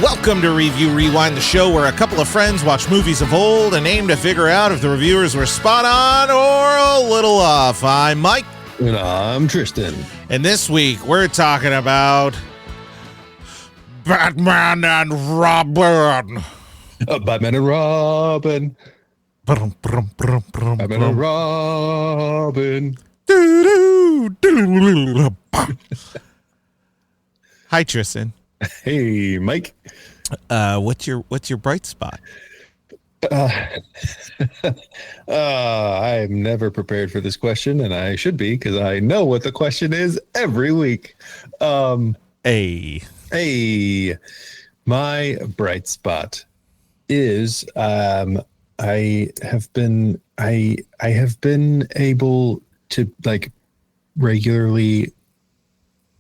Welcome to Review Rewind, the show where a couple of friends watch movies of old and aim to figure out if the reviewers were spot on or a little off. I'm Mike. And I'm Tristan. And this week we're talking about Batman and Robin. Batman and Robin. Batman and Robin. Hi, Tristan. Hey, Mike. What's your bright spot? I'm never prepared for this question, and I should be because I know what the question is every week. Hey, my bright spot is I have been able to like regularly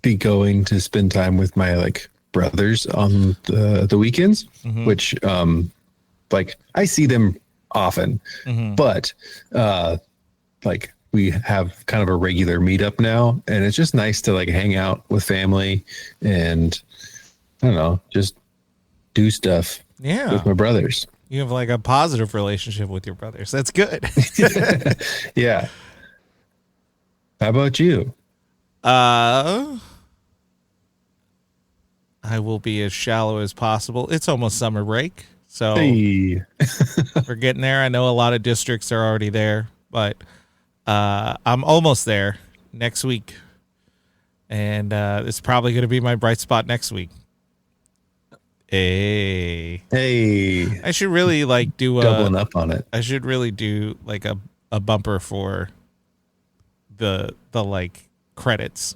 be going to spend time with my brothers on the weekends, which like I see them often, but we have kind of a regular meetup now, and it's just nice to hang out with family and I don't know, just do stuff with my brothers. You have a positive relationship with your brothers. That's good. Yeah. How about you? I will be as shallow as possible. It's almost summer break, so Hey. we're getting there. I know a lot of districts are already there, but I'm almost there next week, and it's probably going to be my bright spot next week. Hey, I should really do doubling up on it. I should really do a bumper for the credits.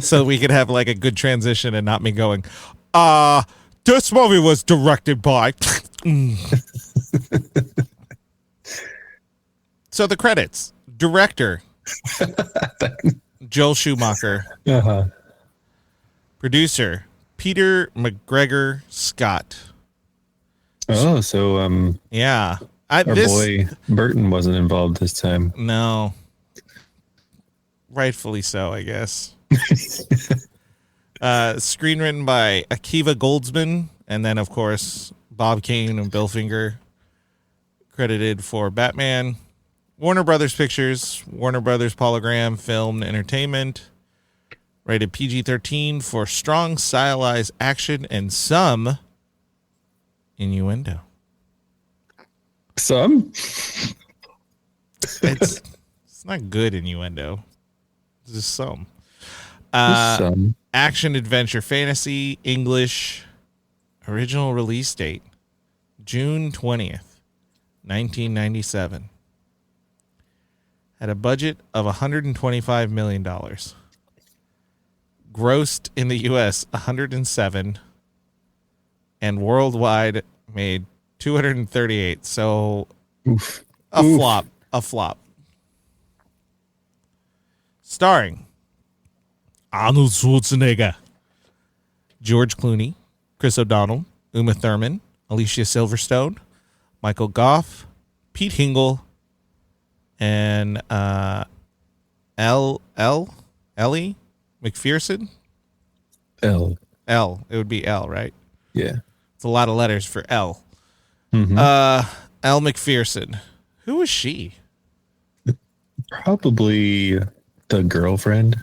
So we could have a good transition and not me going, this movie was directed by. So the credits. Director. Joel Schumacher. Producer. Peter Macgregor-Scott. Oh, so yeah. Our boy Burton wasn't involved this time. No. Rightfully so, I guess. Screenwritten by Akiva Goldsman, and then of course Bob Kane and Bill Finger. Credited for Batman. Warner Brothers Pictures, Warner Brothers PolyGram Film and Entertainment. Rated PG-13 for strong stylized action and some innuendo. Some? It's not good innuendo. Just some. Some. Action, adventure, fantasy, English. Original release date, June 20th, 1997. Had a budget of $125 million. Grossed in the U.S. 107, and worldwide made 238. So a flop. Starring Arnold Schwarzenegger, George Clooney, Chris O'Donnell, Uma Thurman, Alicia Silverstone, Michael Gough, Pete Hingle, and Elle Macpherson. Elle. It would be Elle, right? Yeah. It's a lot of letters for Elle. Elle Macpherson. Who was she? Probably the girlfriend.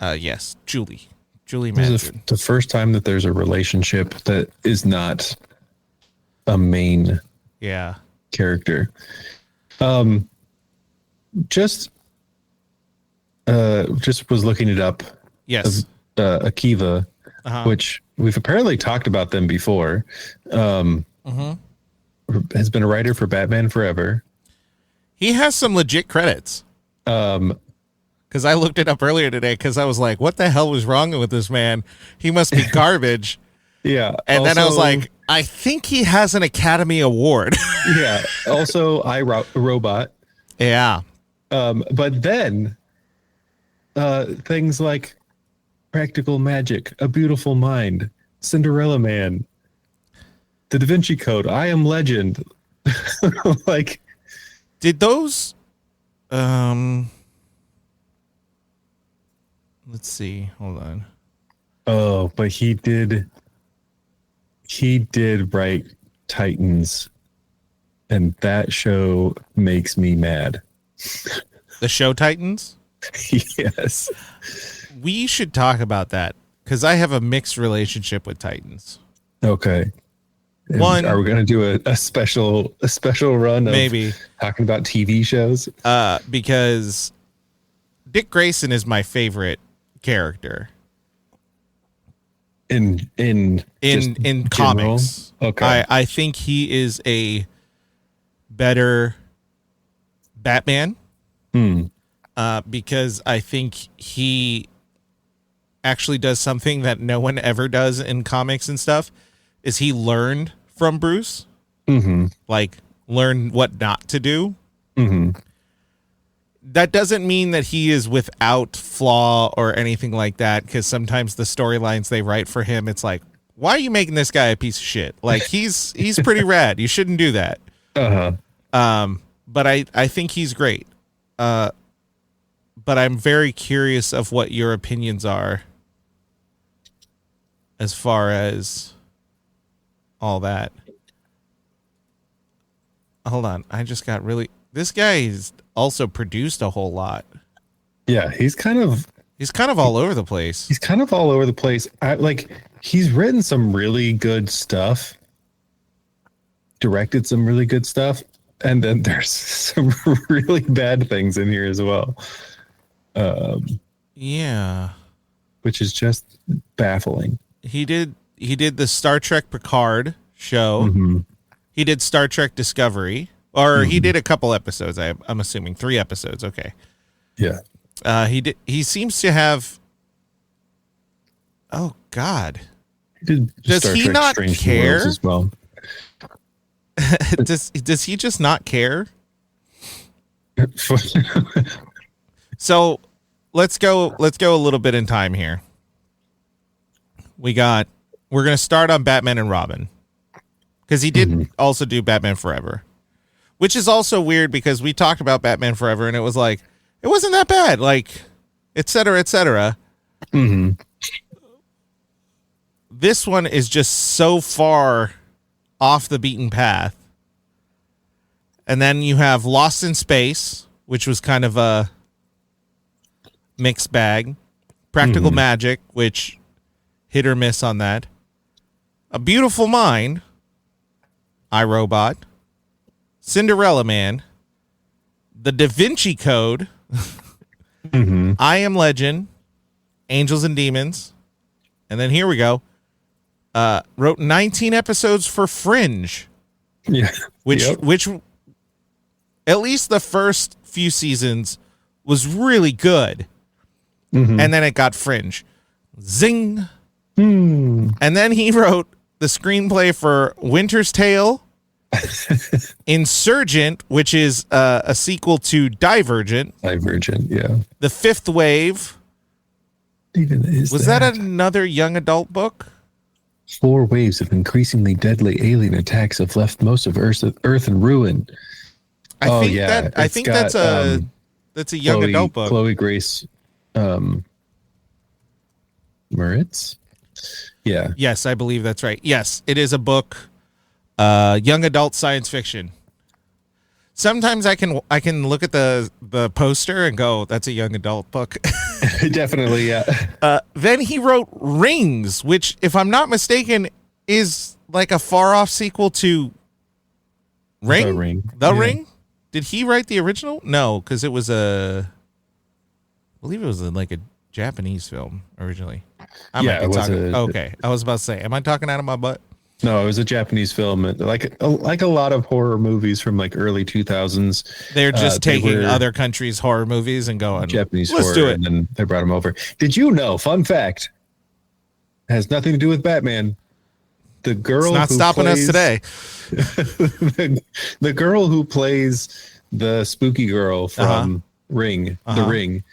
Yes, Julie This is Madsen. the first time that there's a relationship that is not a main character. Just was looking it up. Yes. Akiva, which we've apparently talked about them before. Has been a writer for Batman Forever. He has some legit credits. Because I looked it up earlier today because I was like, what the hell was wrong with this man? He must be garbage. Yeah. And then I was like, I think he has an Academy Award. Yeah. Also, Robot. Yeah. But then things like Practical Magic, A Beautiful Mind, Cinderella Man, The Da Vinci Code, I Am Legend. Did those let's see. Hold on. Oh, but he did write Titans, and that show makes me mad. The show Titans? Yes. We should talk about that because I have a mixed relationship with Titans. Okay. One, are we going to do a special run of maybe talking about TV shows? Because Dick Grayson is my favorite character In comics. Okay. I think he is a better Batman. Because I think he actually does something that no one ever does in comics and stuff, is he learned from Bruce. Like, learn what not to do. That doesn't mean that he is without flaw or anything like that, because sometimes the storylines they write for him, it's like, why are you making this guy a piece of shit? Like, he's pretty rad. You shouldn't do that. But I think he's great. But I'm very curious of what your opinions are as far as all that. Hold on. I just got really... This guy's also produced a whole lot. Yeah, he's kind of all over the place. He's kind of all over the place. He's written some really good stuff, directed some really good stuff, and then there's some really bad things in here as well. Yeah, which is just baffling. He did the Star Trek Picard show. He did Star Trek Discovery, or he did a couple episodes. I'm assuming 3 episodes. Okay. Yeah. He seems to have. Oh God. Does Star he Trek not Strange care Worlds as well? does he just not care? So let's go a little bit in time here. We're going to start on Batman and Robin, because he did also do Batman Forever, which is also weird because we talked about Batman Forever and it was like, it wasn't that bad, like, et cetera, et cetera. This one is just so far off the beaten path. And then you have Lost in Space, which was kind of a mixed bag. Practical Magic, which hit or miss on that. A Beautiful Mind, iRobot, Cinderella Man, The Da Vinci Code, I Am Legend, Angels and Demons, and then here we go. Wrote 19 episodes for Fringe. Yeah. Which at least the first few seasons was really good. And then it got Fringe. Zing. And then he wrote the screenplay for Winter's Tale, Insurgent, which is a sequel to Divergent. Yeah. The Fifth Wave. Was that another young adult book? 4 waves of increasingly deadly alien attacks have left most of Earth in ruin. I think that's a young adult book. Chloe Grace Moritz. Yeah. Yes, I believe that's right. Yes, it is a book, young adult science fiction. Sometimes I can look at the poster and go, that's a young adult book. Definitely, yeah. Then he wrote Rings, which, if I'm not mistaken, is like a far off sequel to Ring. The Ring. Did he write the original? No, because it was I believe it was like a Japanese film originally. Okay, I was about to say, am I talking out of my butt? No, it was a Japanese film. Like a lot of horror movies from like early 2000s. They're just taking other countries' horror movies and going Japanese let's horror, do it. and then they brought them over. Did you know? Fun fact. Has nothing to do with Batman. The girl it's not who stopping us today. the girl who plays the spooky girl from Ring, The Ring,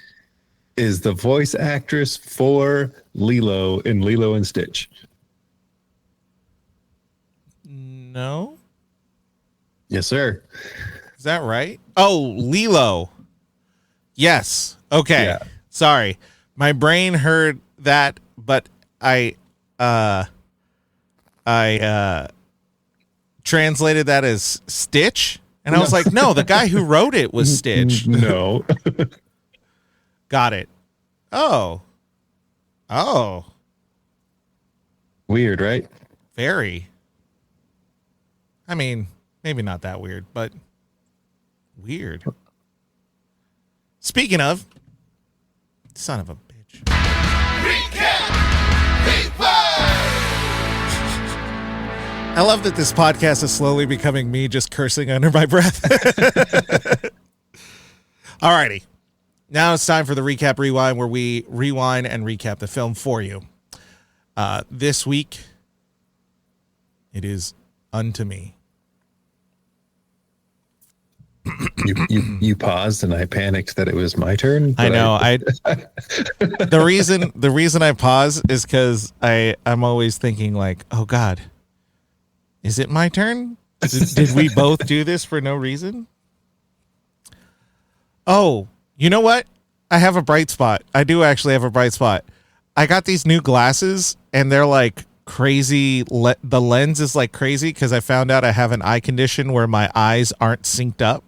is the voice actress for Lilo in Lilo and Stitch. No. Yes, sir. Is that right? Oh, Lilo. Yes. Okay. Yeah. Sorry. My brain heard that, but I translated that as Stitch, and I was like, no, the guy who wrote it was Stitch. No. Got it. Oh. Weird, right? Very. I mean, maybe not that weird, but weird. Speaking of, son of a bitch. I love that this podcast is slowly becoming me just cursing under my breath. Alrighty. Now it's time for the Recap Rewind, where we rewind and recap the film for you. This week, it is Unto Me. You paused and I panicked that it was my turn. I know. The reason I pause is because I'm always thinking like, oh God, is it my turn? Did we both do this for no reason? Oh, you know what? I have a bright spot. I do actually have a bright spot. I got these new glasses and they're like crazy. The lens is like crazy because I found out I have an eye condition where my eyes aren't synced up.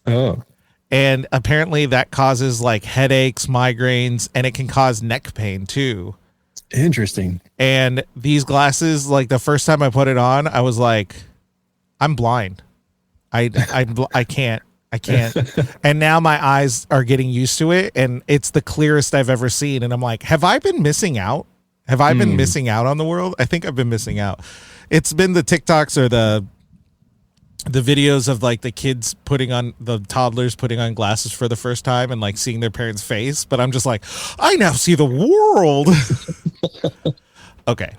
Oh. And apparently that causes like headaches, migraines, and it can cause neck pain too. Interesting. And these glasses, like the first time I put it on, I was like, I'm blind. I can't. And now my eyes are getting used to it, and it's the clearest I've ever seen. And I'm like, have I been missing out? Have I been missing out on the world? I think I've been missing out. It's been the TikToks or the videos of like the toddlers putting on glasses for the first time and like seeing their parents' face. But I'm just like, I now see the world. Okay.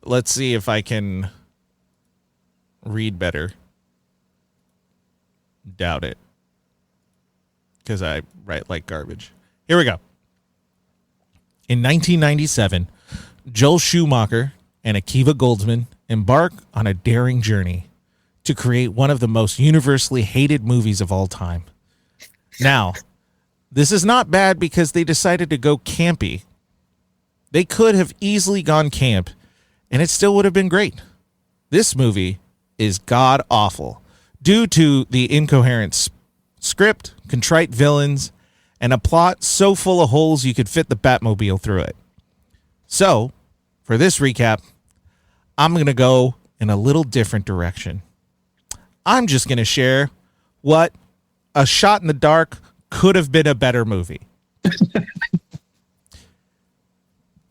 Let's see if I can read better. Doubt it. Because I write like garbage. Here we go. In 1997, Joel Schumacher and Akiva Goldsman embark on a daring journey to create one of the most universally hated movies of all time. Now, this is not bad because they decided to go campy. They could have easily gone camp, and it still would have been great. This movie is god-awful due to the incoherent script, contrite villains, and a plot so full of holes you could fit the Batmobile through it. So, for this recap, I'm going to go in a little different direction. I'm just going to share what A Shot in the Dark could have been a better movie.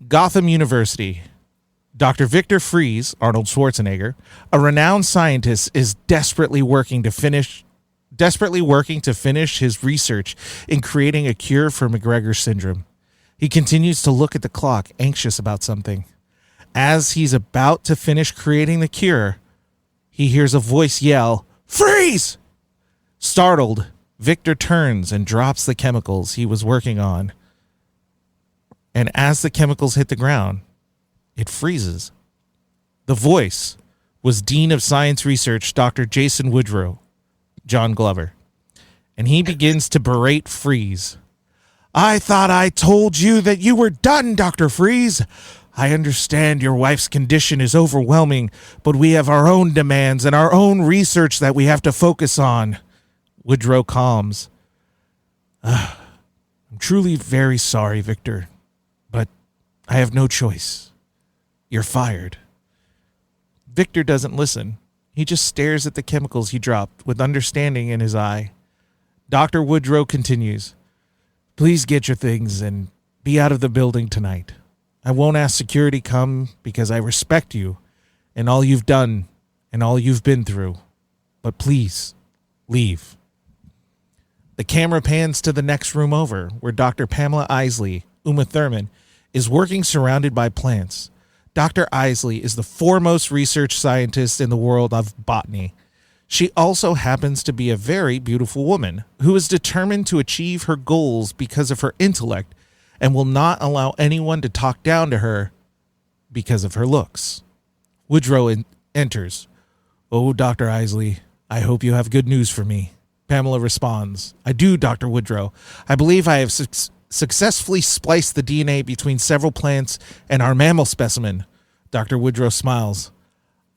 Gotham University. Dr. Victor Fries, Arnold Schwarzenegger, a renowned scientist, is desperately working to finish his research in creating a cure for Macgregor syndrome. He continues to look at the clock, anxious about something. As he's about to finish creating the cure, he hears a voice yell, "Freeze!" Startled, Victor turns and drops the chemicals he was working on. And as the chemicals hit the ground, it freezes. The voice was Dean of Science Research, Dr. Jason Woodrow, John Glover. And he begins to berate Freeze. "I thought I told you that you were done, Dr. Freeze. I understand your wife's condition is overwhelming, but we have our own demands and our own research that we have to focus on." Woodrow calms. "I'm truly very sorry, Victor, but I have no choice. You're fired." Victor doesn't listen. He just stares at the chemicals he dropped with understanding in his eye. Dr. Woodrow continues, "Please get your things and be out of the building tonight. I won't ask security come because I respect you and all you've done and all you've been through. But please, leave." The camera pans to the next room over, where Dr. Pamela Isley, Uma Thurman, is working surrounded by plants. Dr. Isley is the foremost research scientist in the world of botany. She also happens to be a very beautiful woman who is determined to achieve her goals because of her intellect and will not allow anyone to talk down to her because of her looks. Woodrow enters. "Oh, Dr. Isley, I hope you have good news for me." Pamela responds, "I do, Dr. Woodrow. I believe I have successfully spliced the DNA between several plants and our mammal specimen. Dr. Woodrow smiles.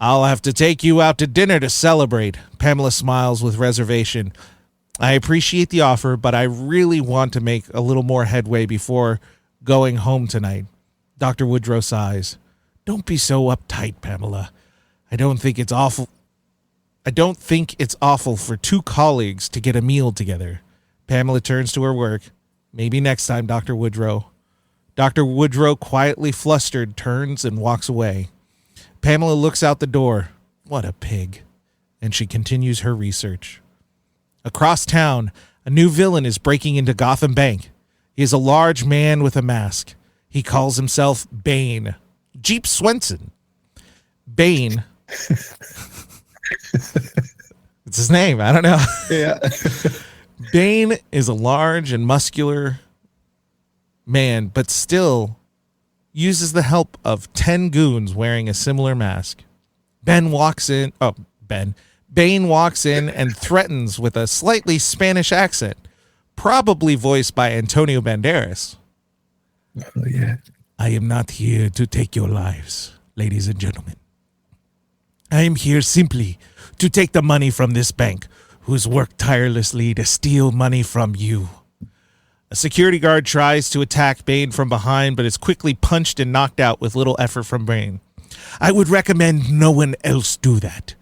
I'll have to take you out to dinner to celebrate. Pamela smiles with reservation. I appreciate the offer, but I really want to make a little more headway before going home tonight. Dr. Woodrow sighs. Don't be so uptight, Pamela. I don't think it's awful for two colleagues to get a meal together. Pamela turns to her work. Maybe next time, Dr. Woodrow. Dr. Woodrow, quietly flustered, turns and walks away. Pamela looks out the door. What a pig. And she continues her research. Across town, a new villain is breaking into Gotham Bank. He is a large man with a mask. He calls himself Bane. Jeep Swenson. Bane. It's his name. I don't know. Yeah. Bane is a large and muscular man, but still uses the help of 10 goons wearing a similar mask. Bane walks in and threatens with a slightly Spanish accent, probably voiced by Antonio Banderas. Oh, yeah. I am not here to take your lives, ladies and gentlemen. I am here simply to take the money from this bank, who's worked tirelessly to steal money from you. A security guard tries to attack Bane from behind, but is quickly punched and knocked out with little effort from Bane. I would recommend no one else do that.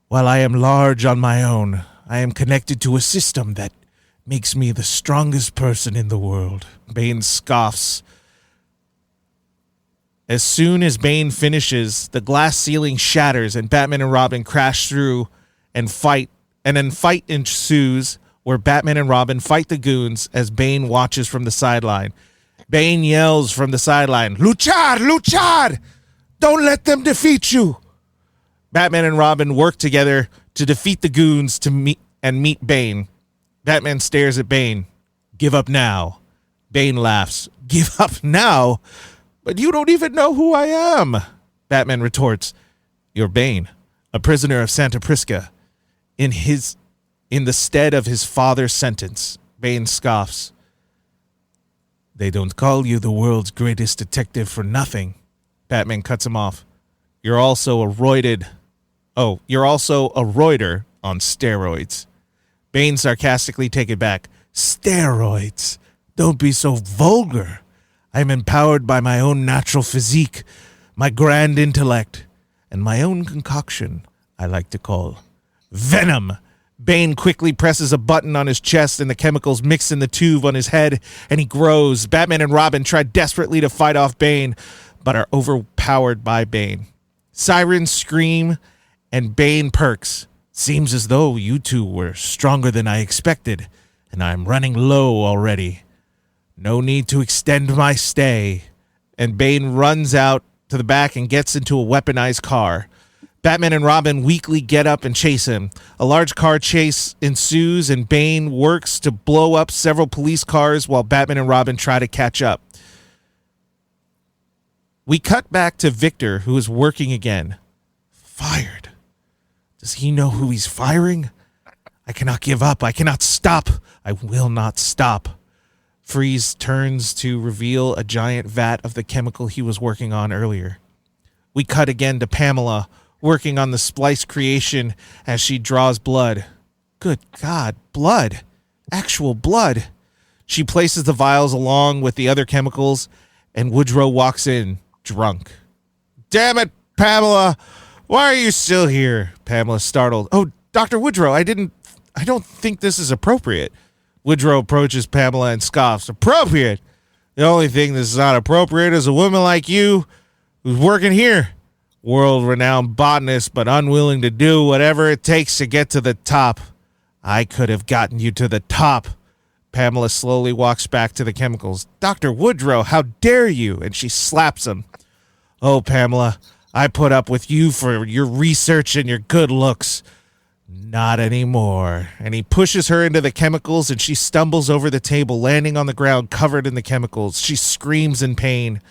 While I am large on my own, I am connected to a system that makes me the strongest person in the world. Bane scoffs. As soon as Bane finishes, the glass ceiling shatters and Batman and Robin crash through and fight. And then fight ensues where Batman and Robin fight the goons as Bane watches from the sideline. Bane yells from the sideline, Luchar! Luchar! Don't let them defeat you! Batman and Robin work together to defeat the goons to meet Bane. Batman stares at Bane. Give up now. Bane laughs. Give up now? But you don't even know who I am. Batman retorts, you're Bane, a prisoner of Santa Prisca. In the stead of his father's sentence. Bane scoffs. They don't call you the world's greatest detective for nothing. Batman cuts him off. You're also a Reuter on steroids. Bane sarcastically take it back. Steroids? Don't be so vulgar. I'm empowered by my own natural physique, my grand intellect, and my own concoction I like to call Venom. Bane quickly presses a button on his chest and the chemicals mix in the tube on his head and he grows. Batman and Robin try desperately to fight off Bane, but are overpowered by Bane. Sirens scream and Bane perks. Seems as though you two were stronger than I expected, and I'm running low already. No need to extend my stay. And Bane runs out to the back and gets into a weaponized car. Batman and Robin weakly get up and chase him. A large car chase ensues and Bane works to blow up several police cars while Batman and Robin try to catch up. We cut back to Victor, who is working again. Fired. Does he know who he's firing? I cannot give up. I cannot stop. I will not stop. Freeze turns to reveal a giant vat of the chemical he was working on earlier. We cut again to Pamela, working on the splice creation as she draws blood. Good God, blood. Actual blood. She places the vials along with the other chemicals, and Woodrow walks in, drunk. Damn it, Pamela! Why are you still here? Pamela startled. Oh, Dr. Woodrow, I don't think this is appropriate. Woodrow approaches Pamela and scoffs. Appropriate? The only thing that's not appropriate is a woman like you who's working here. World-renowned botanist, but unwilling to do whatever it takes to get to the top. I could have gotten you to the top. Pamela slowly walks back to the chemicals. Dr. Woodrow, how dare you? And she slaps him. Oh, Pamela, I put up with you for your research and your good looks. Not anymore. And he pushes her into the chemicals and she stumbles over the table, landing on the ground covered in the chemicals. She screams in pain.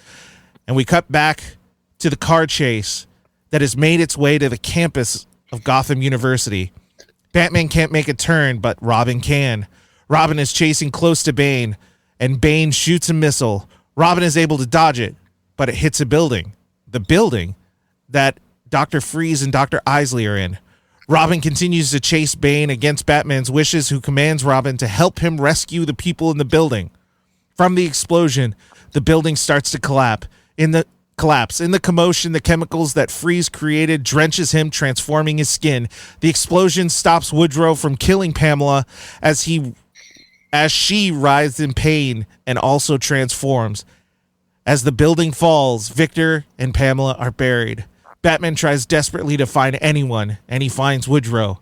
And we cut back to the car chase that has made its way to the campus of Gotham University. Batman can't make a turn, but Robin can. Robin is chasing close to Bane, and Bane shoots a missile. Robin is able to dodge it, but it hits a building. The building that Dr. Freeze and Dr. Isley are in. Robin continues to chase Bane against Batman's wishes, who commands Robin to help him rescue the people in the building. From the explosion, the building starts to collapse. In the commotion, the chemicals that Freeze created drenches him, transforming his skin. The explosion stops Woodrow from killing Pamela as she writhes in pain and also transforms. As the building falls, Victor and Pamela are buried. Batman tries desperately to find anyone, and he finds Woodrow.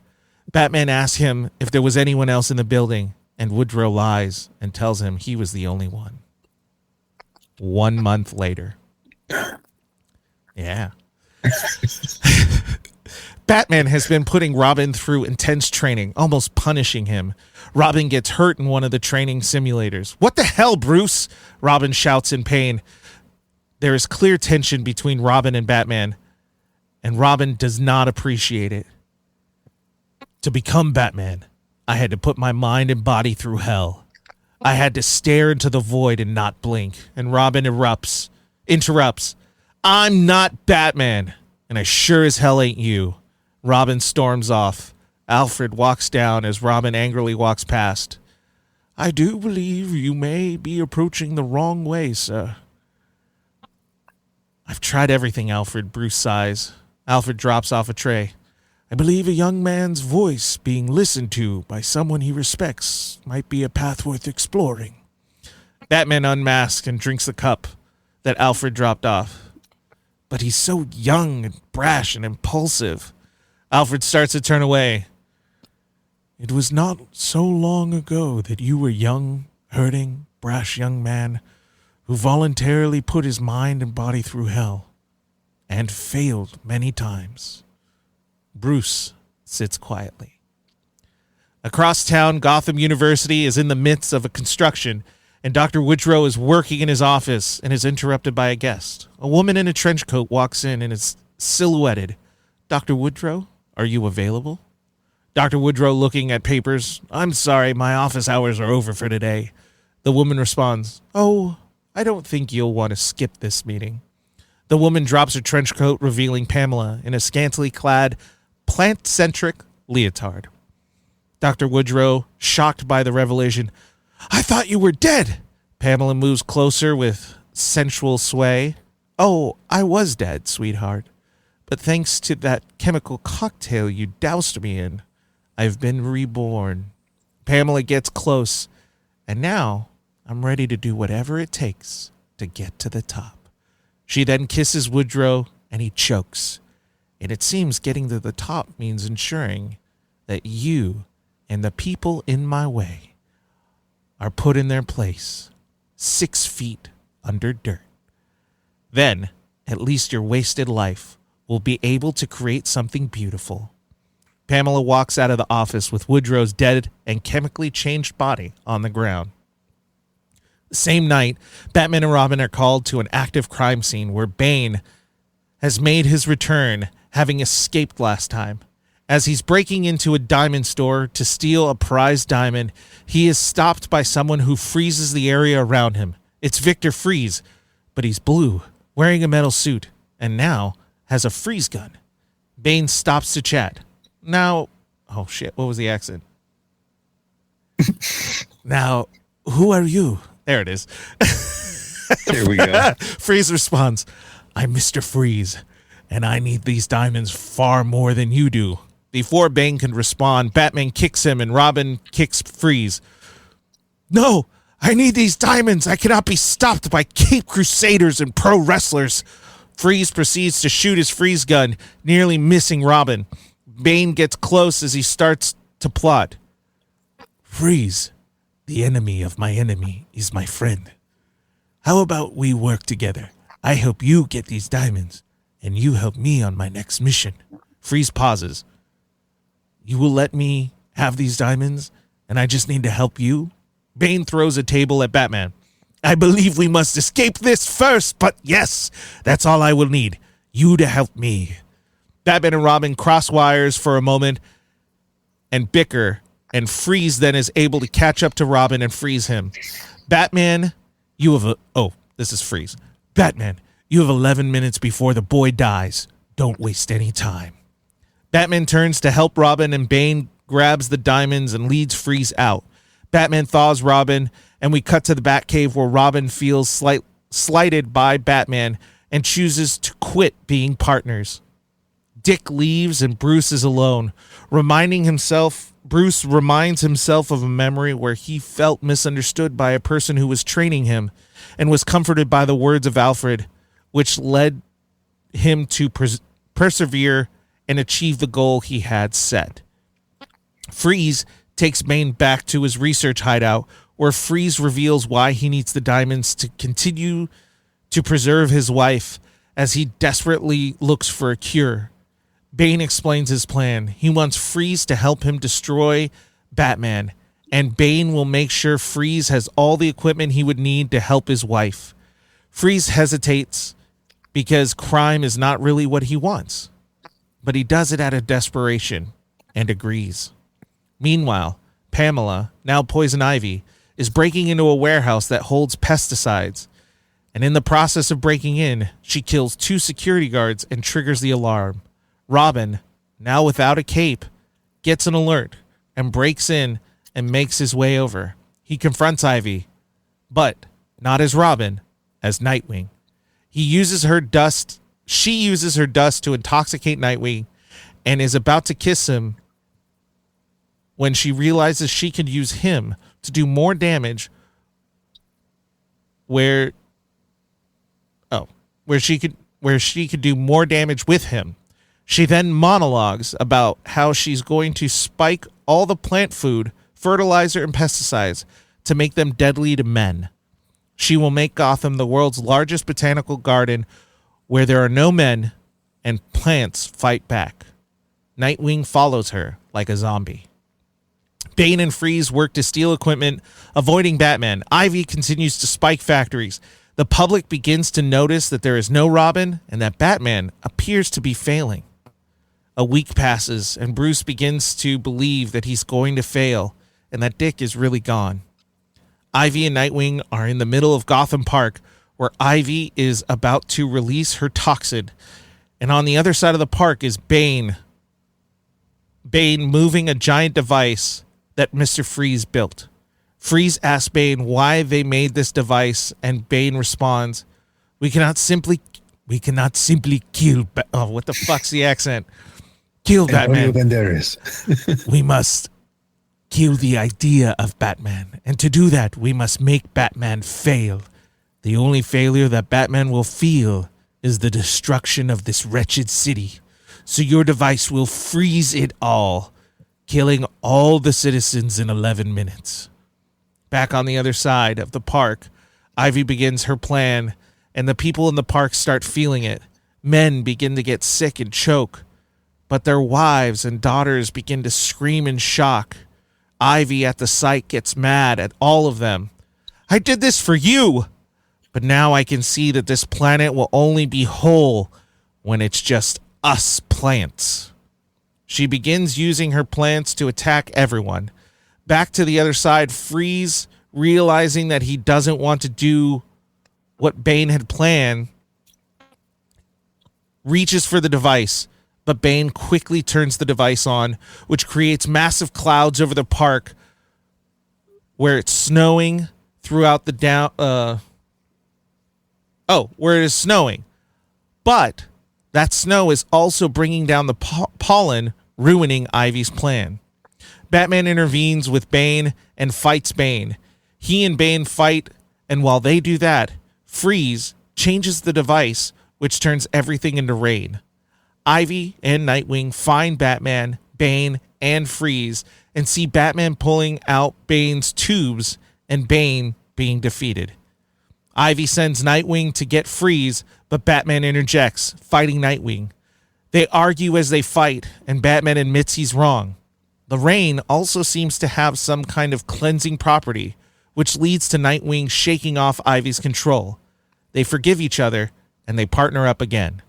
Batman asks him if there was anyone else in the building, and Woodrow lies and tells him he was the only one. 1 month later. Yeah. Batman has been putting Robin through intense training, almost punishing him. Robin gets hurt in one of the training simulators. "What the hell, Bruce?" Robin shouts in pain. There is clear tension between Robin and Batman, and Robin does not appreciate it. "To become Batman, I had to put my mind and body through hell. I had to stare into the void and not blink." And Robin interrupts. "I'm not Batman, and I sure as hell ain't you." Robin storms off. Alfred walks down as Robin angrily walks past. "I do believe you may be approaching the wrong way, sir." "I've tried everything, Alfred," Bruce sighs. Alfred drops off a tray. "I believe a young man's voice being listened to by someone he respects might be a path worth exploring." Batman unmasks and drinks the cup that Alfred dropped off. "But he's so young and brash and impulsive." Alfred starts to turn away. "It was not so long ago that you were young, hurting, brash young man who voluntarily put his mind and body through hell and failed many times." Bruce sits quietly. Across town, Gotham University is in the midst of a construction, and Dr. Woodrow is working in his office and is interrupted by a guest. A woman in a trench coat walks in and is silhouetted. "Dr. Woodrow, are you available?" Dr. Woodrow, looking at papers, "I'm sorry, my office hours are over for today." The woman responds, "Oh, I don't think you'll want to skip this meeting." The woman drops her trench coat, revealing Pamela in a scantily clad, plant-centric leotard. Dr. Woodrow, shocked by the revelation, "I thought you were dead." Pamela moves closer with sensual sway. "Oh, I was dead, sweetheart. But thanks to that chemical cocktail you doused me in, I've been reborn." Pamela gets close, and now I'm ready to do whatever it takes to get to the top. She then kisses Woodrow, and he chokes. And it seems getting to the top means ensuring that you and the people in my way are put in their place, 6 feet under dirt. Then, at least your wasted life will be able to create something beautiful. Pamela walks out of the office with Woodrow's dead and chemically changed body on the ground. The same night, Batman and Robin are called to an active crime scene where Bane has made his return, having escaped last time. As he's breaking into a diamond store to steal a prized diamond, he is stopped by someone who freezes the area around him. It's Victor Freeze, but he's blue, wearing a metal suit, and now has a freeze gun. Bane stops to chat. "Now, oh shit, what was the accent?" "Now, who are you?" There it is. There we go. Freeze responds, "I'm Mr. Freeze, and I need these diamonds far more than you do." Before Bane can respond, Batman kicks him and Robin kicks Freeze. "No, I need these diamonds. I cannot be stopped by Cape Crusaders and pro wrestlers." Freeze proceeds to shoot his freeze gun, nearly missing Robin. Bane gets close as he starts to plot. "Freeze, the enemy of my enemy is my friend. How about we work together? I help you get these diamonds, and you help me on my next mission." Freeze pauses. "You will let me have these diamonds, and I just need to help you?" Bane throws a table at Batman. "I believe we must escape this first, but yes, that's all I will need. You to help me." Batman and Robin cross wires for a moment and bicker, and Freeze then is able to catch up to Robin and freeze him. Batman, you have this is Freeze. Batman, you have 11 minutes before the boy dies. Don't waste any time. Batman turns to help Robin, and Bane grabs the diamonds and leads Freeze out. Batman thaws Robin, and we cut to the Batcave where Robin feels slighted by Batman and chooses to quit being partners. Dick leaves and Bruce is alone. Bruce reminds himself of a memory where he felt misunderstood by a person who was training him and was comforted by the words of Alfred, which led him to persevere and achieve the goal he had set. Freeze takes Bane back to his research hideout, where Freeze reveals why he needs the diamonds to continue to preserve his wife as he desperately looks for a cure. Bane explains his plan. He wants Freeze to help him destroy Batman, and Bane will make sure Freeze has all the equipment he would need to help his wife. Freeze hesitates because crime is not really what he wants, but he does it out of desperation and agrees. Meanwhile, Pamela, now Poison Ivy, is breaking into a warehouse that holds pesticides, and in the process of breaking in, she kills 2 security guards and triggers the alarm. Robin, now without a cape, gets an alert and breaks in and makes his way over. He confronts Ivy, but not as Robin, as Nightwing. She uses her dust to intoxicate Nightwing and is about to kiss him when she realizes she can use him to do more damage where she could do more damage with him. She then monologues about how she's going to spike all the plant food, fertilizer, and pesticides to make them deadly to men. She will make Gotham the world's largest botanical garden where there are no men and plants fight back. Nightwing follows her like a zombie. Bane and Freeze work to steal equipment, avoiding Batman. Ivy continues to spike factories. The public begins to notice that there is no Robin and that Batman appears to be failing. A week passes, and Bruce begins to believe that he's going to fail and that Dick is really gone. Ivy and Nightwing are in the middle of Gotham Park, where Ivy is about to release her toxin, and on the other side of the park is Bane. Bane moving a giant device that Mr. Freeze built. Freeze asks Bane why they made this device, and Bane responds, We cannot simply kill what the fuck's the accent? Kill Batman. We must kill the idea of Batman. And to do that, we must make Batman fail. The only failure that Batman will feel is the destruction of this wretched city. So your device will freeze it all, killing all the citizens in 11 minutes. Back on the other side of the park, Ivy begins her plan, and the people in the park start feeling it. Men begin to get sick and choke, but their wives and daughters begin to scream in shock. Ivy at the sight gets mad at all of them. I did this for you, but now I can see that this planet will only be whole when it's just us plants. She begins using her plants to attack everyone. Back to the other side, Freeze, realizing that he doesn't want to do what Bane had planned, reaches for the device, but Bane quickly turns the device on, which creates massive clouds over the park where it's snowing throughout the where it is snowing. But that snow is also bringing down the pollen, ruining Ivy's plan. Batman intervenes with Bane and fights Bane. He and Bane fight, and while they do that, Freeze changes the device, which turns everything into rain. Ivy and Nightwing find Batman, Bane, and Freeze and see Batman pulling out Bane's tubes and Bane being defeated. Ivy sends Nightwing to get Freeze, but Batman interjects, fighting Nightwing. They argue as they fight, and Batman admits he's wrong. The rain also seems to have some kind of cleansing property, which leads to Nightwing shaking off Ivy's control. They forgive each other, and they partner up again.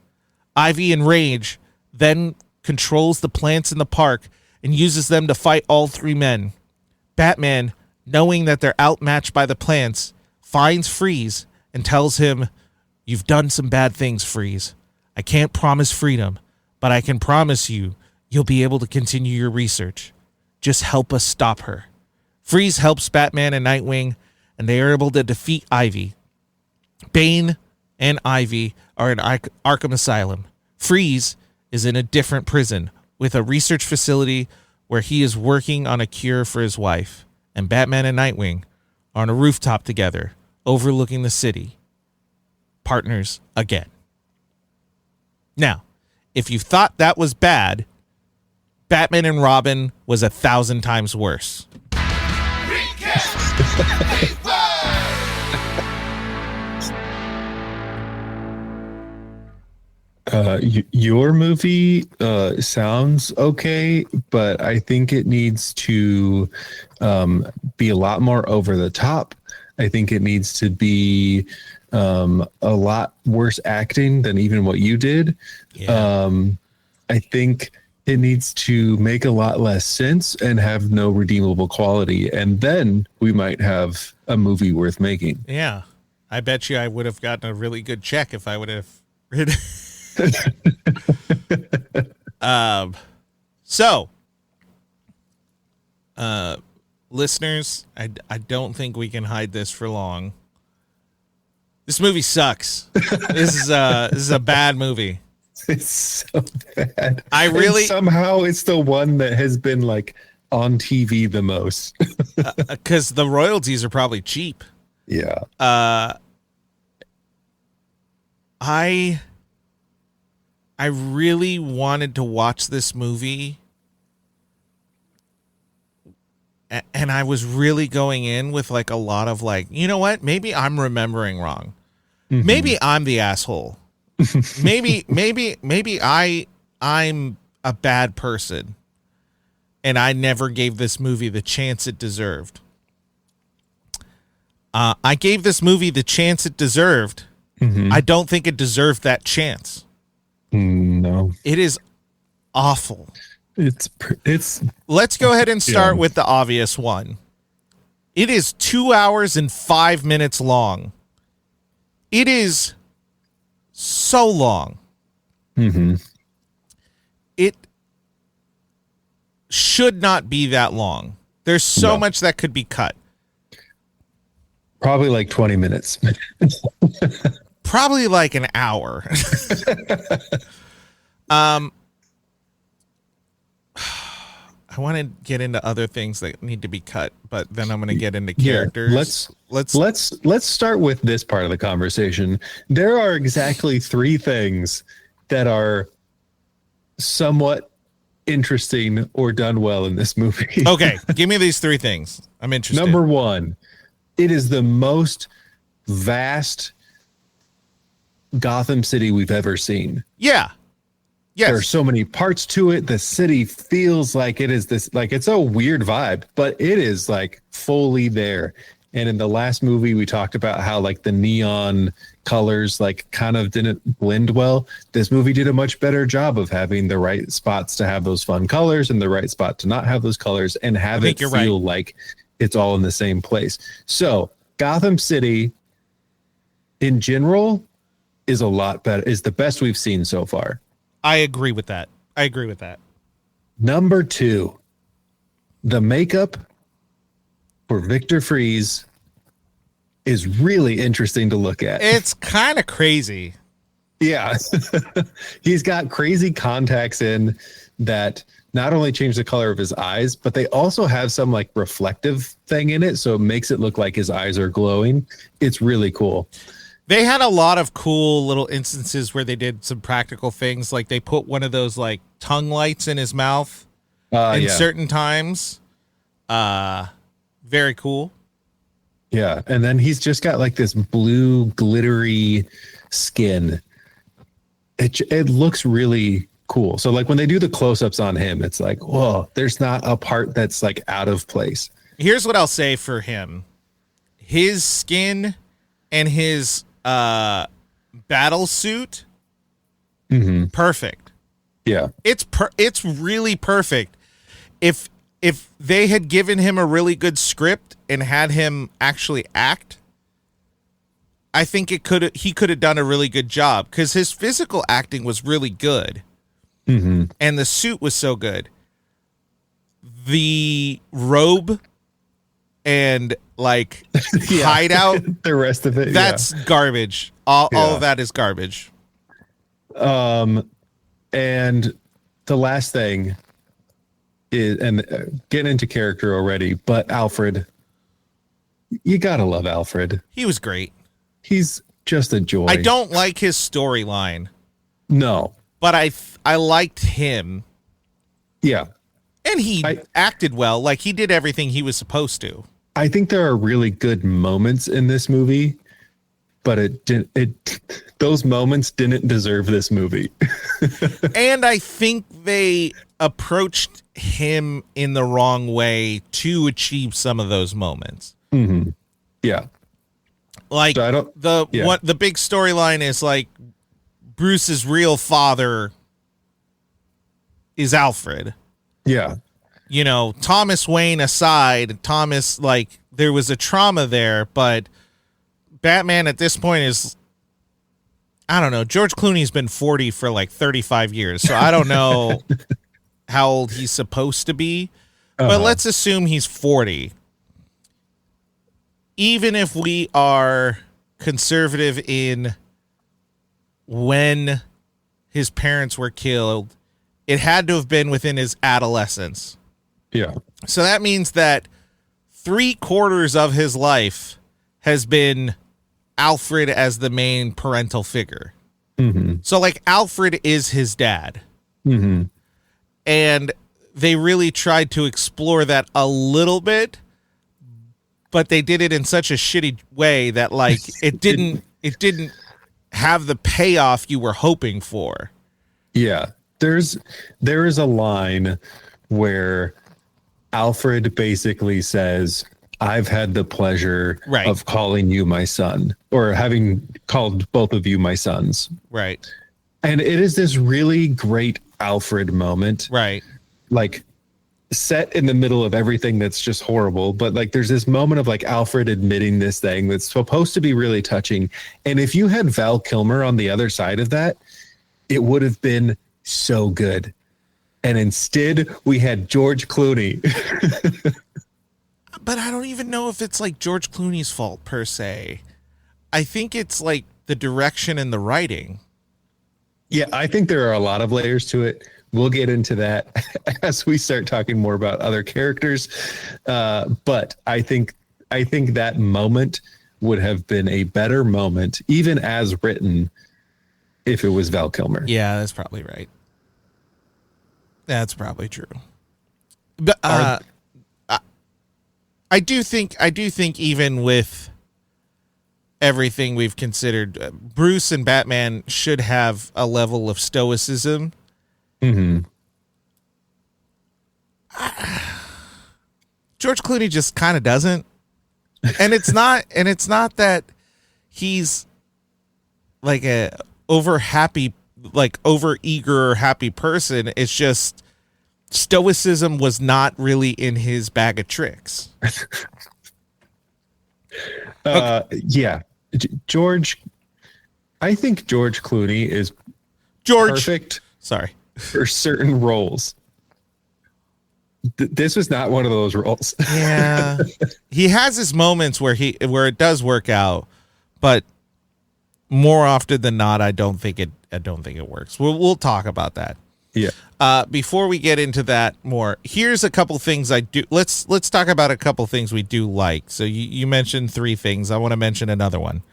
Ivy, in rage, then controls the plants in the park and uses them to fight all three men. Batman, knowing that they're outmatched by the plants, finds Freeze and tells him, "You've done some bad things, Freeze. I can't promise freedom, but I can promise you'll be able to continue your research. Just help us stop her." Freeze helps Batman and Nightwing, and they are able to defeat Ivy. Bane and Ivy are in Arkham Asylum. Freeze is in a different prison with a research facility where he is working on a cure for his wife. And Batman and Nightwing are on a rooftop together, overlooking the city. Partners again. Now, if you thought that was bad, Batman and Robin was 1,000 times worse. Your movie sounds okay, but I think it needs to be a lot more over the top. I think it needs to be a lot worse acting than even what you did. Yeah. I think it needs to make a lot less sense and have no redeemable quality. And then we might have a movie worth making. Yeah. I bet you I would have gotten a really good check if I would have written. So, listeners, I don't think we can hide this for long. This movie sucks. This is a bad movie. It's so bad. And somehow it's the one that has been like on TV the most. Because the royalties are probably cheap. Yeah. I really wanted to watch this movie, and I was really going in with like a lot of like, you know what? Maybe I'm remembering wrong. Mm-hmm. Maybe I'm the asshole. maybe I'm a bad person, and I never gave this movie the chance it deserved. I gave this movie the chance it deserved. Mm-hmm. I don't think it deserved that chance. No, it is awful. It's. Let's go ahead and start with the obvious one. It is 2 hours and 5 minutes long. It is so long. Mm-hmm. It should not be that long. There's so much that could be cut. Probably like 20 minutes. Probably like an hour. I want to get into other things that need to be cut, but then I'm going to get into characters. Let's start with this part of the conversation. There are exactly 3 things that are somewhat interesting or done well in this movie. Okay, give me these 3 things. I'm interested. Number 1, it is the most vast Gotham City we've ever seen. Yeah. Yes. There are so many parts to it. The city feels like it is this, like it's a weird vibe, but it is like fully there. And in the last movie, we talked about how like the neon colors like kind of didn't blend well. This movie did a much better job of having the right spots to have those fun colors and the right spot to not have those colors and have it feel like it's all in the same place. So Gotham City in general is a lot better, is the best we've seen so far. I agree with that. Number 2, the makeup for Victor Freeze is really interesting to look at. It's kind of crazy. Yeah. He's got crazy contacts in that not only change the color of his eyes, but they also have some like reflective thing in it. So it makes it look like his eyes are glowing. It's really cool. They had a lot of cool little instances where they did some practical things. Like they put one of those like tongue lights in his mouth in certain times. Very cool. Yeah. And then he's just got like this blue glittery skin. It looks really cool. So like when they do the close-ups on him, it's like, whoa, there's not a part that's like out of place. Here's what I'll say for him. His skin and his battle suit, perfect. Yeah, it's really perfect. If they had given him a really good script and had him actually act, I think he could have done a really good job, because his physical acting was really good. Mm-hmm. And the suit was so good. The robe and like hideout, the rest of it, that's garbage. All of that is garbage. And the last thing is, and getting into character already, but Alfred, you gotta love Alfred. He was great. He's just a joy. I don't like his storyline. No. But I liked him. Yeah. And he acted well. Like, he did everything he was supposed to. I think there are really good moments in this movie, but those moments didn't deserve this movie. And I think they approached him in the wrong way to achieve some of those moments. Mm-hmm. Yeah. Like, so the big storyline is like Bruce's real father is Alfred. Yeah. You know, Thomas Wayne aside, Thomas, like, there was a trauma there, but Batman at this point is, I don't know, George Clooney's been 40 for like 35 years, so I don't know how old he's supposed to be, but let's assume he's 40. Even if we are conservative in when his parents were killed, it had to have been within his adolescence. Yeah. So that means that 3/4 of his life has been Alfred as the main parental figure. Mm-hmm. So, like, Alfred is his dad. Mm-hmm. And they really tried to explore that a little bit, but they did it in such a shitty way that, like, it didn't have the payoff you were hoping for. Yeah. There is a line where Alfred basically says, I've had the pleasure of calling you my son, or having called both of you my sons. Right. And it is this really great Alfred moment. Right. Like, set in the middle of everything that's just horrible, but like there's this moment of like Alfred admitting this thing that's supposed to be really touching. And if you had Val Kilmer on the other side of that, it would have been so good. And instead we had George Clooney. But I don't even know if it's like George Clooney's fault per se. I think it's like the direction and the writing. Yeah, I think there are a lot of layers to it. We'll get into that as we start talking more about other characters. But I think that moment would have been a better moment, even as written, if it was Val Kilmer. Yeah, that's probably right. That's probably true. But I do think even with everything we've considered, Bruce and Batman should have a level of stoicism. Mm-hmm. George Clooney just kind of doesn't, and it's not that he's like a over eager or happy person. It's just stoicism was not really in his bag of tricks. Yeah, George. I think George Clooney is perfect. Sorry. For certain roles. This was not one of those roles. Yeah. He has his moments where it does work out, but more often than not, I don't think it works. We'll talk about that. Yeah. Before we get into that more, here's a couple things I do. Let's talk about a couple things we do like. So you mentioned 3 things. I want to mention another one.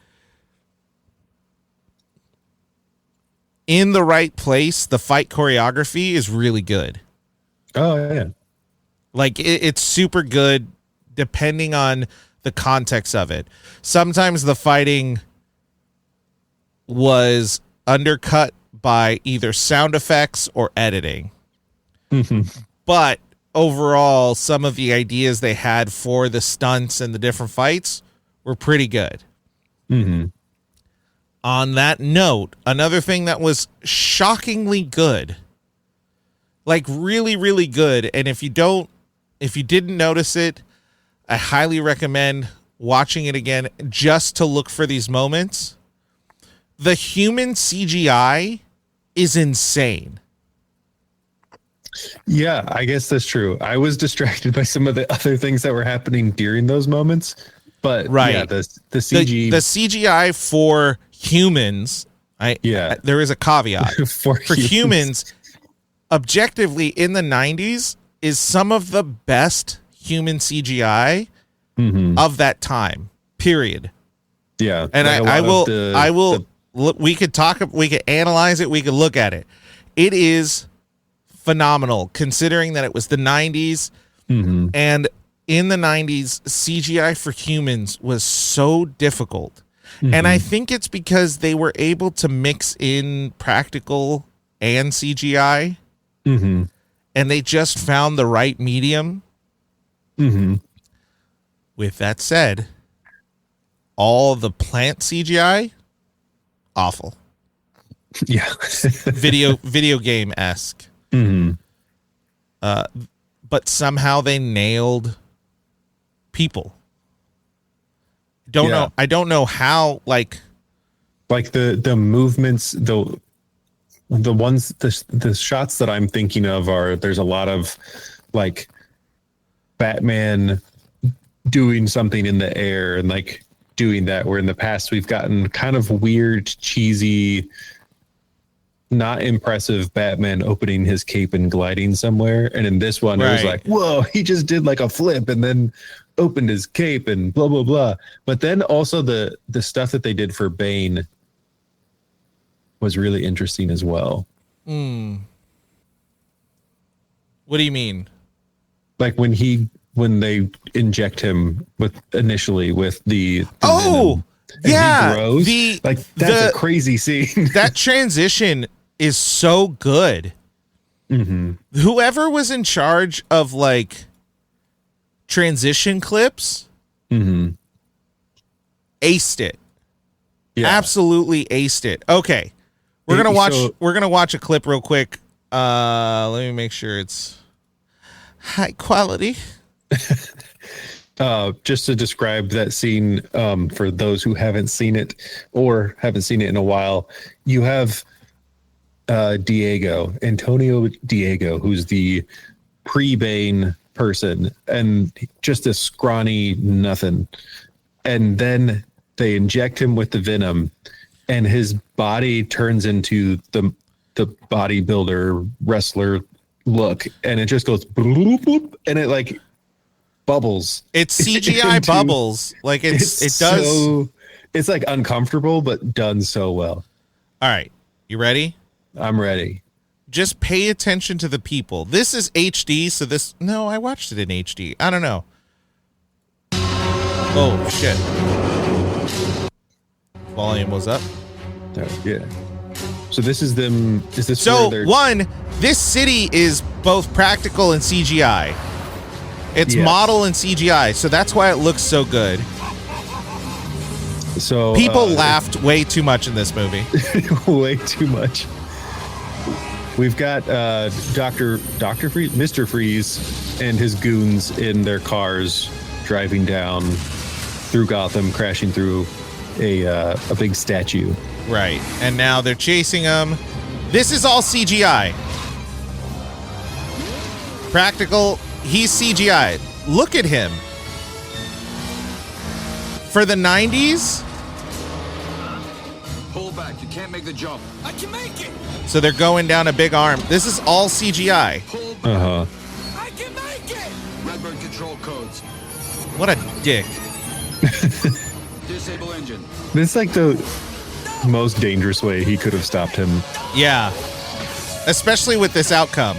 In the right place, the fight choreography is really good. Oh, yeah. Like, it's super good depending on the context of it. Sometimes the fighting was undercut by either sound effects or editing. Mm-hmm. But overall, some of the ideas they had for the stunts and the different fights were pretty good. Mm-hmm. On that note, another thing that was shockingly good, like really, really good, and if you didn't notice it, I highly recommend watching it again just to look for these moments. The human CGI is insane. Yeah, I guess that's true. I was distracted by some of the other things that were happening during those moments, but yeah, the CG, the CGI for humans. There is a caveat for humans. Objectively, in the 90s, is some of the best human CGI of that time. Period. Yeah, and we could analyze it. We could look at it. It is phenomenal considering that it was the 90s and in the 90s CGI for humans was so difficult. And I think it's because they were able to mix in practical and CGI and they just found the right medium. With that said, all the plant CGI, awful. Yeah. video game-esque. But somehow they nailed people. I don't know how, like the movements, the shots that I'm thinking of there's a lot of like Batman doing something in the air and like doing that, where in the past we've gotten kind of weird, cheesy, not impressive Batman opening his cape and gliding somewhere. And in this one, it was like, whoa, he just did like a flip and then opened his cape and blah, blah, blah. But then also the stuff that they did for Bane was really interesting as well. What do you mean? Like when they inject him initially with the venom, yeah, he grows, that's a crazy scene. That transition is so good. Whoever was in charge of like transition clips aced it. Absolutely aced it. Okay, we're gonna watch a clip real quick. Let me make sure it's high quality. Just to describe that scene for those who haven't seen it or haven't seen it in a while, you have Antonio Diego, who's the pre-Bane person and just a scrawny nothing. And then they inject him with the venom and his body turns into the bodybuilder wrestler look. And it just goes bloop, bloop, and it like bubbles. It's CGI bubbles. Like it does. So, it's like uncomfortable, but done so well. All right. You ready? I'm ready. Just pay attention to the people. This is HD. So I watched it in HD. I don't know. Oh shit. Volume was up. Yeah. So this is them. Is this this city is both practical and CGI. It's model and CGI, so that's why it looks so good. So people laughed way too much in this movie. Way too much. We've got Dr. Freeze, Mr. Freeze, and his goons in their cars driving down through Gotham, crashing through a big statue. Right, and now they're chasing him. This is all CGI. Practical. He's CGI. Look at him. For the 90s. Pull back. You can't make the jump. I can make it. So they're going down a big arm. This is all CGI. I can make it. Redbird control codes. What a dick. Disable engine. This is like the most dangerous way he could have stopped him. Yeah. Especially with this outcome.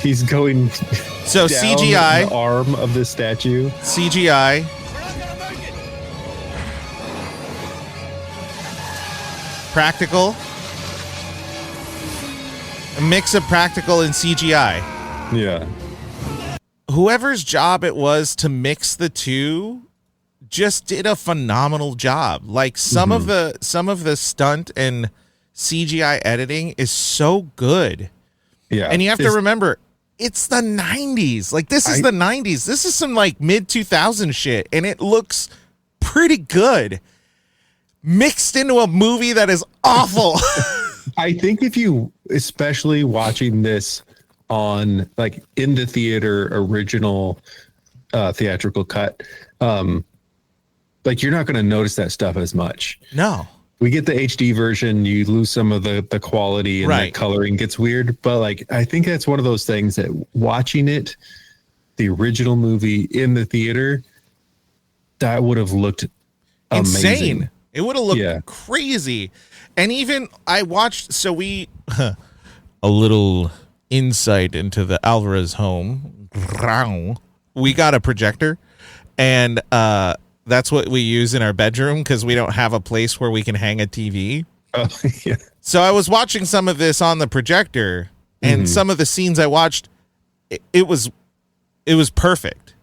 He's going so down CGI the arm of the statue. CGI. Practical. A mix of practical and CGI. Yeah. Whoever's job it was to mix the two just did a phenomenal job. Like some of the stunt and CGI editing is so good. Yeah. And you have to remember, it's the 90s. Like, this is the 90s. This is some like mid 2000 shit, and it looks pretty good mixed into a movie that is awful. I think if you, especially watching this on like in the theater original theatrical cut, like you're not going to notice that stuff as much. No. We get the HD version, you lose some of the quality and the coloring gets weird. But like, I think that's one of those things that watching it, the original movie in the theater, that would have looked amazing. Insane. It would have looked crazy. And even I watched, so we, a little insight into the Alvarez home. We got a projector, and that's what we use in our bedroom because we don't have a place where we can hang a TV. Oh, yeah. So I was watching some of this on the projector, and some of the scenes I watched, it was perfect.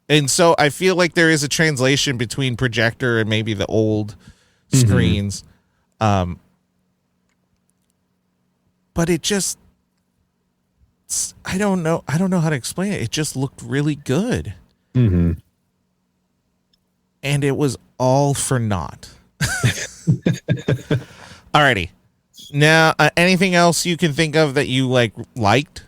And so I feel like there is a translation between projector and maybe the old screens. But it just, I don't know how to explain it. It just looked really good. And it was all for naught. Alrighty. Now, anything else you can think of that you liked?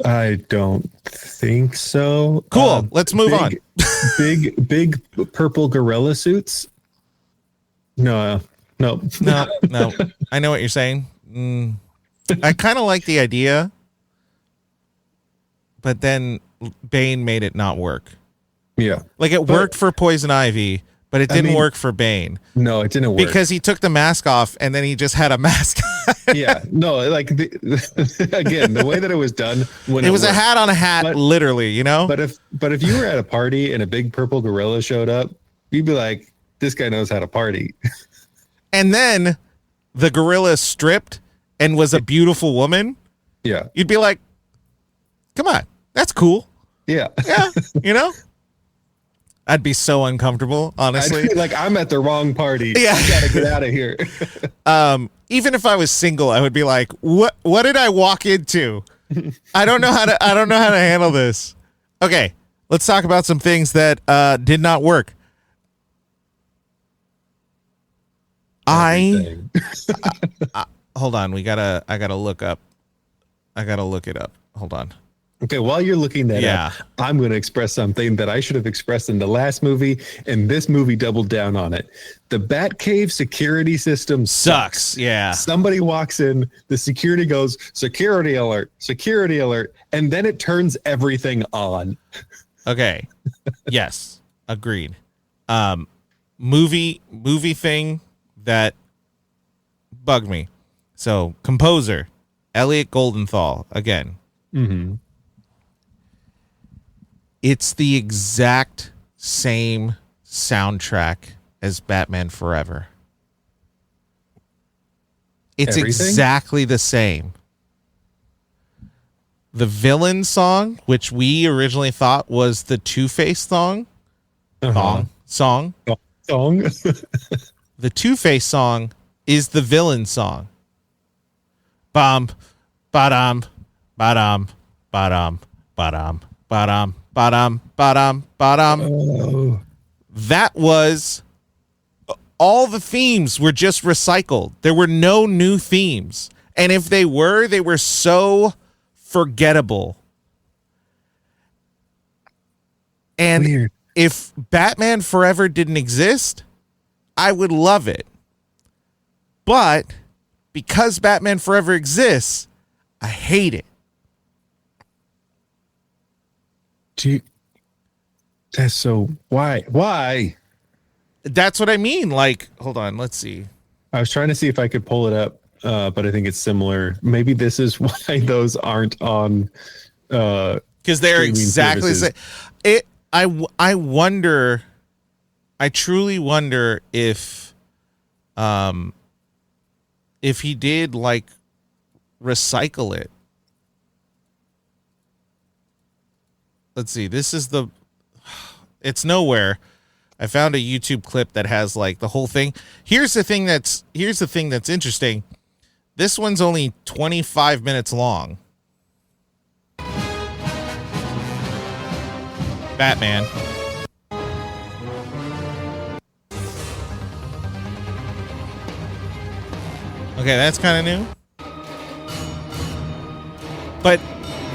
I don't think so. Cool. Let's move on. big purple gorilla suits. No. I know what you're saying. I kind of like the idea, but then Bane made it not work. Yeah. Like it worked for Poison Ivy, but it didn't work for Bane. No, it didn't work. Because he took the mask off and then he just had a mask. Yeah. No, like again, the way that it was done when it was a hat on a hat, literally, you know? But if you were at a party and a big purple gorilla showed up, you'd be like, this guy knows how to party. And then the gorilla stripped and was a beautiful woman. Yeah. You'd be like, come on, that's cool. Yeah. Yeah. You know? I'd be so uncomfortable, honestly. I'd be like, I'm at the wrong party. Yeah. I gotta get out of here. Even if I was single, I would be like, what did I walk into? I don't know how to handle this. Okay, let's talk about some things that did not work. Hold on, I gotta look it up. Hold on. Okay, while you're looking that up, I'm going to express something that I should have expressed in the last movie, and this movie doubled down on it. The Batcave security system sucks. Yeah. Somebody walks in, the security goes, security alert, and then it turns everything on. Okay. Yes. Agreed. Movie thing that bugged me. So, composer, Elliot Goldenthal, again. It's the exact same soundtrack as Batman Forever. It's Everything? exactly the same. The villain song, which we originally thought was the Two-Face song. The Two-Face song is the villain song. Bum, ba-dum, ba-dum, ba-dum, ba-dum, ba-dum, ba-dum, ba-dum, ba-dum. Oh. That was all the themes were just recycled. There were no new themes. And if they were so forgettable. And Weird. If Batman Forever didn't exist, I would love it. But because Batman Forever exists, I hate it. That's so why? That's what I mean. Like, hold on, let's see. I was trying to see if I could pull it up, but I think it's similar. Maybe this is why those aren't on. Because they're exactly the same. I wonder. I truly wonder if he did like recycle it. Let's see. This is it's nowhere. I found a YouTube clip that has like the whole thing. Here's the thing that's interesting. This one's only 25 minutes long. Batman. Okay, that's kind of new. But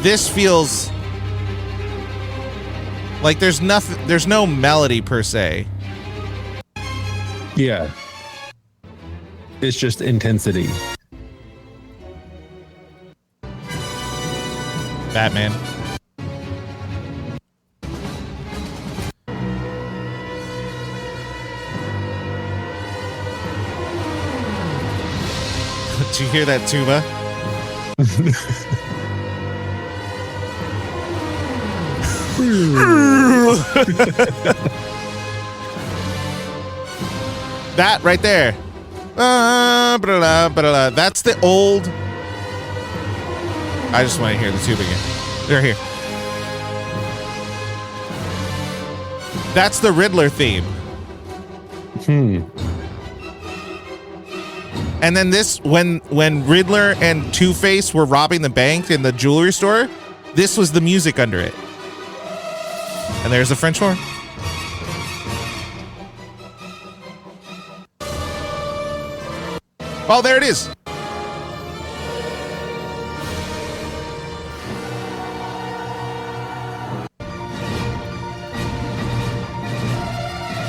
this feels like there's no melody per se. Yeah. It's just intensity. Batman. Did you hear that tuba? That right there. That's the old. I just want to hear the tuba again. They're here. That's the Riddler theme. And then this, when Riddler and Two-Face were robbing the bank in the jewelry store, this was the music under it. And there's the French horn. Oh, there it is.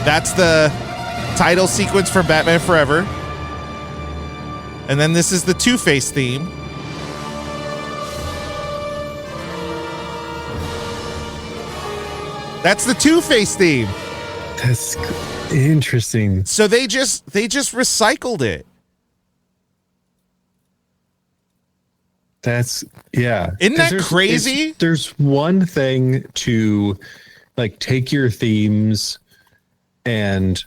That's the title sequence for Batman Forever. And then this is the Two-Face theme. That's the Two-Face theme. That's interesting. So they just recycled it. That's, yeah. Isn't that crazy? There's one thing to like take your themes and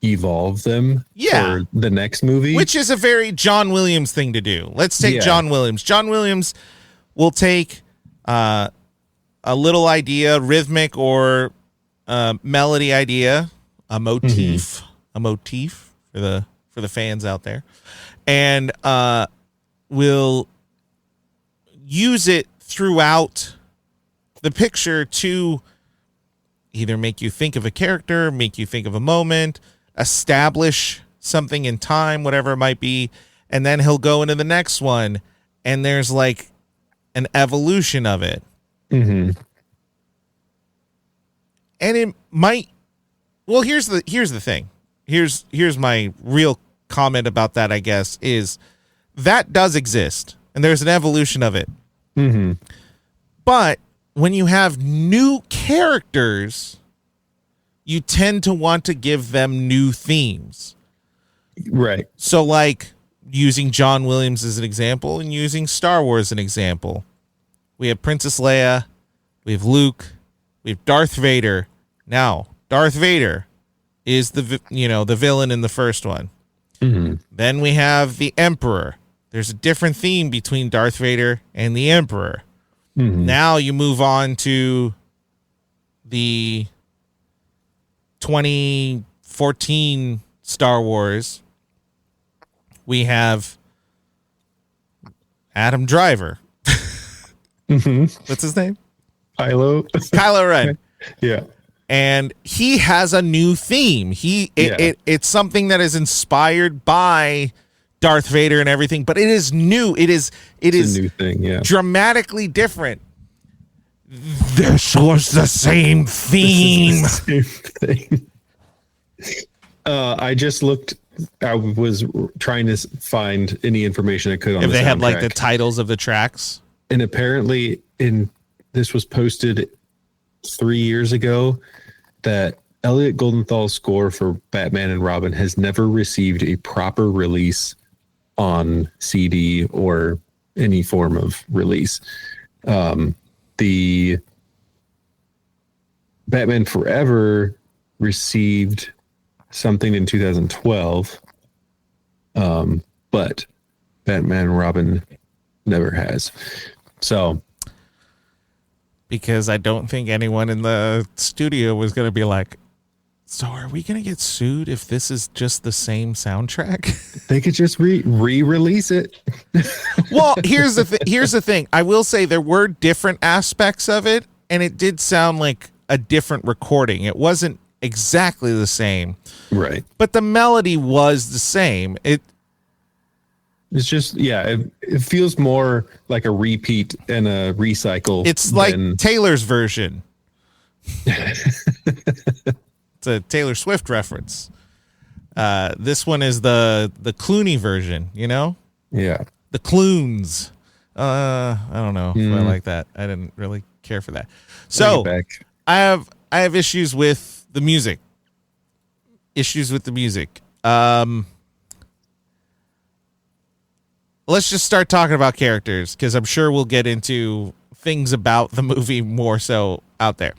evolve them for the next movie, which is a very John Williams thing to do. Let's take John Williams. John Williams will take a little idea, rhythmic or melody idea, a motif for the fans out there, and will use it throughout the picture to either make you think of a character, make you think of a moment, establish something in time, whatever it might be, and then he'll go into the next one, and there's like an evolution of it. Mm-hmm. And it might. Well, here's the thing. Here's my real comment about that. I guess is that does exist, and there's an evolution of it. Mm-hmm. But when you have new characters, you tend to want to give them new themes. Right. So like using John Williams as an example and using Star Wars as an example. We have Princess Leia, we have Luke, we have Darth Vader. Now, Darth Vader is the villain in the first one. Mm-hmm. Then we have the Emperor. There's a different theme between Darth Vader and the Emperor. Mm-hmm. Now you move on to the 2014 Star Wars. We have Adam Driver. Mm-hmm. What's his name? Kylo Ren. Yeah. And he has a new theme. It's something that is inspired by Darth Vader and everything, but it is new. It is a new thing, yeah. Dramatically different. This was the same theme. Same thing. I just looked. I was trying to find any information I could on if the they had like soundtrack. the titles of the tracks. And apparently, this was posted 3 years ago, that Elliot Goldenthal's score for Batman and Robin has never received a proper release on CD or any form of release. The Batman Forever received something in 2012, but Batman and Robin never has. So, because I don't think anyone in the studio was going to be like, So are we going to get sued if this is just the same soundtrack? They could just re-release it. Well, here's the thing. I will say there were different aspects of it, and it did sound like a different recording. It wasn't exactly the same. Right. But the melody was the same. It's just, it feels more like a repeat and a recycle. It's like Taylor's version. It's a Taylor Swift reference. This one is the Clooney version, you know? Yeah. The Cloons. I don't know if I like that. I didn't really care for that. So I have issues with the music. Let's just start talking about characters, because I'm sure we'll get into things about the movie more so out there.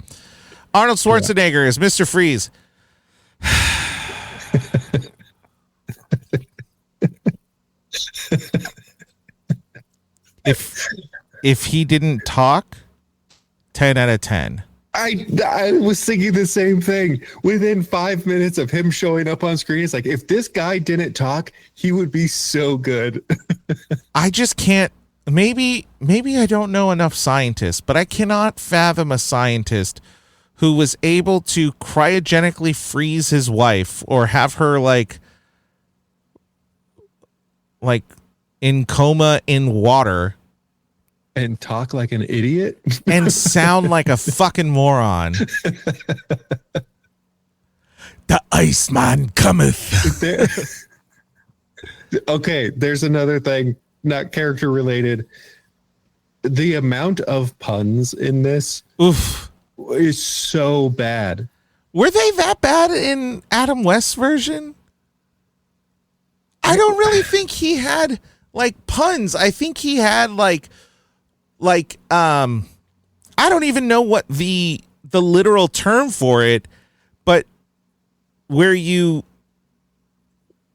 Arnold Schwarzenegger is Mr. Freeze. If he didn't talk, 10 out of 10. I was thinking the same thing. Within 5 minutes of him showing up on screen, it's like, if this guy didn't talk, he would be so good. I just can't. Maybe I don't know enough scientists, but I cannot fathom a scientist who was able to cryogenically freeze his wife or have her like in coma in water and talk like an idiot and sound like a fucking moron. The Iceman cometh. Okay, there's another thing, not character related. The amount of puns in this is so bad. Were they that bad in Adam West's version? I don't really think he had like puns. I think he had like I don't even know what the literal term for it, but where you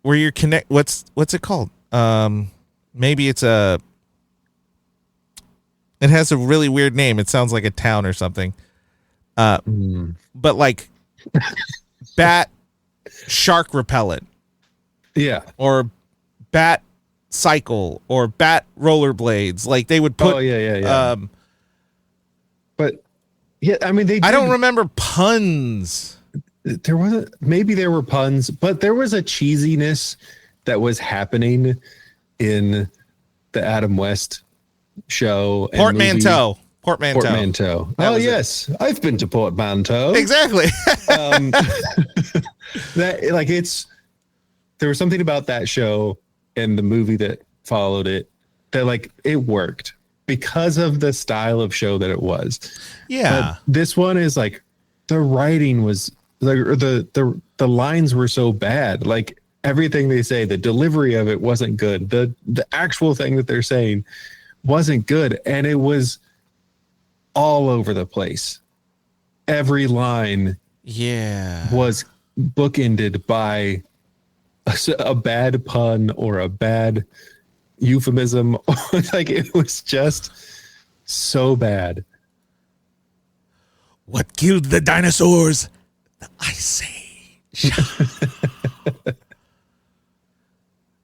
connect, what's it called? Maybe it has a really weird name. It sounds like a town or something. But like bat shark repellent. Yeah. Or bat cycle or bat rollerblades. Like they would put. Oh yeah. But yeah, I mean I don't remember puns. There wasn't. Maybe there were puns, but there was a cheesiness that was happening in the Adam West show. Portmanteau. Oh yes, I've been to Portmanteau. Exactly. That like there was something about that show and the movie that followed it that like it worked because of the style of show that it was. Yeah. But this one is like the writing was like the lines were so bad. Like everything they say, the delivery of it wasn't good. The actual thing that they're saying wasn't good, and it was all over the place. Every line was bookended by a bad pun or a bad euphemism. Like it was just so bad. What killed the dinosaurs? The Ice Age.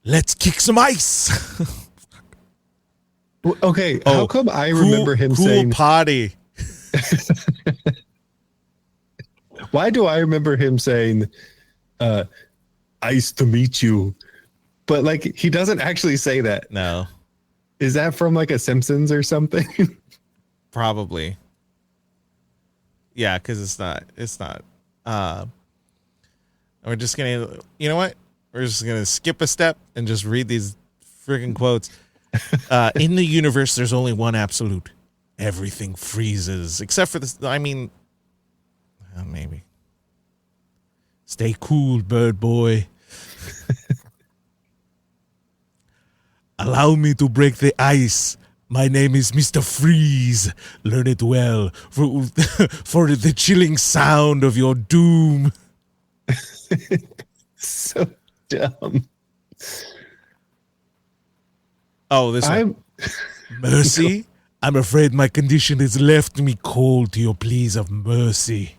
Let's kick some ice. Okay, how come I remember him saying potty? Why do I remember him saying "Ice to meet you"? But like he doesn't actually say that. No. Is that from like a Simpsons or something? Probably. Yeah, because it's not. We're just gonna, you know what? We're just gonna skip a step and just read these friggin' quotes. In the universe, there's only one absolute. Everything freezes except for this. I mean, maybe. Stay cool, bird boy. Allow me to break the ice. My name is Mr. Freeze. Learn it well for the chilling sound of your doom. So dumb. Oh, this one. Mercy? I'm afraid my condition has left me cold to your pleas of mercy.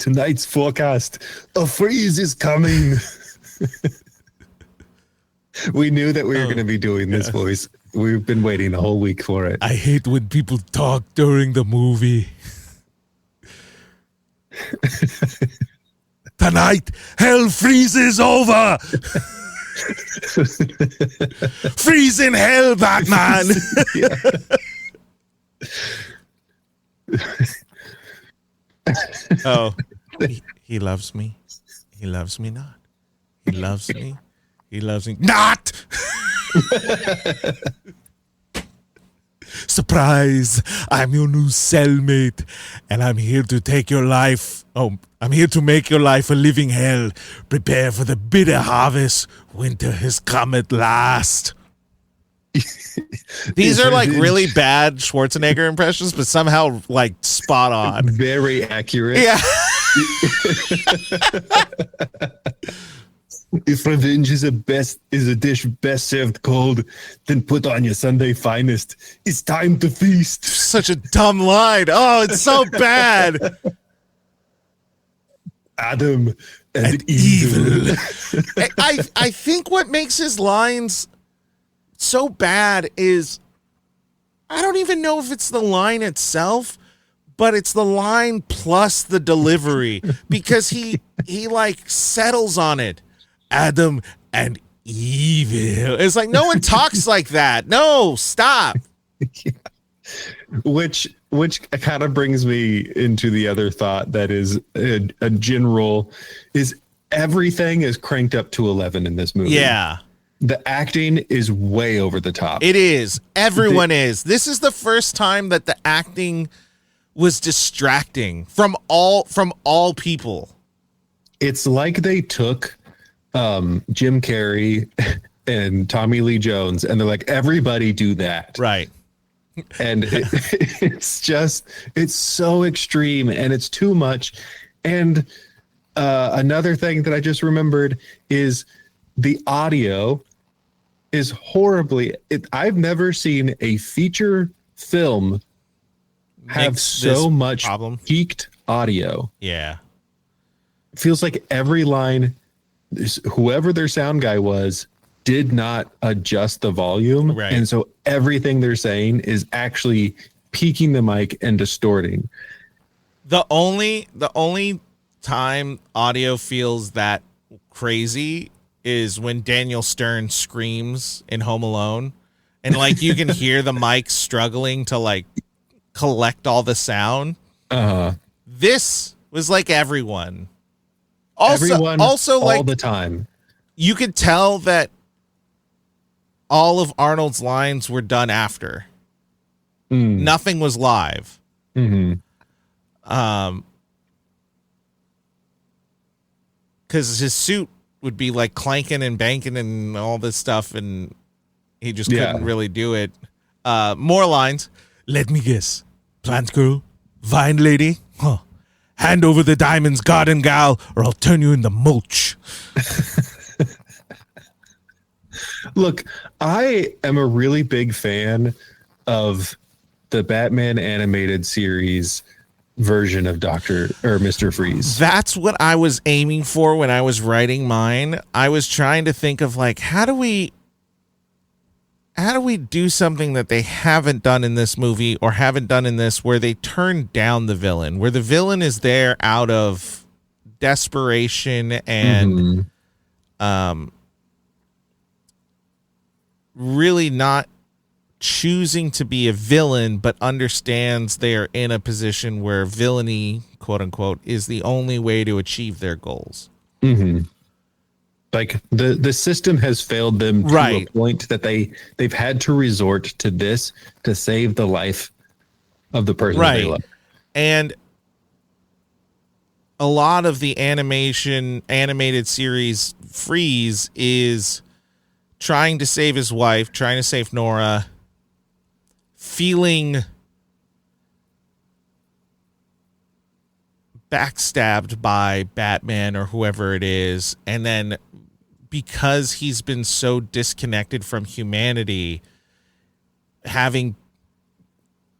Tonight's forecast, a freeze is coming. We knew that we were going to be doing this voice. We've been waiting a whole week for it. I hate when people talk during the movie. Tonight, hell freezes over. Freeze in hell, Batman. Oh, he loves me. He loves me not. He loves me. He loves me not. Surprise! I'm your new cellmate, and I'm here to take your life. Oh, I'm here to make your life a living hell. Prepare for the bitter harvest. Winter has come at last. These are like really bad Schwarzenegger impressions, but somehow like spot on. Very accurate. Yeah. If revenge is a dish best served cold, then put on your Sunday finest. It's time to feast. Such a dumb line. Oh, it's so bad. Adam and evil. I think what makes his lines so bad is I don't even know if it's the line itself, but it's the line plus the delivery because he like settles on it. Adam and evil. It's like no one talks like that. No, stop. Yeah. Which kind of brings me into the other thought that is a general is everything is cranked up to 11 in this movie. Yeah. The acting is way over the top. It is. Everyone is. This is the first time that the acting was distracting from all people. It's like they took Jim Carrey and Tommy Lee Jones and they're like, everybody do that. Right. And it's so extreme and it's too much. And another thing that I just remembered is the audio is horribly. I've never seen a feature film have so much peaked audio. Yeah. It feels like every line, whoever their sound guy was, did not adjust the volume. Right. And so everything they're saying is actually peaking the mic and distorting. The only time audio feels that crazy is when Daniel Stern screams in Home Alone and like you can hear the mic struggling to like collect all the sound. This was like everyone. Also like all the time. You could tell that all of Arnold's lines were done after. Nothing was live. Mm-hmm. Because his suit would be like clanking and banking and all this stuff, and he just couldn't really do it. More lines. Let me guess. Plant girl, vine lady, huh? Hand over the diamonds, garden gal, or I'll turn you into mulch. Look, I am a really big fan of the Batman animated series version of Mr. Freeze. That's what I was aiming for when I was writing mine. I was trying to think of like, how do we do something that they haven't done in this movie or haven't done in this where they turn down the villain, where the villain is there out of desperation and really not choosing to be a villain, but understands they are in a position where villainy, quote unquote, is the only way to achieve their goals. Mm-hmm. Like the system has failed them to a point that they've had to resort to this to save the life of the person they love. And a lot of the animated series Freeze is trying to save his wife, trying to save Nora, feeling backstabbed by Batman or whoever it is, and then because he's been so disconnected from humanity, having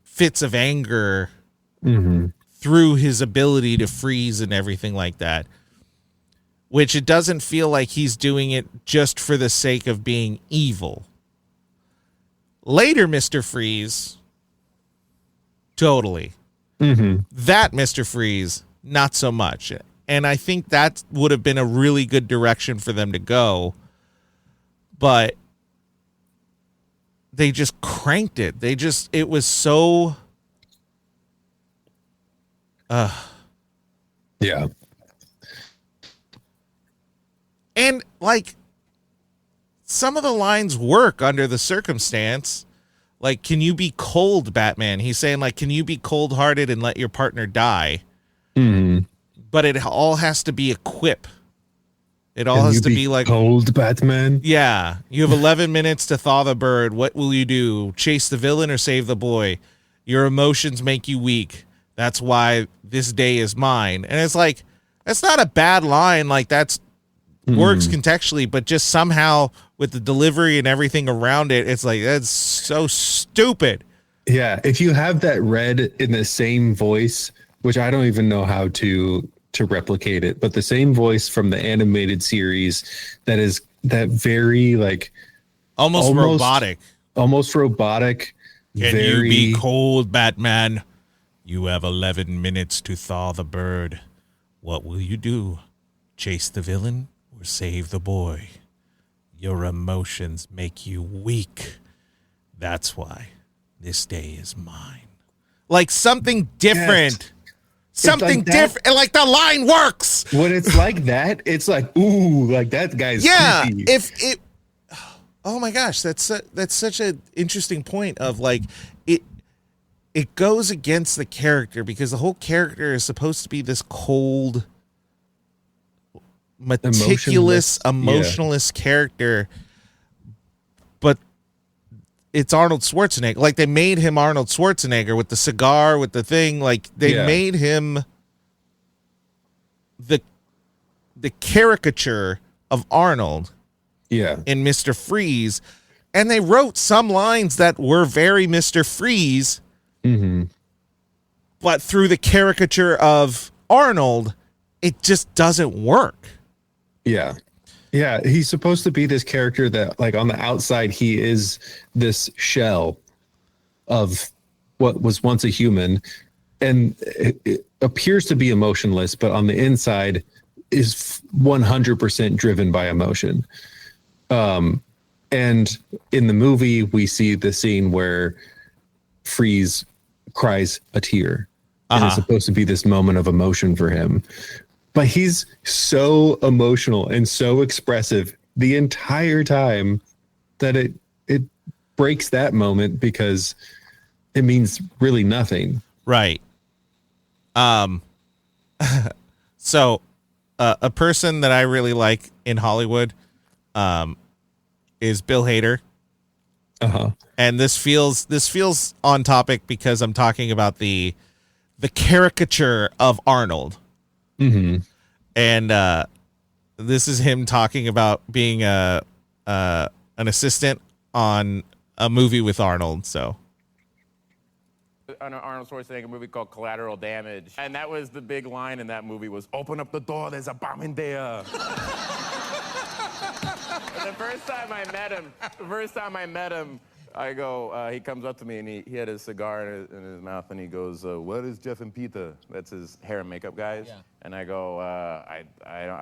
fits of anger, through his ability to freeze and everything like that, which it doesn't feel like he's doing it just for the sake of being evil. Later, Mr. Freeze, totally. That Mr. Freeze, not so much. And I think that would have been a really good direction for them to go. But they just cranked it. It was so... Yeah. And, like, some of the lines work under the circumstance. Like, can you be cold, Batman? He's saying, like, can you be cold-hearted and let your partner die? But it all has to be a quip. It all has to be like... cold, Batman? Yeah. You have 11 minutes to thaw the bird. What will you do? Chase the villain or save the boy? Your emotions make you weak. That's why this day is mine. And it's like, that's not a bad line. Like, that's works contextually, but just somehow with the delivery and everything around it, it's like, that's so stupid. Yeah. If you have that read in the same voice, which I don't even know how to replicate it, but the same voice from the animated series that is that very like almost robotic. Can you be cold, Batman? You have 11 minutes to thaw the bird. What will you do? Chase the villain or save the boy? Your emotions make you weak. That's why this day is mine. Like something different. Yes. Something like different. Like the line works. When it's like that, it's like, ooh, like that guy's creepy. Oh my gosh, that's such an interesting point of like it goes against the character because the whole character is supposed to be this cold, meticulous, emotionless character, but it's Arnold Schwarzenegger. Like they made him Arnold Schwarzenegger with the cigar, with the thing. Like they made him the caricature of Arnold. Yeah. In Mr. Freeze, and they wrote some lines that were very Mr. Freeze, but through the caricature of Arnold, it just doesn't work. Yeah. Yeah. He's supposed to be this character that, like, on the outside, he is this shell of what was once a human, and it appears to be emotionless, but on the inside is 100% driven by emotion. And in the movie, we see the scene where Freeze cries a tear. And it's supposed to be this moment of emotion for him. But he's so emotional and so expressive the entire time that it breaks that moment because it means really nothing. Right. So a person that I really like in Hollywood is Bill Hader. And this feels on topic because I'm talking about the caricature of Arnold. And this is him talking about being an assistant on a movie with Arnold. So on an Arnold Schwarzenegger movie called Collateral Damage. And that was the big line in that movie was, "Open up the door, there's a bomb in there." The first time I met him, I go, he comes up to me and he had his cigar in his mouth and he goes, "What is Jeff and Peter?" That's his hair and makeup guys. Yeah. And I go, I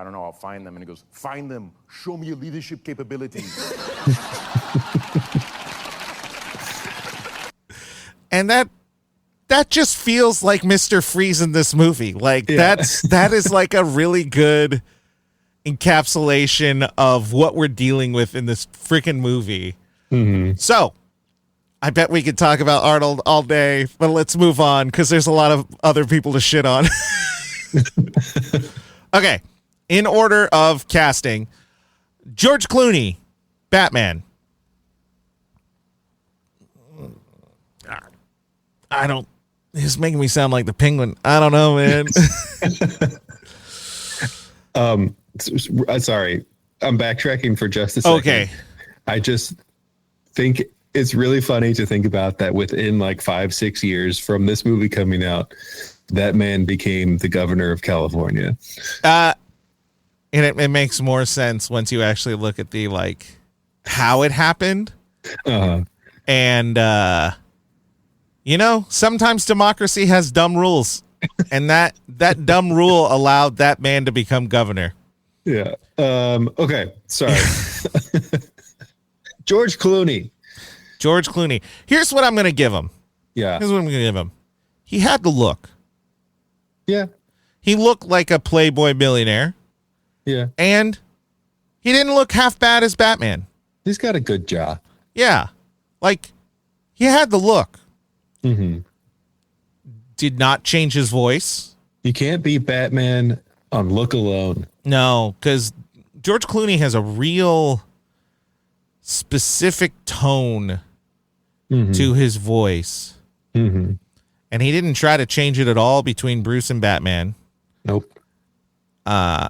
don't know, I'll find them. And he goes, "Find them, show me your leadership capabilities." And that just feels like Mr. Freeze in this movie. Like that is like a really good encapsulation of what we're dealing with in this freaking movie. So I bet we could talk about Arnold all day, but let's move on because there's a lot of other people to shit on. Okay. In order of casting, George Clooney, Batman. He's making me sound like the Penguin. I don't know, man. Sorry, I'm backtracking for just a second. Okay. I just think it's really funny to think about that within like 5-6 years from this movie coming out, that man became the governor of California. And it makes more sense once you actually look at the like how it happened. And sometimes democracy has dumb rules, and that dumb rule allowed that man to become governor. Yeah. Okay. Sorry. George Clooney. Here's what I'm going to give him. Yeah. He had the look. Yeah. He looked like a Playboy millionaire. Yeah. And he didn't look half bad as Batman. He's got a good jaw. Yeah. Like, he had the look. Mm-hmm. Did not change his voice. You can't beat Batman on look alone. No, because George Clooney has a real specific tone to his voice. Mm-hmm. And he didn't try to change it at all between Bruce and Batman. Nope. Yeah,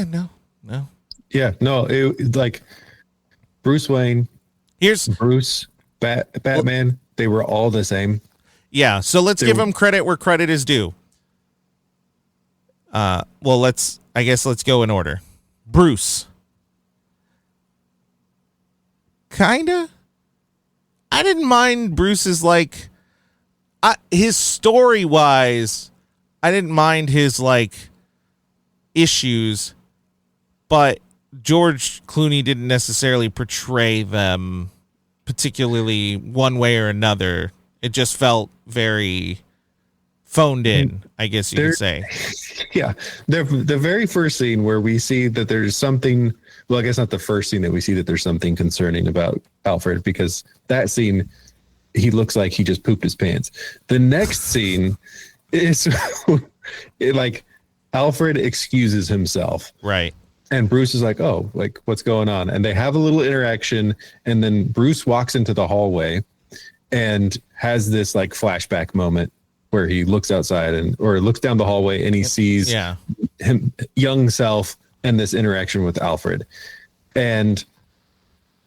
no. Yeah, no, it like Bruce Wayne, Bruce, Batman, they were all the same. Yeah, so let's give him credit where credit is due. Let's go in order. Bruce. Kinda. I didn't mind Bruce's his story wise. I didn't mind his issues, but George Clooney didn't necessarily portray them particularly one way or another. It just felt very phoned in, I guess you could say. Yeah. The very first scene where we see that there's something, well, I guess not the first scene that we see that there's something concerning about Alfred, because that scene, he looks like he just pooped his pants. The next scene is Alfred excuses himself. Right. And Bruce is like, oh, what's going on? And they have a little interaction. And then Bruce walks into the hallway and has this flashback moment where he looks outside or looks down the hallway and he sees him, young self, and this interaction with Alfred. And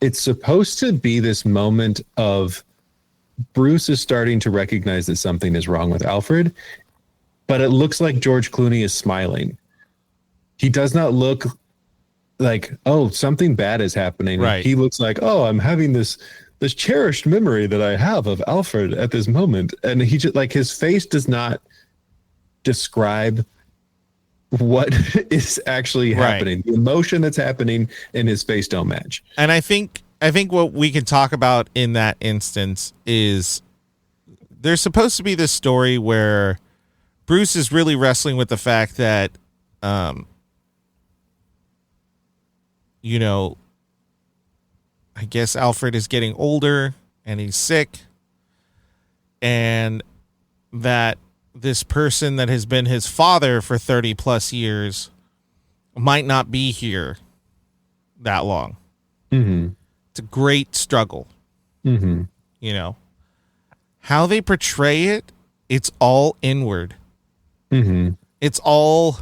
it's supposed to be this moment of Bruce is starting to recognize that something is wrong with Alfred, but it looks like George Clooney is smiling. He does not look like, oh, something bad is happening. Right. He looks like, oh, I'm having this cherished memory that I have of Alfred at this moment. And he just his face does not describe what is actually happening. The emotion that's happening in his face don't match. And I think what we can talk about in that instance is there's supposed to be this story where Bruce is really wrestling with the fact that, I guess Alfred is getting older and he's sick, and that this person that has been his father for 30 plus years might not be here that long. Mm-hmm. It's a great struggle. Mm-hmm. How they portray it, it's all inward. Mm-hmm. It's all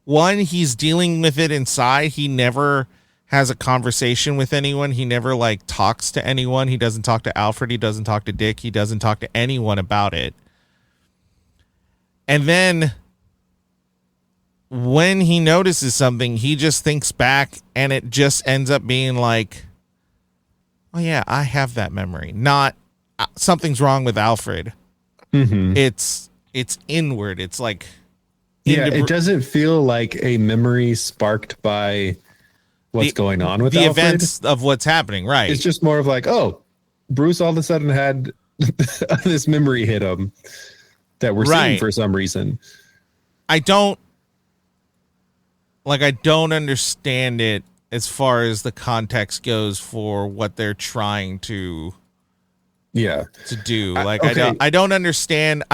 he's dealing with it inside. He never has a conversation with anyone. He never talks to anyone. He doesn't talk to Alfred. He doesn't talk to Dick. He doesn't talk to anyone about it. And then when he notices something, he just thinks back, and it just ends up being like, oh yeah, I have that memory. Not something's wrong with Alfred. Mm-hmm. It's inward. It's it doesn't feel like a memory sparked by what's going on with Alfred. Events of what's happening, right? It's just more of oh, Bruce all of a sudden had this memory hit him that we're seeing for some reason. I don't understand it as far as the context goes for what they're trying to do. I don't understand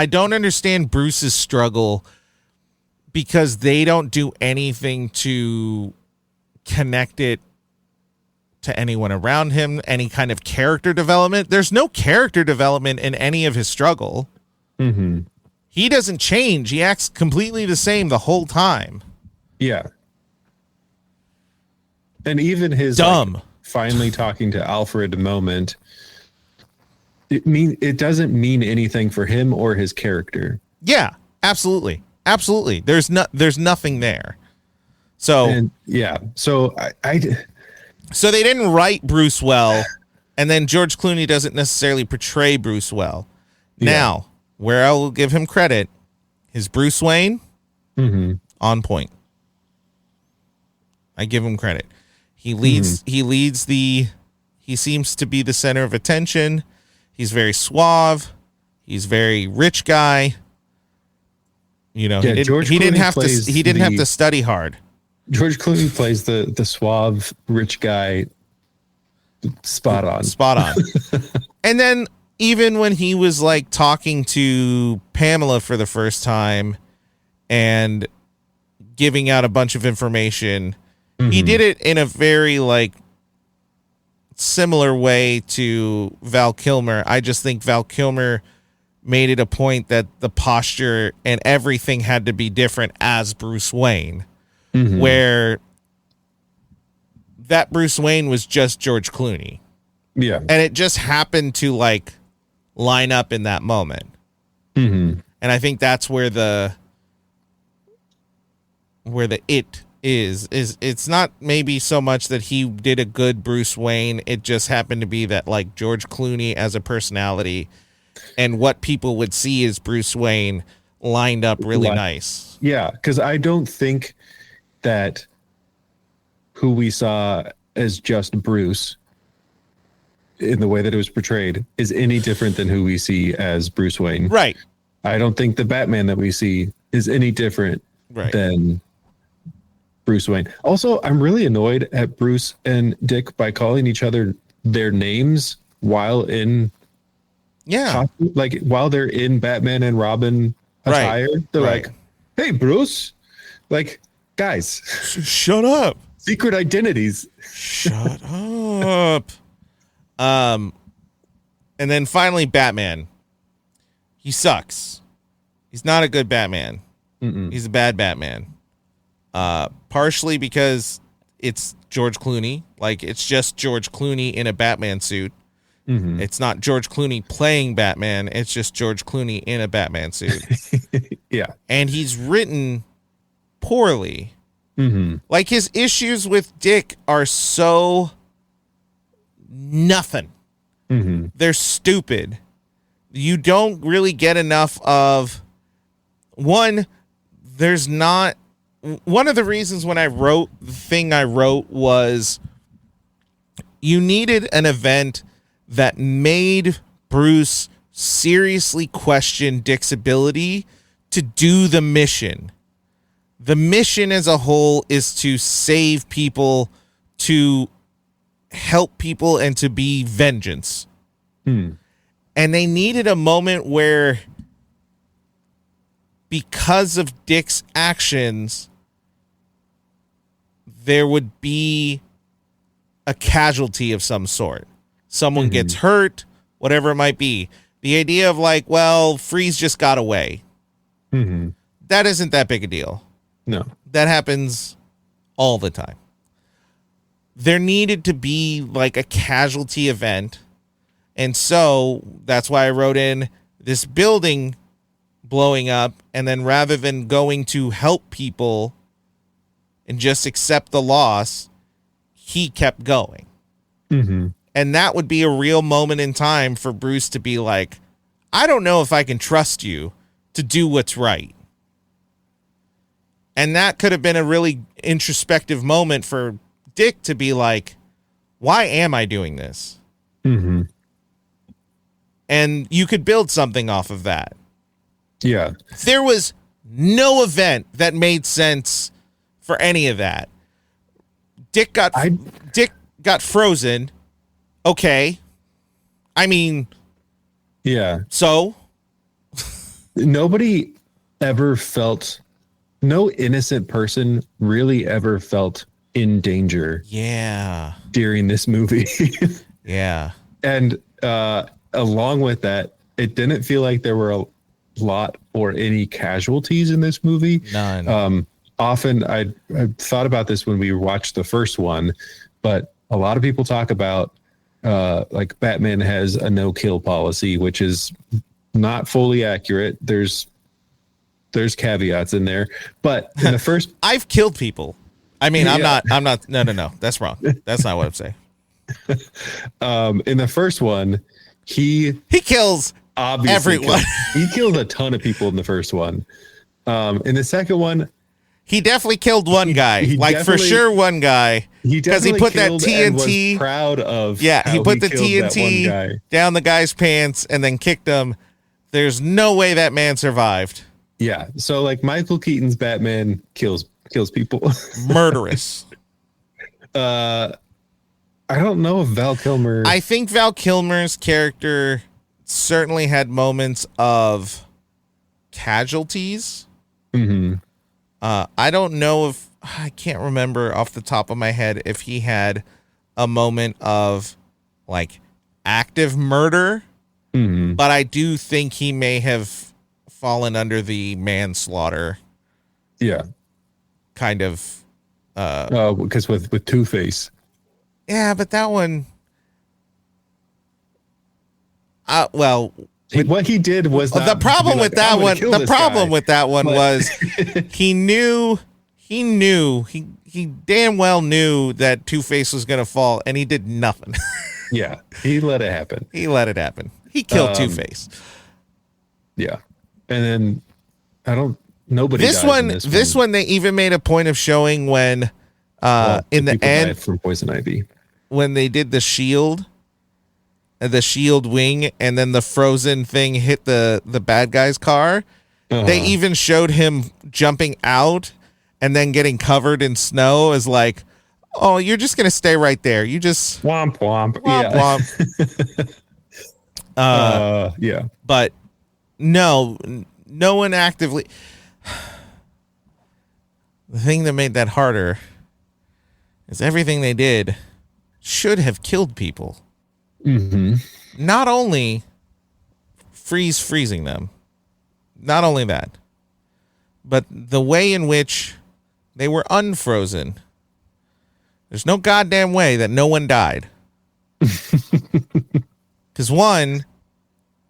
Bruce's struggle, because they don't do anything to connect it to anyone around him, any kind of character development. There's no character development in any of his struggle. Mm-hmm. He doesn't change. He acts completely the same the whole time. Yeah. And even his dumb finally talking to Alfred moment it doesn't mean anything for him or his character. Yeah, absolutely. Absolutely. There's nothing there. So And so so they didn't write Bruce well, and then George Clooney doesn't necessarily portray Bruce well. Now, where I will give him credit, his Bruce Wayne, on point. I give him credit. He leads. He seems to be the center of attention. He's very suave. He's very rich guy. You know, he didn't have to study hard. George Clooney plays the suave rich guy. Spot on. And then even when he was like talking to Pamela for the first time and giving out a bunch of information, he did it in a very like similar way to Val Kilmer. I just think Val Kilmer made it a point that the posture and everything had to be different as Bruce Wayne, where that Bruce Wayne was just George Clooney. Yeah. And it just happened to like line up in that moment. And I think that's where the it is it's not maybe so much that he did a good Bruce Wayne. It just happened to be that like George Clooney as a personality and what people would see as Bruce Wayne lined up really nice. Yeah, because I don't think that who we saw as just Bruce in the way that it was portrayed is any different than who we see as Bruce Wayne. Right. I don't think the Batman that we see is any different than Bruce Wayne. Also, I'm really annoyed at Bruce and Dick by calling each other their names while in like while they're in Batman and Robin attire. They're like, "Hey, Bruce," like, guys, shut up. Secret identities. Shut up. And then finally, Batman. He sucks. He's not a good Batman. He's a bad Batman. Partially because it's George Clooney. Like, it's just George Clooney in a Batman suit. It's not George Clooney playing Batman. It's just George Clooney in a Batman suit. Yeah. And he's written poorly. Like, his issues with Dick are so nothing. They're stupid. You don't really get enough of one. There's not one of the reasons when I wrote the thing I wrote was you needed an event that made Bruce seriously question Dick's ability to do the mission. The mission as a whole is to save people, to help people, and to be vengeance. And they needed a moment where, because of Dick's actions, there would be a casualty of some sort. Someone gets hurt, whatever it might be. The idea of like, well, Freeze just got away. That isn't that big a deal. No. That happens all the time. There needed to be like a casualty event. And so that's why I wrote in this building blowing up. And then rather than going to help people and just accept the loss, he kept going. And that would be a real moment in time for Bruce to be like, I don't know if I can trust you to do what's right. And that could have been a really introspective moment for Dick to be like, why am I doing this? And you could build something off of that. Yeah. There was no event that made sense for any of that. Dick got frozen. Okay. I mean, yeah. So nobody ever felt, no innocent person really ever felt in danger. Yeah. During this movie. Yeah. And along with that, it didn't feel like there were a lot or any casualties in this movie. None. Often I thought about this when we watched the first one, but a lot of people talk about like Batman has a no-kill policy, which is not fully accurate. There's caveats in there, but in the first, I've killed people. I mean, Yeah. I'm not. No. That's wrong. That's not what I'm saying. in the first one, he He kills obviously everyone. he killed a ton of people in the first one. In the second one, He definitely killed one guy. he Like, for definitely- sure, one guy. he Because he definitely put that killed and was TNT. proud of. Yeah, he how put the killed that one TNT guy. down the guy's pants and then kicked him. There's no way that man survived. Yeah, so like Michael Keaton's Batman kills people. Murderous. I don't know if Val Kilmer. I think Val Kilmer's character certainly had moments of casualties. Mhm. I don't know if I can't remember off the top of my head if he had a moment of like active murder, Mhm. but I do think he may have fallen under the manslaughter Yeah, kind of. because with Two-Face. Yeah, but that one. Well, What he did was the not problem be like, with that "I'm gonna one. kill The this problem guy." with that one But- was he knew. He damn well knew that Two-Face was gonna fall, and he did nothing. Yeah, he let it happen. He let it happen. He killed Two-Face. Yeah, and then nobody. This dies one, in this one, they even made a point of showing when, in the people end, died from poison ivy. when they did the shield wing, and then the frozen thing hit the bad guy's car. They even showed him jumping out and then getting covered in snow as like, oh, you're just gonna stay right there. You just Womp womp. womp womp. Yeah. But no one actively. The thing that made that harder is everything they did should have killed people. Mm-hmm. Not only freezing them, not only that, but the way in which they were unfrozen. There's no goddamn way that no one died. Because one,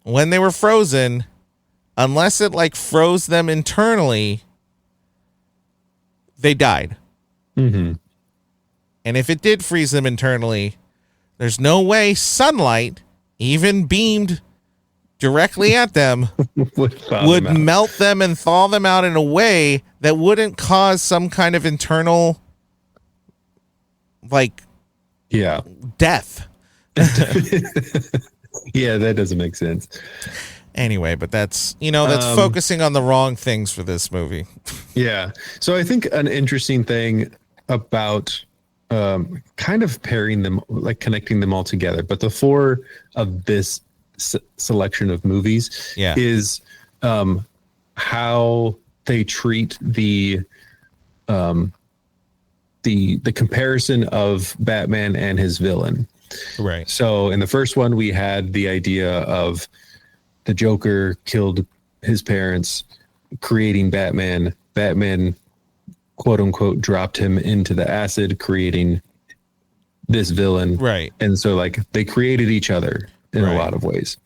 when they were frozen, unless it like froze them internally, they died. Mm-hmm. And if it did freeze them internally, there's no way sunlight, even beamed directly at them, would melt them and thaw them out in a way that wouldn't cause some kind of internal, like, death. Yeah, that doesn't make sense. Anyway, but that's focusing on the wrong things for this movie. Yeah. So I think an interesting thing about kind of pairing them, like connecting them all together, but the four of this selection of movies is how they treat the comparison of Batman and his villain. Right. So in the first one, we had the idea of the Joker killed his parents, creating Batman. Batman, quote unquote, dropped him into the acid, creating this villain. Right. And so like they created each other in a lot of ways.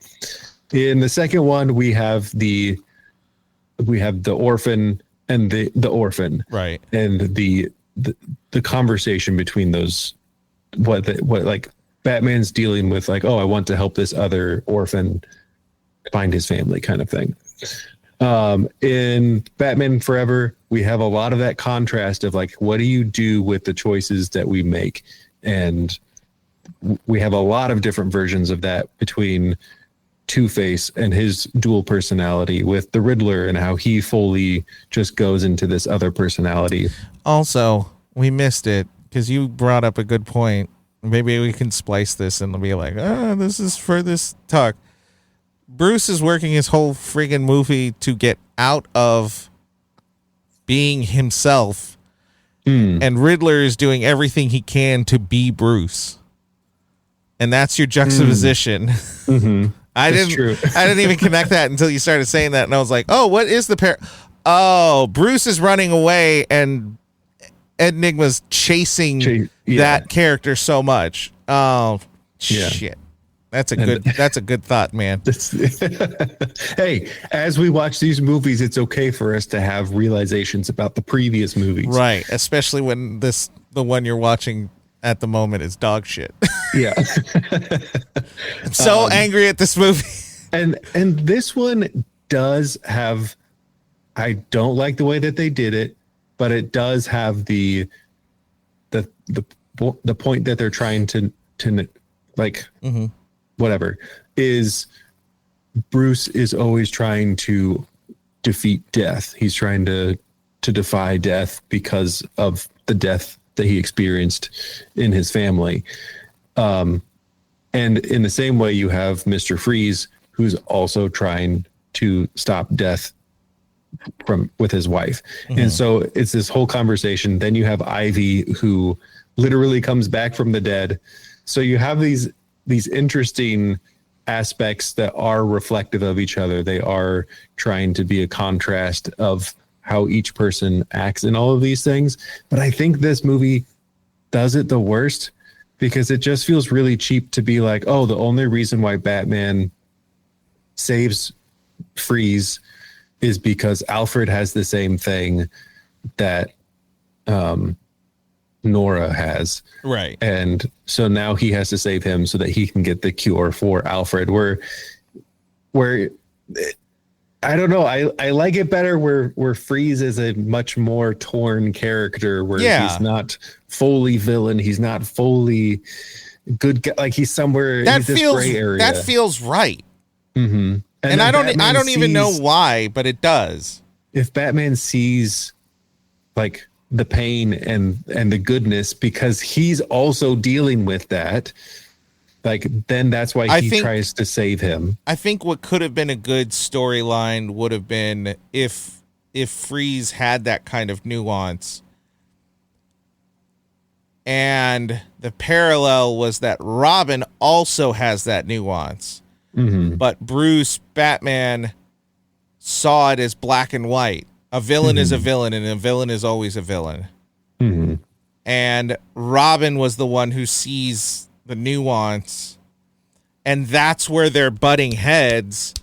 In the second one, we have the orphan and the orphan. Right. And the conversation between those, what like Batman's dealing with, like, oh, I want to help this other orphan find his family, kind of thing. In Batman Forever, we have a lot of that contrast of like, what do you do with the choices that we make? And we have a lot of different versions of that between Two-Face and his dual personality, with the Riddler and how he fully just goes into this other personality. Also, we missed it because you brought up a good point. Maybe we can splice this and be like, this is for this talk. Bruce is working his whole friggin' movie to get out of being himself. And Riddler is doing everything he can to be Bruce. And that's your juxtaposition. Mm-hmm. I didn't even connect that until you started saying that. And I was like, oh, what is the pair? Oh, Bruce is running away and Enigma's chasing that character so much. Oh, Yeah. Shit. That's a good thought, man. Hey, as we watch these movies, it's okay for us to have realizations about the previous movies. Right. Especially when the one you're watching at the moment is dog shit. Yeah. I'm so angry at this movie. And this one does have, I don't like the way that they did it, but it does have the point that they're trying to like, whatever, is Bruce is always trying to defeat death. He's trying to defy death because of the death that he experienced in his family. And in the same way, you have Mr. Freeze, who's also trying to stop death with his wife. And so it's this whole conversation. Then you have Ivy, who literally comes back from the dead. So you have these interesting aspects that are reflective of each other. They are trying to be a contrast of how each person acts in all of these things. But I think this movie does it the worst because it just feels really cheap to be like, oh, the only reason why Batman saves Freeze is because Alfred has the same thing that Nora has. Right. And so now he has to save him so that he can get the cure for Alfred. Where I don't know. I like it better where Freeze is a much more torn character where he's not fully villain. He's not fully good guy. Like he's somewhere in this gray area. That feels right. Mm-hmm. And I don't even know why, but it does. If Batman sees like the pain and the goodness because he's also dealing with that, like then that's why he tries to save him. I think what could have been a good storyline would have been if Freeze had that kind of nuance. And the parallel was that Robin also has that nuance. But Bruce, Batman, saw it as black and white. A villain is a villain, and a villain is always a villain. And Robin was the one who sees the nuance. And that's where they're butting heads,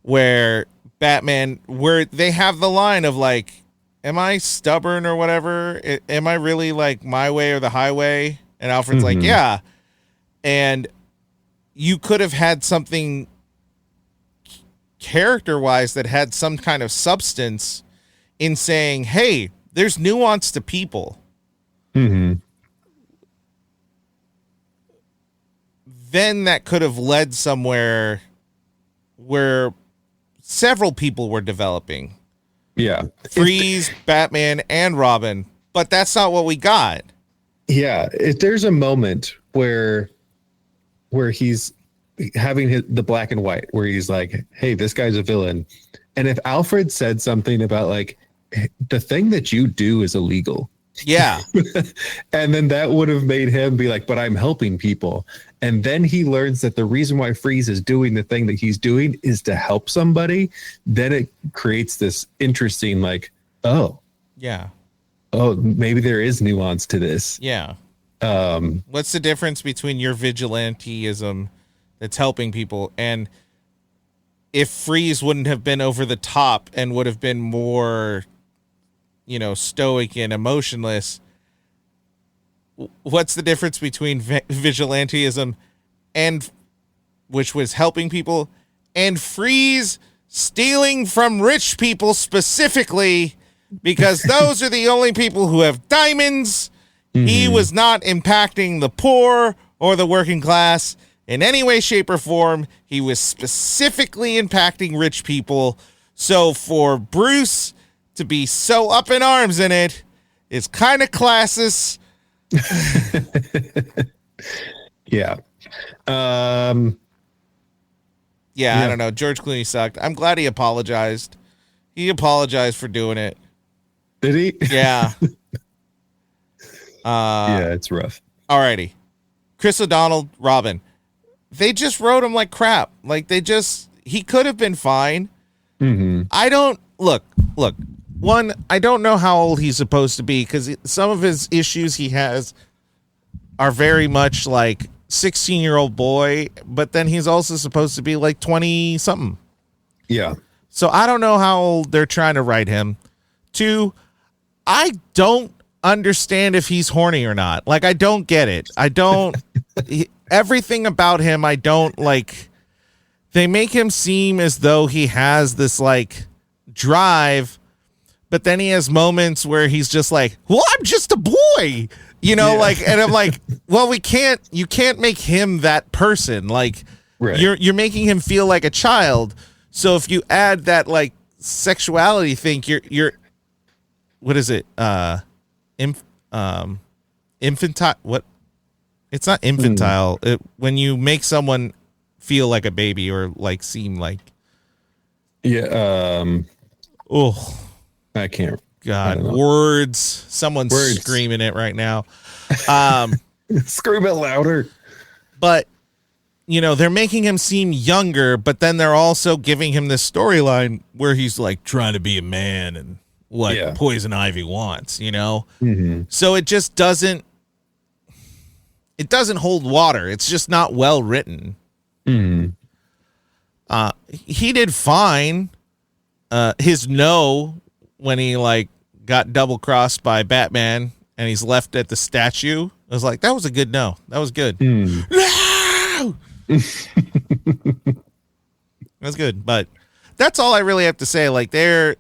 where Batman, where they have the line of like, am I stubborn or whatever? Am I really like my way or the highway? And Alfred's like, yeah. And you could have had something character-wise that had some kind of substance in saying, hey, there's nuance to people. Then that could have led somewhere where several people were developing. Yeah. Freeze, Batman, and Robin. But that's not what we got. Yeah. If there's a moment where he's having the black and white, where he's like, hey, this guy's a villain. And if Alfred said something about like, the thing that you do is illegal. Yeah. And then that would have made him be like, but I'm helping people. And then he learns that the reason why Freeze is doing the thing that he's doing is to help somebody. Then it creates this interesting like, oh, yeah. Oh, maybe there is nuance to this. Yeah. What's the difference between your vigilanteism that's helping people and if Freeze wouldn't have been over the top and would have been more, stoic and emotionless, what's the difference between vigilanteism and which was helping people and Freeze stealing from rich people specifically because those are the only people who have diamonds. He was not impacting the poor or the working class in any way, shape, or form. He was specifically impacting rich people. So for Bruce to be so up in arms in it is kind of classist. Yeah. Yeah, I don't know. George Clooney sucked. I'm glad he apologized. He apologized for doing it. Did he? Yeah. Yeah, it's rough. Alrighty. Chris O'Donnell, Robin. They just wrote him like crap. Like he could have been fine. I don't look. One, I don't know how old he's supposed to be because some of his issues he has are very much like 16-year-old boy, but then he's also supposed to be like 20 something. Yeah. So I don't know how old they're trying to write him. 2, I don't understand if he's horny or not. Like, I don't get it. I don't. Everything about him, I don't like. They make him seem as though he has this like drive, but then he has moments where he's just like, well, I'm just a boy, you know, like, and I'm like, well, you can't make him that person. Like, right. You're making him feel like a child. So if you add that like sexuality thing, you're what is it? Infantile. What? It's not infantile. When you make someone feel like a baby or like seem like. Yeah. Oh, I can't. God, words. Someone's screaming it right now. Scream it louder. But, you know, they're making him seem younger, but then they're also giving him this storyline where he's like trying to be a man and what Poison Ivy wants, you know? Mm-hmm. So it just doesn't hold water. It's just not well written. Mm-hmm. He did fine. His no, when he like got double crossed by Batman and he's left at the statue, I was like, that was a good no. That was good. No! That's good. But that's all I really have to say. Like they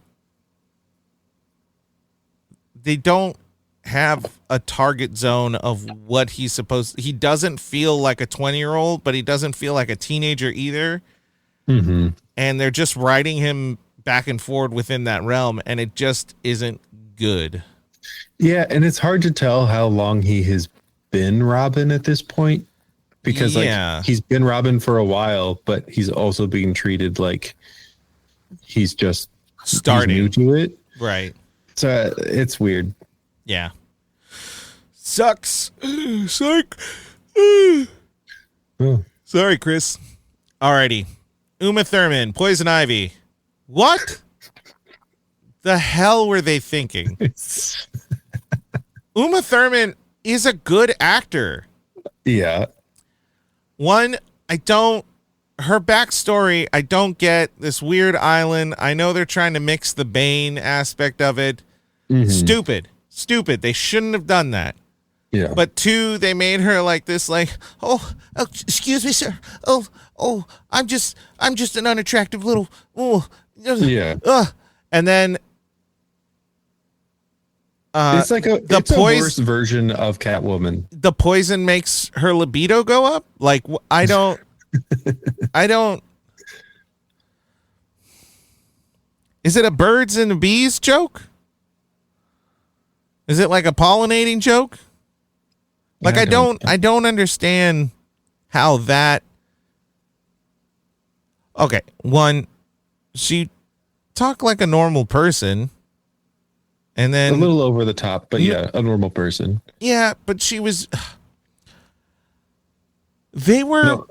don't have a target zone of what he's supposed. He doesn't feel like a 20-year-old, but he doesn't feel like a teenager either. Mm-hmm. And they're just writing him back and forward within that realm, and it just isn't good. Yeah, and it's hard to tell how long he has been Robin at this point, because like he's been Robin for a while, but he's also being treated like he's just starting new to it, right? So it's weird. Yeah, sucks. Psych. Sorry, Chris. Alrighty, Uma Thurman, Poison Ivy. What the hell were they thinking? Uma Thurman is a good actor. Yeah. One, her backstory, I don't get. This weird island. I know they're trying to mix the Bane aspect of it. Mm-hmm. Stupid. They shouldn't have done that. Yeah. But 2, they made her like this, like, oh, excuse me, sir. Oh, I'm just an unattractive little, yeah. And then it's like a worse version of Catwoman. The poison makes her libido go up. Like I don't. Is it a birds and bees joke? Is it like a pollinating joke? Like I don't understand how that. Okay, one, she talked like a normal person, and then a little over the top, but yeah, a normal person. Yeah, but she was. They were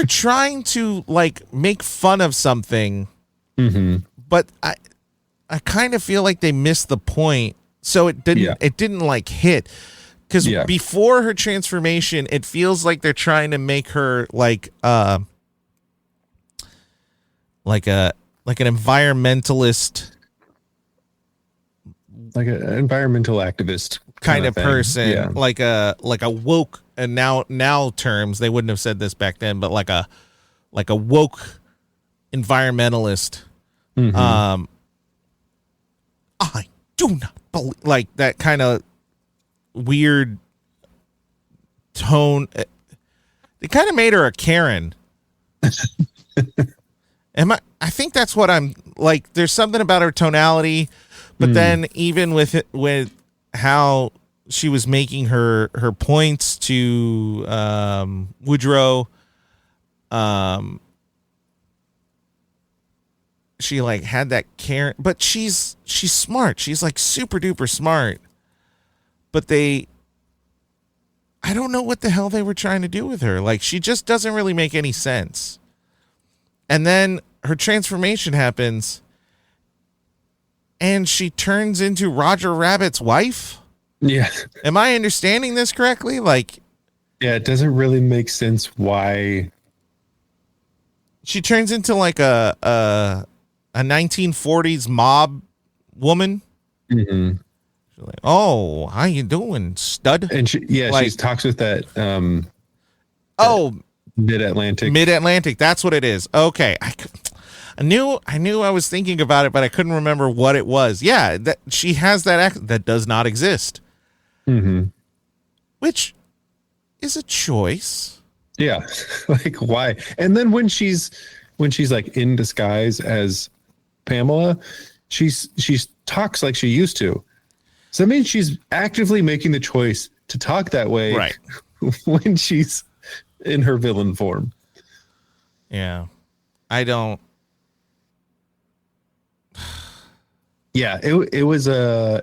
trying to like make fun of something, but I kind of feel like they missed the point, so it didn't like hit. Because before her transformation, it feels like they're trying to make her like an environmentalist, like an environmental activist kind of person, like a woke. And now terms, they wouldn't have said this back then, but like a woke environmentalist. Mm-hmm. I do not believe like that kind of weird tone. They kind of made her a Karen. I think that's what I'm like. There's something about her tonality, but then even with how she was making her points to Woodrow, she like had that Karen, but she's smart. She's like super duper smart. But I don't know what the hell they were trying to do with her. Like, she just doesn't really make any sense. And then her transformation happens, and she turns into Roger Rabbit's wife. Yeah. Am I understanding this correctly? Like, Yeah, it doesn't really make sense why. She turns into like a 1940s mob woman. Mm-hmm. She's like, "Oh, how you doing, stud?" And she talks with that. Mid-Atlantic. That's what it is. Okay, I knew I was thinking about it, but I couldn't remember what it was. Yeah, that she has that accent that does not exist. Mm-hmm. Which is a choice. Yeah, like why? And then when she's like in disguise as Pamela, she talks like she used to. So that means she's actively making the choice to talk that way, right? When she's in her villain form. Yeah, I don't. Yeah, it was an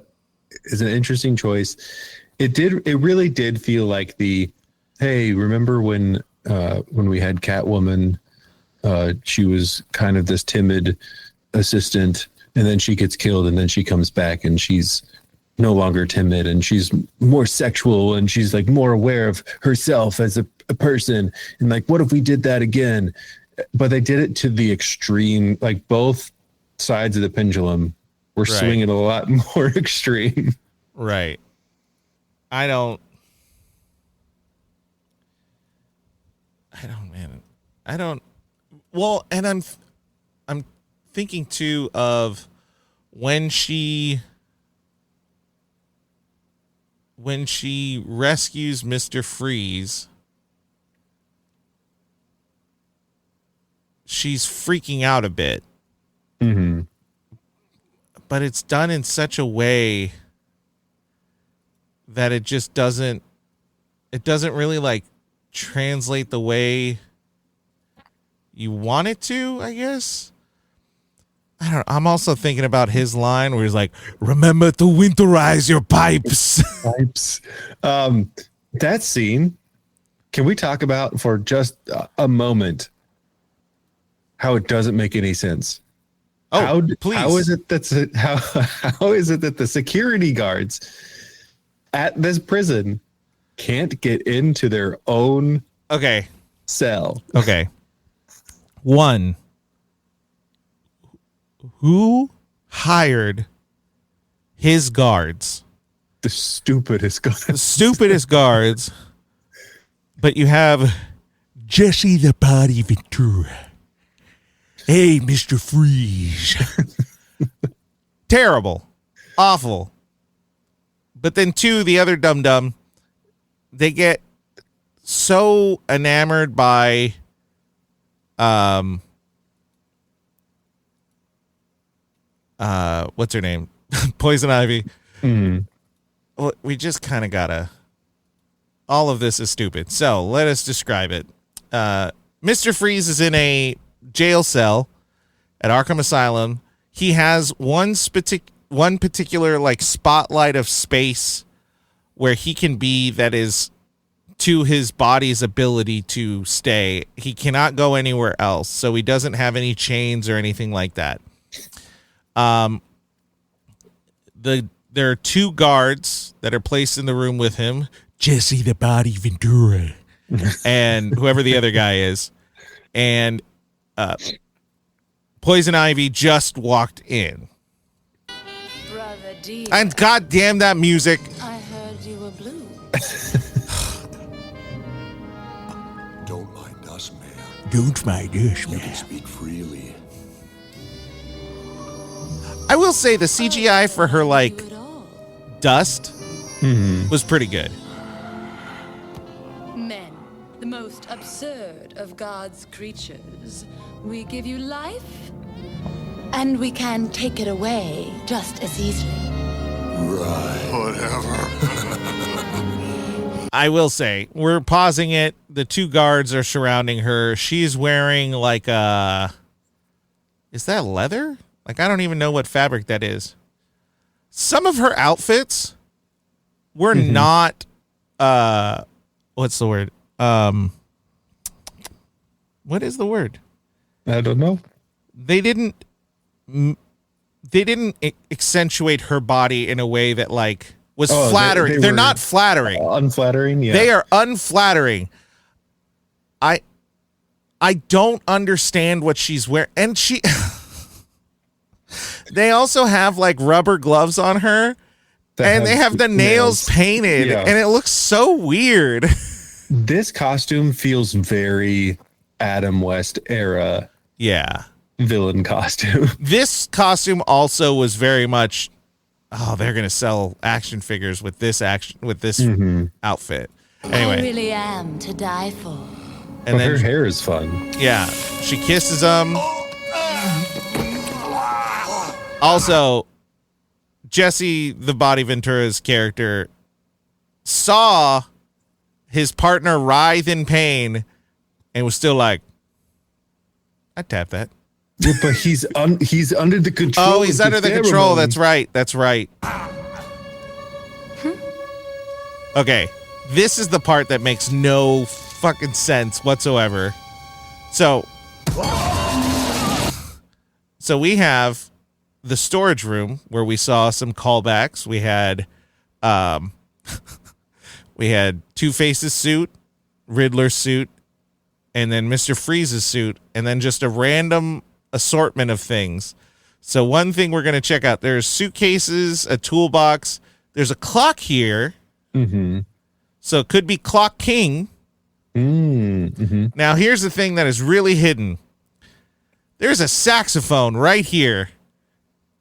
interesting choice. It really did feel like hey, remember when we had Catwoman, she was kind of this timid assistant, and then she gets killed, and then she comes back and she's no longer timid, and she's more sexual, and she's like more aware of herself as a person. And like, what if we did that again? But they did it to the extreme. Like both sides of the pendulum were swinging a lot more extreme. Right. I don't, man. Well, and I'm thinking too of when she rescues Mr. Freeze, she's freaking out a bit. Mm-hmm. But it's done in such a way that it just doesn't really like translate the way you want it to, I guess. I don't know. I'm also thinking about his line where he's like, "Remember to winterize your pipes." Pipes. That scene, can we talk about for just a moment how it doesn't make any sense? Oh, please. How is it that the security guards at this prison can't get into their own cell? Okay. One, who hired his guards? The stupidest guards. But you have Jesse the Body Ventura. Hey, Mr. Freeze. Terrible. Awful. But then two, the other dum-dum, they get so enamored by what's her name? Poison Ivy. Mm-hmm. Well, we just kind of gotta. All of this is stupid. So let us describe it. Mr. Freeze is in a jail cell at Arkham Asylum. He has one particular like spotlight of space where he can be that is to his body's ability to stay. He cannot go anywhere else, so he doesn't have any chains or anything like that. There are two guards that are placed in the room with him, Jesse the Body Ventura, and whoever the other guy is, and Poison Ivy just walked in. Brother dear, And goddamn that music. I heard you were blue. Don't mind us, man. Don't mind us, You can speak freely. I will say the CGI for her like You at all. dust was pretty good. Men, the most absurd of God's creatures. We give you life, and we can take it away just as easily. Right. Whatever. I will say, we're pausing it. The two guards are surrounding her. She's wearing like is that leather? Like, I don't even know what fabric that is. Some of her outfits were not, what's the word? What is the word? I don't know. They didn't accentuate her body in a way that like was flattering. They're not flattering. Unflattering, yeah. They are unflattering. I don't understand what she's wearing. And they also have like rubber gloves on her. And they have the nails painted. Yeah. And it looks so weird. This costume feels very Adam West era. Yeah. Villain costume. This costume also was very much, they're going to sell action figures with this outfit. Anyway. I really am to die for. And then her hair is fun. Yeah. She kisses him. Also, Jesse, the Body Ventura's character, saw his partner writhe in pain and was still like, I'd tap that. Yeah, but he's under the control. Oh, he's under the control. That's right. Okay. This is the part that makes no fucking sense whatsoever. So we have the storage room where we saw some callbacks. We had Two-Face's suit, Riddler's suit, and then Mr. Freeze's suit, and then just a random assortment of things. So one thing we're going to check out, there's suitcases, a toolbox, there's a clock here. Mm-hmm. So it could be Clock King. Mm-hmm. Now here's the thing that is really hidden. There's a saxophone right here.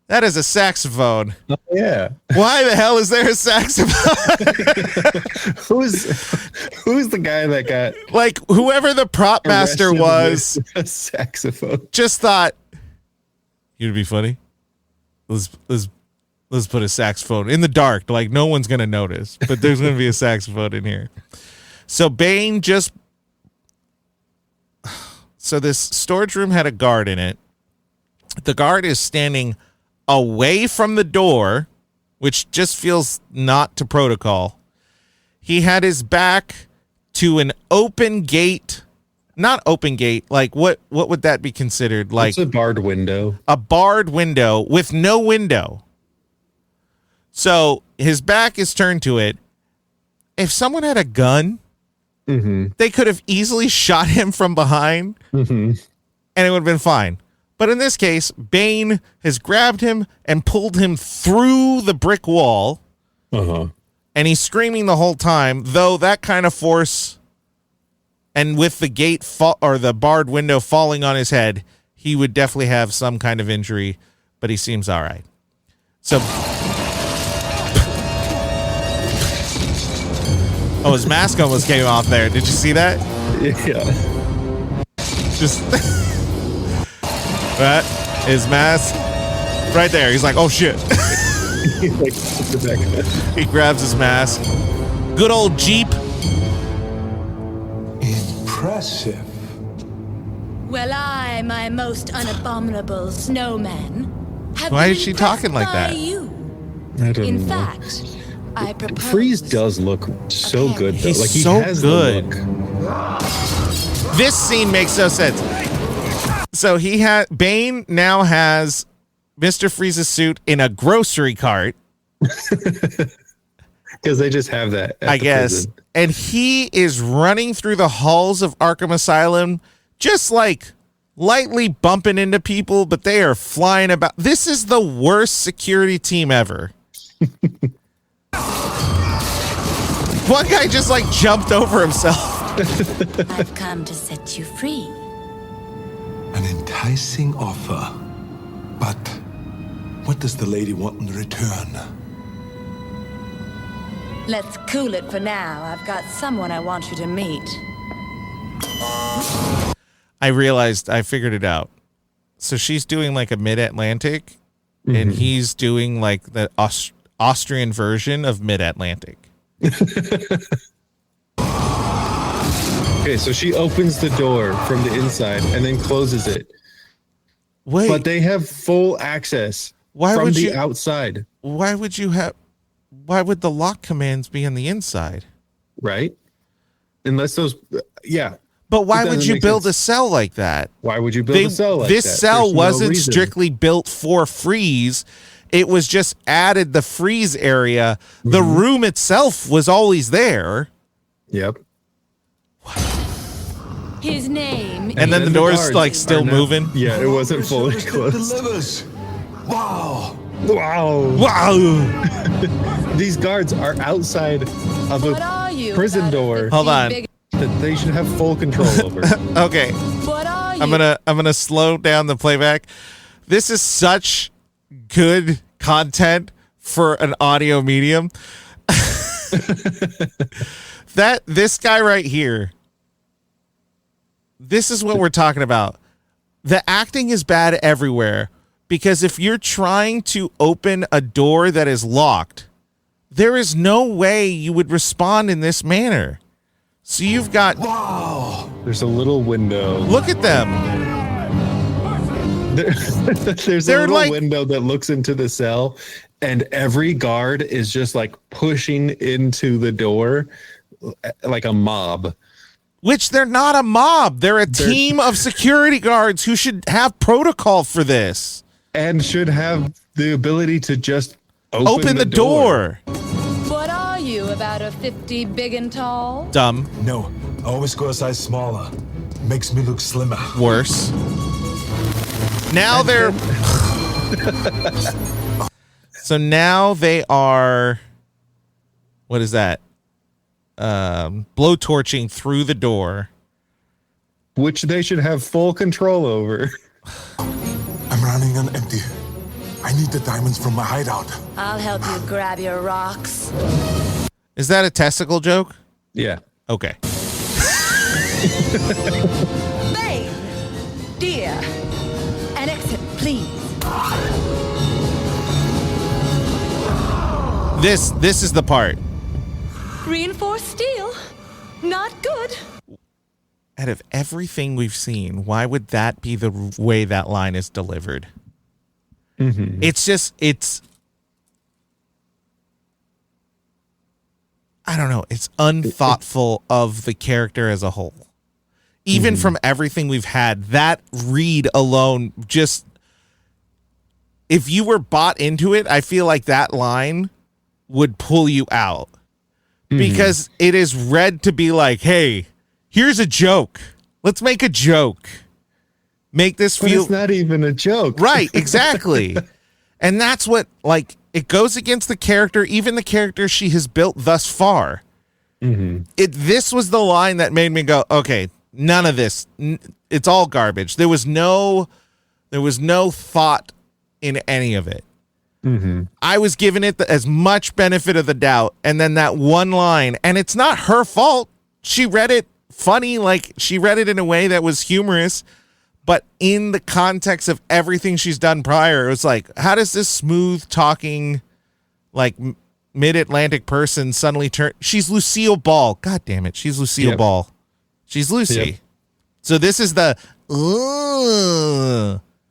That is a saxophone. Oh, yeah. Why the hell is there a saxophone? Who's the guy that got like whoever the prop master was? A saxophone. Just thought you'd be funny. Let's put a saxophone in the dark, like no one's gonna notice, but there's gonna be a saxophone in here. So Bane so this storage room had a guard in it. The guard is standing away from the door, which just feels not to protocol. He had his back to an open gate, not open gate. Like what would that be considered? Like it's a barred window. A barred window with no window. So his back is turned to it. If someone had a gun, they could have easily shot him from behind, and it would have been fine. But in this case, Bane has grabbed him and pulled him through the brick wall, and he's screaming the whole time, though that kind of force, and with the gate or the barred window falling on his head, he would definitely have some kind of injury, but he seems all right. So... Oh, his mask almost came off there. Did you see that? Yeah. Just that his mask right there. He's like, oh shit. He grabs his mask. Good old Jeep. Impressive. Well, I, my most unabominable snowman, have Why been is she talking like impressed by that? You. I don't In know. fact, I propose. Freeze does look so good, though. He's Like he so has good. The look. This scene makes no sense. So Bane now has Mr. Freeze's suit in a grocery cart. Because they just have that. I guess. Prison. And he is running through the halls of Arkham Asylum, just like lightly bumping into people, but they are flying about. This is the worst security team ever. One guy just like jumped over himself. I've come to set you free. An enticing offer. But what does the lady want in return? Let's cool it for now. I've got someone I want you to meet. I realized I figured it out. So she's doing like a Mid-Atlantic, and he's doing like the Austrian version of Mid-Atlantic. Okay, so she opens the door from the inside and then closes it. Wait, But they have full access from the outside. Why would the lock commands be on the inside? Right? Unless those, yeah. But why It would doesn't you make build sense. a cell like that? Why would you build a cell like this that? cell There's no wasn't reason. strictly built for Freeze. It was just added the freeze area. The room itself was always there. Yep. His name. And then the door's guards like still are now- moving. Yeah, it wasn't fully It closed. delivers. Wow. Wow. Wow. These guards are outside of What a are you? prison about a door 50 Hold on. big- that they should have full control over. Okay. What are you? I'm gonna slow down the playback. This is such good content for an audio medium. That this guy right here. This is what we're talking about. The acting is bad everywhere because if you're trying to open a door that is locked, there is no way you would respond in this manner. So you've got Wow. There's a little window. look at them. There's They're a little like- window that looks into the cell, and every guard is just like pushing into the door like a mob. Which they're not a mob. They're a team of security guards who should have protocol for this. And should have the ability to just Open the door. What are you? About a 50 big and tall? Dumb. No, I always go a size smaller. Makes me look slimmer. Worse. Now they're... So now they are... What is that? Blowtorching through the door. Which they should have full control over. I'm running on empty. I need the diamonds from my hideout. I'll help you grab your rocks. Is that a testicle joke? Yeah. Okay. Babe! Dear! An exit, please. This is the part. Reinforced steel. Not good. Out of everything we've seen, why would that be the way that line is delivered? It's just, I don't know. It's unthoughtful of the character as a whole. Even from everything we've had, that read alone, just, if you were bought into it, I feel like that line would pull you out. Because it is read to be like, hey, here's a joke. Let's make a joke. Make this But feel it's not even a joke. right, exactly. And that's what, like, it goes against the character, even the character she has built thus far. This was the line that made me go, okay, none of this. It's all garbage. There was no thought in any of it. I was giving it as much benefit of the doubt, and then that one line, and it's not her fault. She read it funny, like she read it in a way that was humorous, but in the context of everything she's done prior, it was like, how does this smooth talking, like mid-Atlantic person suddenly turn? She's Lucille Ball. God damn it, she's Lucille Yep. Ball. She's Lucy. Yep. So this is the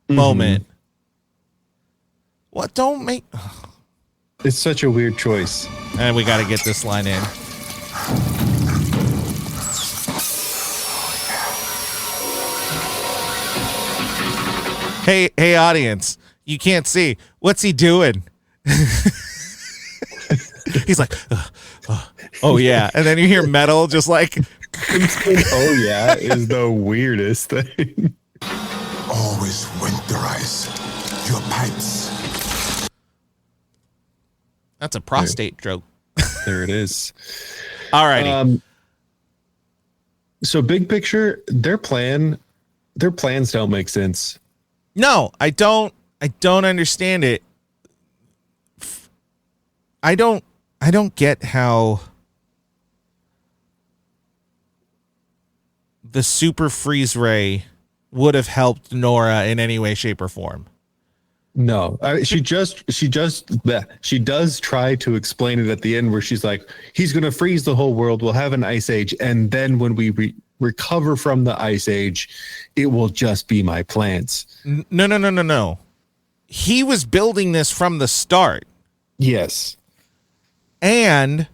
moment. What? Don't make. It's such a weird choice. And we got to get this line in. Hey, audience! You can't see. What's he doing? He's like, oh yeah, and then you hear metal, just like, Oh yeah, is the weirdest thing. Always winterize your pipes. that's a prostate joke. There it is. Alrighty. So big picture, their plans don't make sense. No, I don't understand it. I don't get how the super freeze ray would have helped Nora in any way, shape, or form. No, she does try to explain it at the end where she's like, he's going to freeze the whole world. We'll have an ice age. And then when we recover from the ice age, it will just be my plants. No. He was building this from the start. Yes. And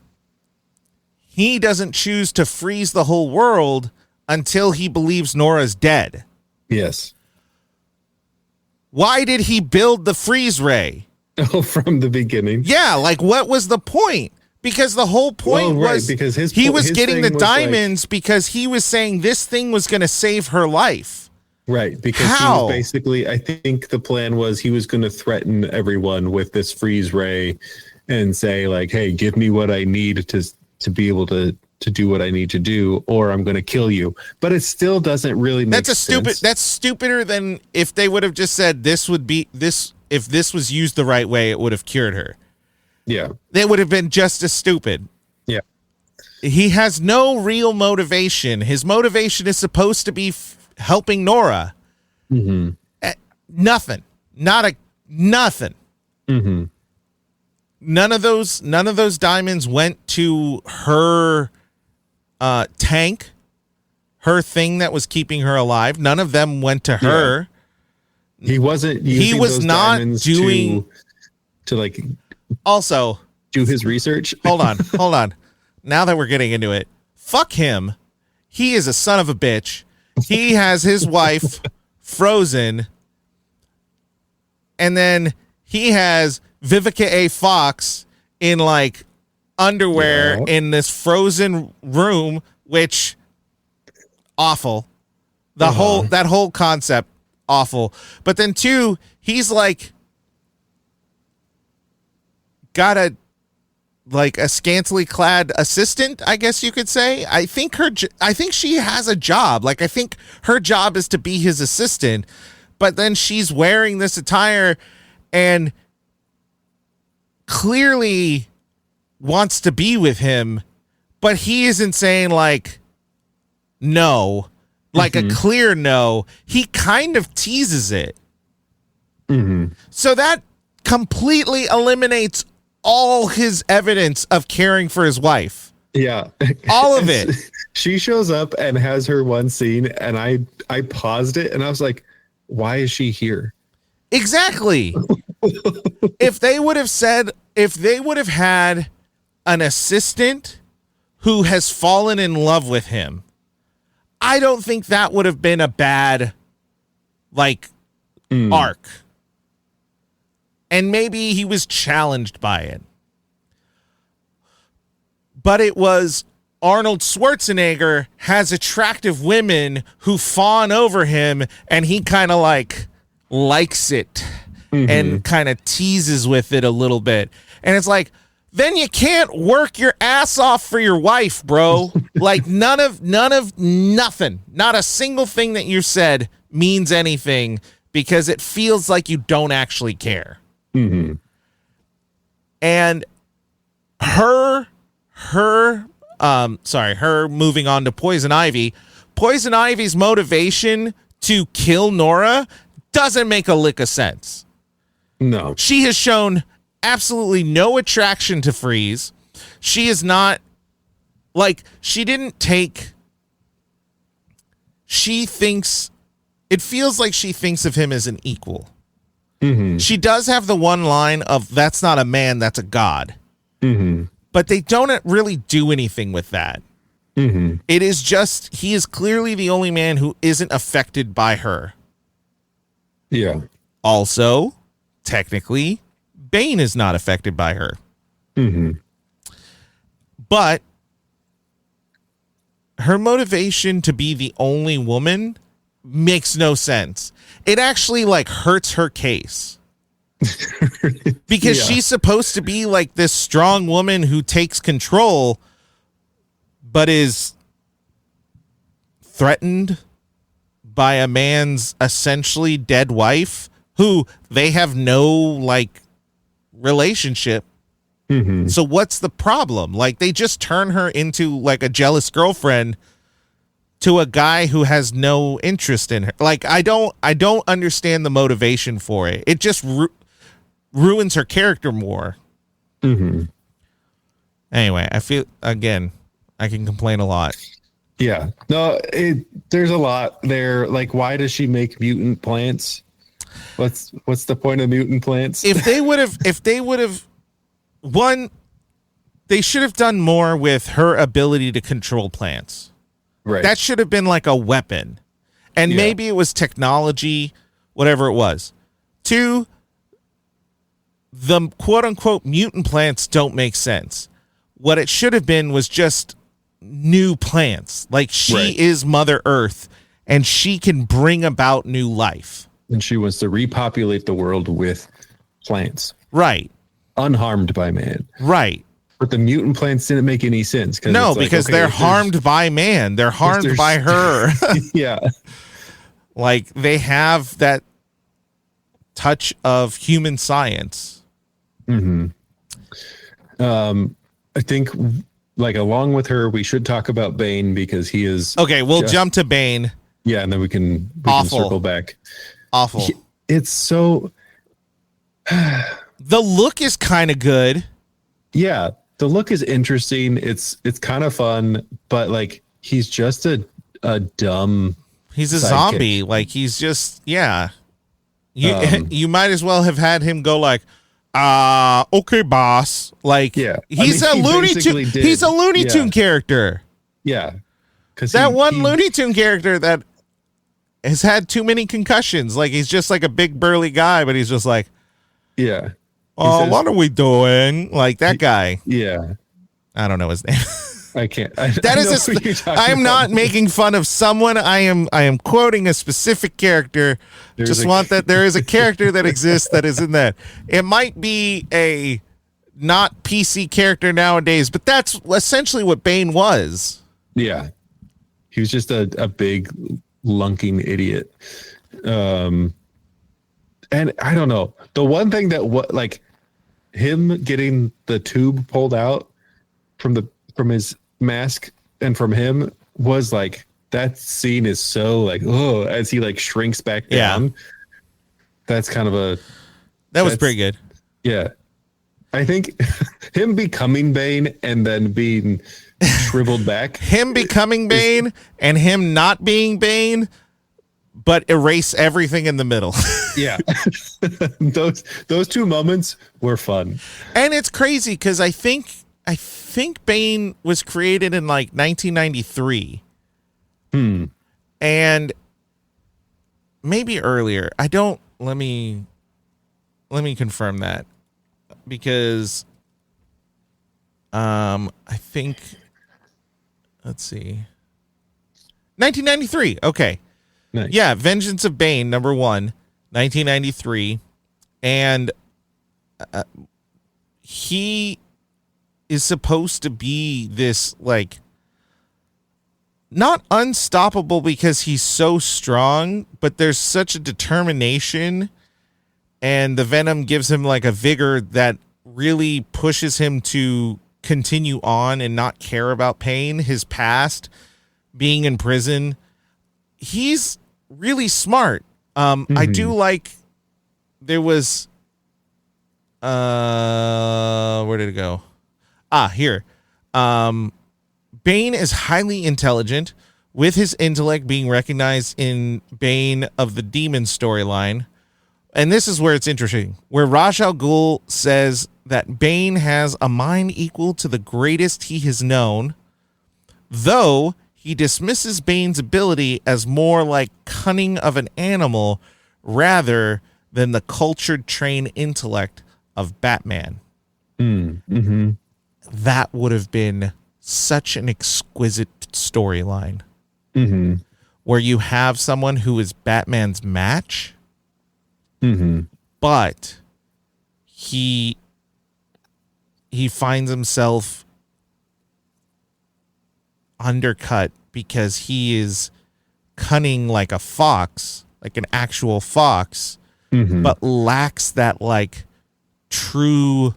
he doesn't choose to freeze the whole world until he believes Nora's dead. Yes. Why did he build the freeze ray? Oh, from the beginning. Yeah, like what was the point? Because the whole point was because he was his getting the thing was diamonds because he was saying this thing was going to save her life. Right, because he How? was basically, I think the plan was he was going to threaten everyone with this freeze ray and say like, hey, give me what I need to be able to do what I need to do, or I'm going to kill you. But it still doesn't really make sense. That's stupider than if they would have just said this would be this. If this was used the right way, it would have cured her. Yeah. They would have been just as stupid. Yeah. He has no real motivation. His motivation is supposed to be helping Nora. Mm-hmm. Nothing. Nothing. Mm-hmm. None of those diamonds went to her tank, her thing that was keeping her alive. None of them went to her. He wasn't. He was those not diamonds doing to like also do his research. Hold on. Now that we're getting into it, fuck him. He is a son of a bitch. He has his wife frozen, and then he has Vivica A. Fox in like underwear in this frozen room, which awful. That whole concept awful. But then two, he's like got a scantily clad assistant, I guess you could say. I think she has a job. Like I think her job is to be his assistant, but then she's wearing this attire and clearly wants to be with him, but he isn't saying like no, like a clear no. He kind of teases it. Mm-hmm. So that completely eliminates all his evidence of caring for his wife. Yeah. All of it. She shows up and has her one scene, and I paused it and I was like, why is she here? Exactly. If they would have had an assistant who has fallen in love with him, I don't think that would have been a bad arc. And maybe he was challenged by it. But it was Arnold Schwarzenegger has attractive women who fawn over him, and he kind of likes it and kind of teases with it a little bit. And it's like, then you can't work your ass off for your wife, bro. Like nothing, not a single thing that you said means anything because it feels like you don't actually care. Mm-hmm. And her moving on to Poison Ivy. Poison Ivy's motivation to kill Nora doesn't make a lick of sense. No. She has shown absolutely no attraction to Freeze. She is not it feels like she thinks of him as an equal. Mm-hmm. She does have the one line of that's not a man, that's a god. Mm-hmm. But they don't really do anything with that. Mm-hmm. It is just, he is clearly the only man who isn't affected by her. Yeah. Also, technically, Bane is not affected by her. Mm-hmm. But her motivation to be the only woman makes no sense. It actually hurts her case. Because she's supposed to be like this strong woman who takes control, but is threatened by a man's essentially dead wife who they have no relationship. Mm-hmm. So what's the problem? They just turn her into a jealous girlfriend to a guy who has no interest in her. I don't understand the motivation for it. It just ruins her character more. Mm-hmm. Anyway, I feel, again, I can complain a lot. Yeah. No, there's a lot there. Why does she make mutant plants? What's the point of mutant plants? If they would have, they should have done more with her ability to control plants. Right. That should have been a weapon. And maybe it was technology, whatever it was. Two, the quote unquote mutant plants don't make sense. What it should have been was just new plants. Like she is Mother Earth and she can bring about new life. And she wants to repopulate the world with plants. Right. Unharmed by man. Right. But the mutant plants didn't make any sense. No, because they're harmed by man. They're harmed by her. Yeah. Like they have that touch of human science. Mm-hmm. I think like along with her, we should talk about Bane because he is okay. We'll jump to Bane. Yeah, and then we can circle back. Awful. It's so. The look is kind of good. Yeah, the look is interesting. It's kind of fun, but like he's just a dumb. He's a zombie. Like he's just You might as well have had him go like, okay, boss. Like he's a Looney Tune. He's a Looney Tune character. Yeah, because that one Looney Tune character that has had too many concussions. Like he's just like a big burly guy, but he's just like, oh, what are we doing? Like that guy. Yeah, I don't know his name. I can't. I'm not making fun of someone. I am quoting a specific character. There is a character that exists that is in that. It might be a not PC character nowadays, but that's essentially what Bane was. Yeah, he was just a big lunking idiot. And I don't know. The one thing that like him getting the tube pulled out from his mask and from him was like, that scene is so like, oh, as he like shrinks back down. That's kind of that was pretty good. Yeah. I think him becoming Bane and then being shriveled back. Him becoming Bane and him not being Bane, but erase everything in the middle. Yeah. those two moments were fun. And it's crazy because I think Bane was created in like 1993. And maybe earlier. Let me confirm that because I think let's see. 1993. Okay. Nice. Yeah, Vengeance of Bane #1, 1993, and he is supposed to be this like not unstoppable because he's so strong, but there's such a determination and the venom gives him like a vigor that really pushes him to continue on and not care about pain, his past, being in prison. He's really smart. I do like there was where did it go? Here. Bane is highly intelligent, with his intellect being recognized in Bane of the Demon storyline. And this is where it's interesting, where Ra's al Ghul says that Bane has a mind equal to the greatest he has known, though he dismisses Bane's ability as more like cunning of an animal rather than the cultured, trained intellect of Batman. That would have been such an exquisite storyline where you have someone who is Batman's match, but he finds himself undercut because he is cunning like a fox, like an actual fox, but lacks that like true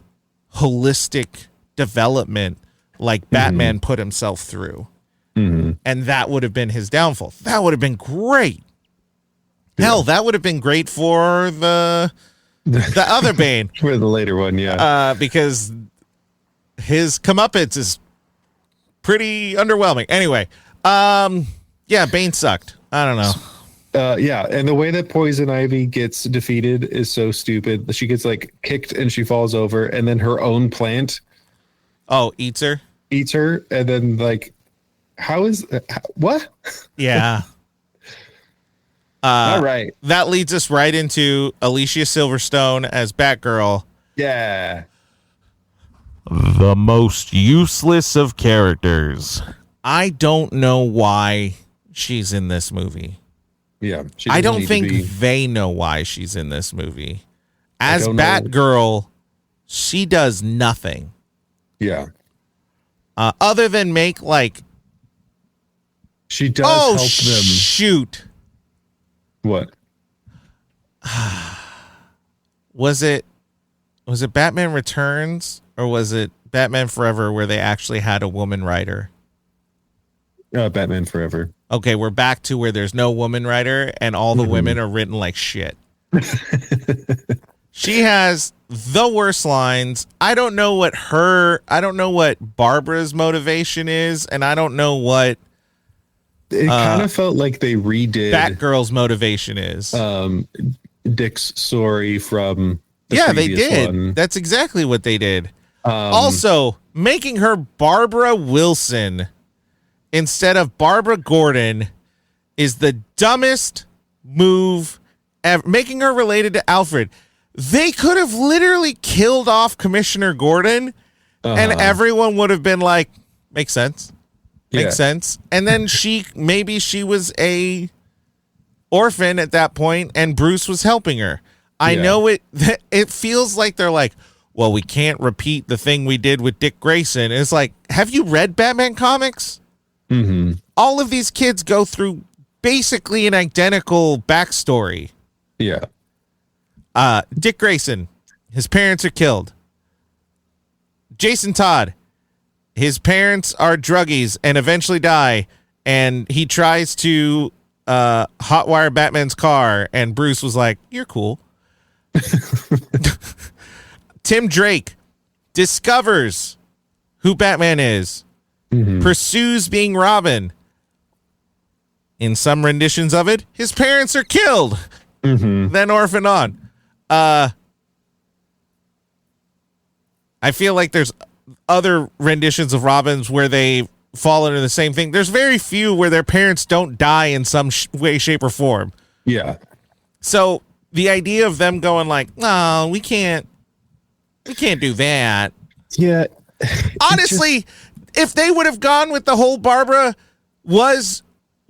holistic development like Batman put himself through. And that would have been his downfall. That would have been great. Hell, that would have been great for the other Bane. For the later one, because his comeuppance is pretty underwhelming. Anyway, Bane sucked. I don't know. And the way that Poison Ivy gets defeated is so stupid. She gets like kicked and she falls over, and then her own plant eats her, and then like, what? Yeah. All right. That leads us right into Alicia Silverstone as Batgirl. Yeah. The most useless of characters. I don't know why she's in this movie. Yeah. I don't think they know why she's in this movie. As Batgirl, she does nothing. Yeah. Other than make like. She does help them. Shoot. What? Was it Batman Returns or was it Batman Forever where they actually had a woman writer? Batman Forever. Okay, we're back to where there's no woman writer and all the women are written like shit. She has the worst lines. I don't know what Barbara's motivation is, and I don't know what it kind of felt like they redid Batgirl's motivation is. Dick's story from the they did. one. That's exactly what they did. Also, making her Barbara Wilson instead of Barbara Gordon is the dumbest move ever. Making her related to Alfred. They could have literally killed off Commissioner Gordon and everyone would have been like, makes sense. Makes sense. And then maybe she was a orphan at that point and Bruce was helping her. I know it feels like they're like, well, we can't repeat the thing we did with Dick Grayson. It's like, have you read Batman comics? Mm-hmm. All of these kids go through basically an identical backstory. Yeah. Dick Grayson, his parents are killed. Jason Todd, his parents are druggies and eventually die, and he tries to hotwire Batman's car, and Bruce was like, "You're cool." Tim Drake discovers who Batman is, pursues being Robin. In some renditions of it, his parents are killed, then orphaned on. I feel like there's other renditions of Robins where they fall into the same thing. There's very few where their parents don't die in some way, shape, or form. Yeah. So the idea of them going like, "No, we can't do that." Yeah. Honestly, if they would have gone with the whole Barbara was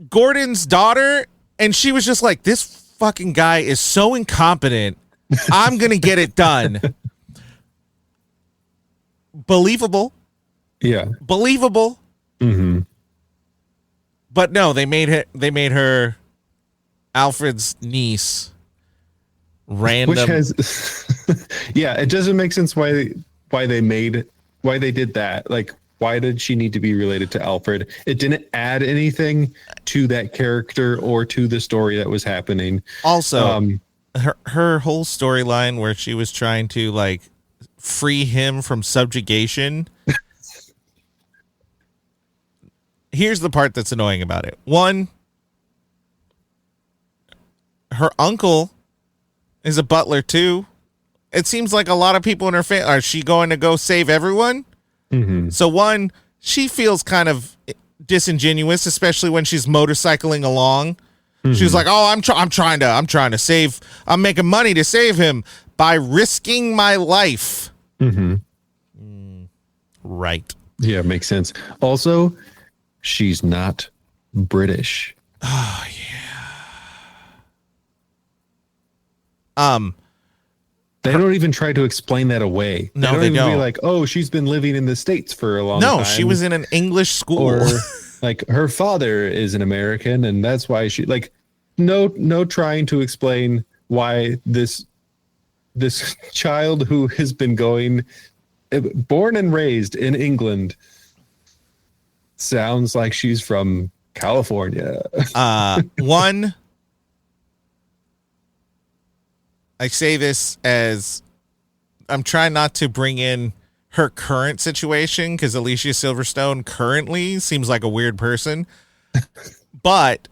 Gordon's daughter and she was just like, "This fucking guy is so incompetent. I'm going to get it done." Believable. Yeah. Believable. Mm-hmm. But no, they made her Alfred's niece. Random. Which has, yeah, it doesn't make sense why they did that. Like, why did she need to be related to Alfred? It didn't add anything to that character or to the story that was happening. Also, her whole storyline where she was trying to like free him from subjugation. Here's the part that's annoying about it. One, her uncle is a butler too. It seems like a lot of people in her family. Are she going to go save everyone? Mm-hmm. So one, she feels kind of disingenuous, especially when she's motorcycling along. Mm-hmm. She's like, "Oh, I'm trying to save. I'm making money to save him by risking my life." Mm-hmm. Right. Yeah, makes sense. Also, she's not British. Oh yeah. They don't even try to explain that away. No, they don't. Be like, "Oh, she's been living in the States for a long time." No, she was in an English school. Or like her father is an American and that's why she like no trying to explain why this child who has been born and raised in England sounds like she's from California. One, I say this as I'm trying not to bring in her current situation because Alicia Silverstone currently seems like a weird person, but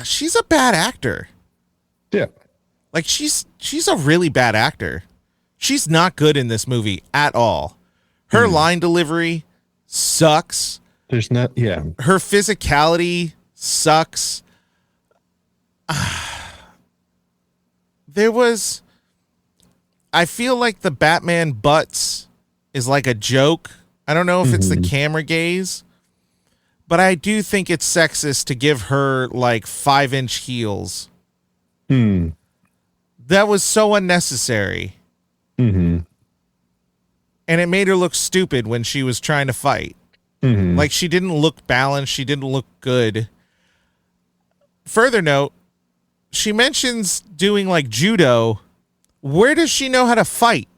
she's a bad actor. Yeah. Like she's a really bad actor. She's not good in this movie at all. Her line delivery sucks. There's not, yeah. Her physicality sucks. I feel like the Batman butts is like a joke. I don't know if it's the camera gaze, but I do think it's sexist to give her like 5-inch heels. That was so unnecessary. And it made her look stupid when she was trying to fight. Like, she didn't look balanced. She didn't look good. Further note, she mentions doing like judo. Where does she know how to fight?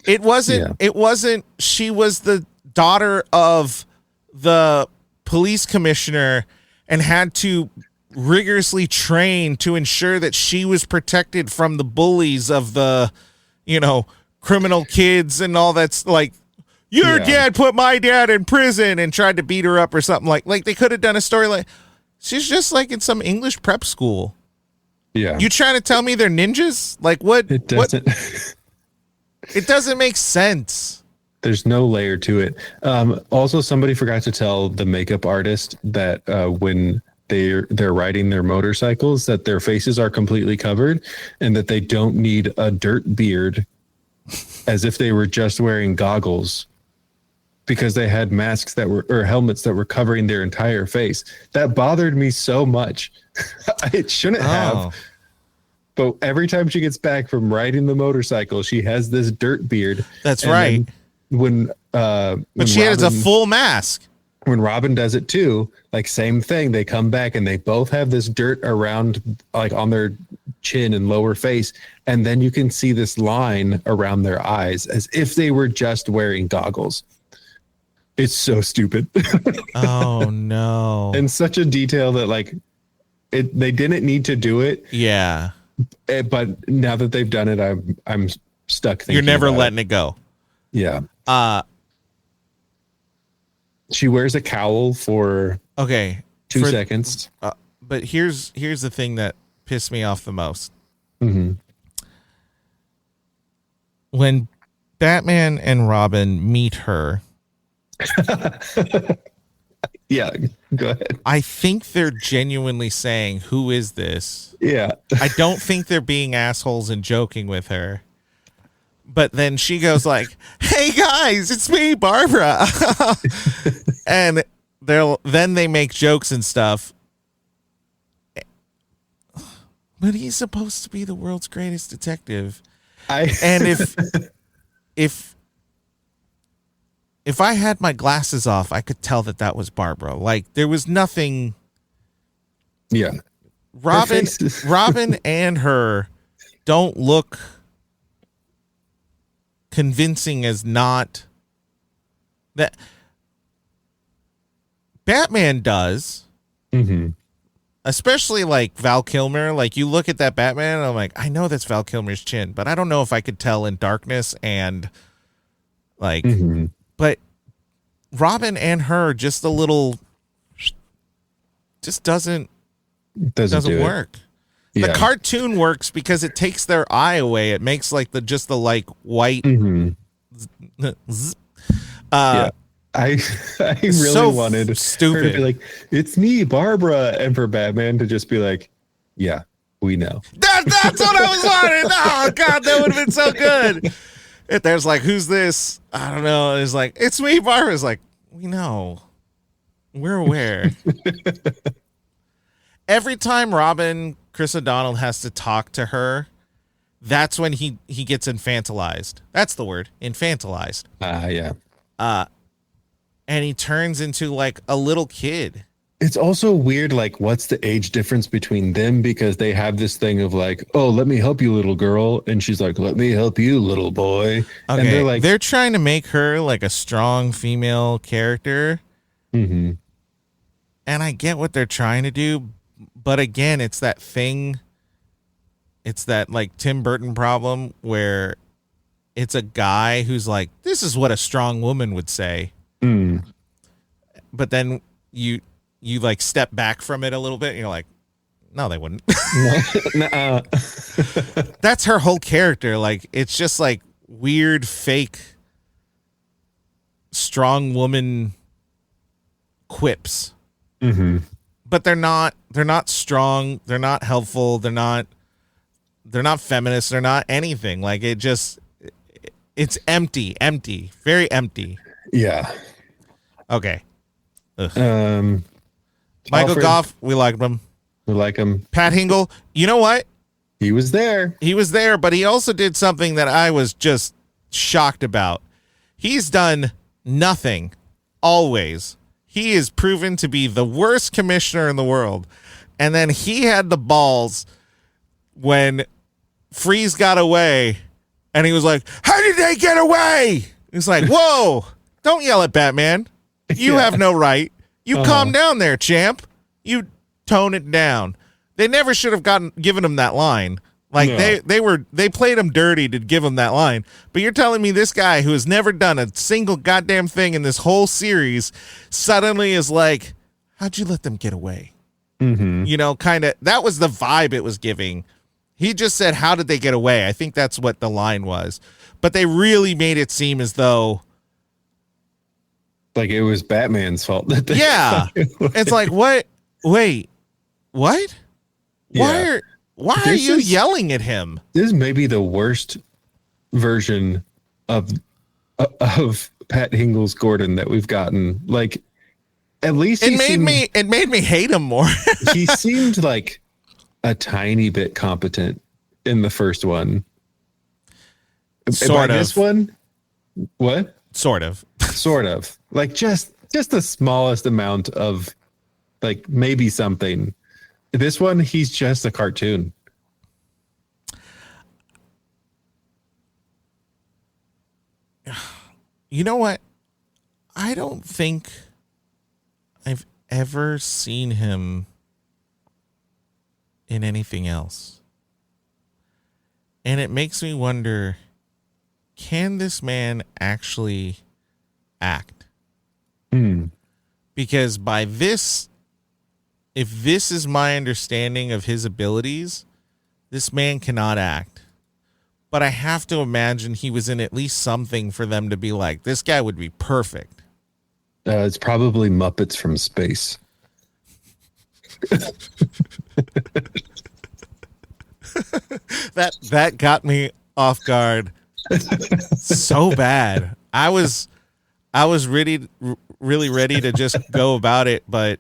It wasn't, she was the daughter of the police commissioner and had to rigorously train to ensure that she was protected from the bullies of the, criminal kids and all that's like, your dad put my dad in prison and tried to beat her up or something like they could have done a story like, she's just like in some English prep school. Yeah. You trying to tell me they're ninjas? Like what? It doesn't. It doesn't make sense. There's no layer to it. Also, somebody forgot to tell the makeup artist that when they're riding their motorcycles, that their faces are completely covered and that they don't need a dirt beard as if they were just wearing goggles because they had masks or helmets that were covering their entire face. That bothered me so much. It shouldn't have. But every time she gets back from riding the motorcycle, she has this dirt beard. That's right. But she has a full mask. When Robin does it too, like same thing. They come back and they both have this dirt around, like on their chin and lower face. And then you can see this line around their eyes as if they were just wearing goggles. It's so stupid. Oh no. And such a detail that like they didn't need to do it. Yeah. But now that they've done it, I'm stuck thinking you're never letting it go. Yeah. She wears a cowl for 2 seconds. But here's the thing that pissed me off the most. When Batman and Robin meet her. Yeah, go ahead. I think they're genuinely saying, who is this? Yeah. I don't think they're being assholes and joking with her. But then she goes like, hey guys, it's me, Barbara. And then they make jokes and stuff. But he's supposed to be the world's greatest detective. And if I had my glasses off, I could tell that was Barbara. Like, there was nothing. Yeah. Robin and her don't look convincing as not that. Batman does. Especially like Val Kilmer. Like, you look at that Batman and I'm like, I know that's Val Kilmer's chin, but I don't know if I could tell in darkness and like. But Robin and her just a little just doesn't work. Yeah. The cartoon works because it takes their eye away. It makes like the white yeah. I really so wanted stupid. her to be like, it's me, Barbara, and for Batman to just be like, yeah, we know. That's what I was wanting. Oh God, that would have been so good. If there's like, who's this? I don't know. It's like, it's me, Barbara. It's like, we know. We're aware. Every time Chris O'Donnell has to talk to her, that's when he gets infantilized. That's the word, infantilized. Yeah. And he turns into like a little kid. It's also weird, like, what's the age difference between them? Because they have this thing of like, oh, let me help you, little girl. And she's like, let me help you, little boy. Okay, and they're trying to make her like a strong female character. And I get what they're trying to do. But again, it's that thing. It's that like Tim Burton problem where it's a guy who's like, this is what a strong woman would say. But then you like step back from it a little bit and you're like, no, they wouldn't. That's her whole character. Like, it's just like weird, fake, strong woman quips. But they're not strong. They're not helpful. they're not feminists. They're not anything. Like it's empty, very empty. Yeah. Okay. Ugh. Michael Michael Gough, we liked him. We like him. Pat Hingle, you know what? He was there. He was there, but he also did something that I was just shocked about. He's done nothing, always. He is proven to be the worst commissioner in the world. And then he had the balls when Freeze got away, and he was like, how did they get away? He's like, whoa, don't yell at Batman. You have no right. You calm down there, champ. You tone it down. They never should have given him that line. Like they played him dirty to give him that line. But you're telling me this guy who has never done a single goddamn thing in this whole series suddenly is like, how'd you let them get away? Mm-hmm. You know, kind of, that was the vibe it was giving. He just said, how did they get away? I think that's what the line was. But they really made it seem as though, like, it was Batman's fault. That they it's like, what? Wait, what? Why are you yelling at him? This may be the worst version of Pat Hingle's Gordon that we've gotten. Like, at least it made me hate him more. He seemed like a tiny bit competent in the first one. Sort of. This one, what? Sort of. Like just the smallest amount of, like, maybe something. This one, he's just a cartoon. You know what? I don't think I've ever seen him in anything else. And it makes me wonder, can this man actually act? Because by this, if this is my understanding of his abilities, this man cannot act. But I have to imagine he was in at least something for them to be like, this guy would be perfect. It's probably Muppets from Space. That got me off guard so bad. I was really ready to just go about it, but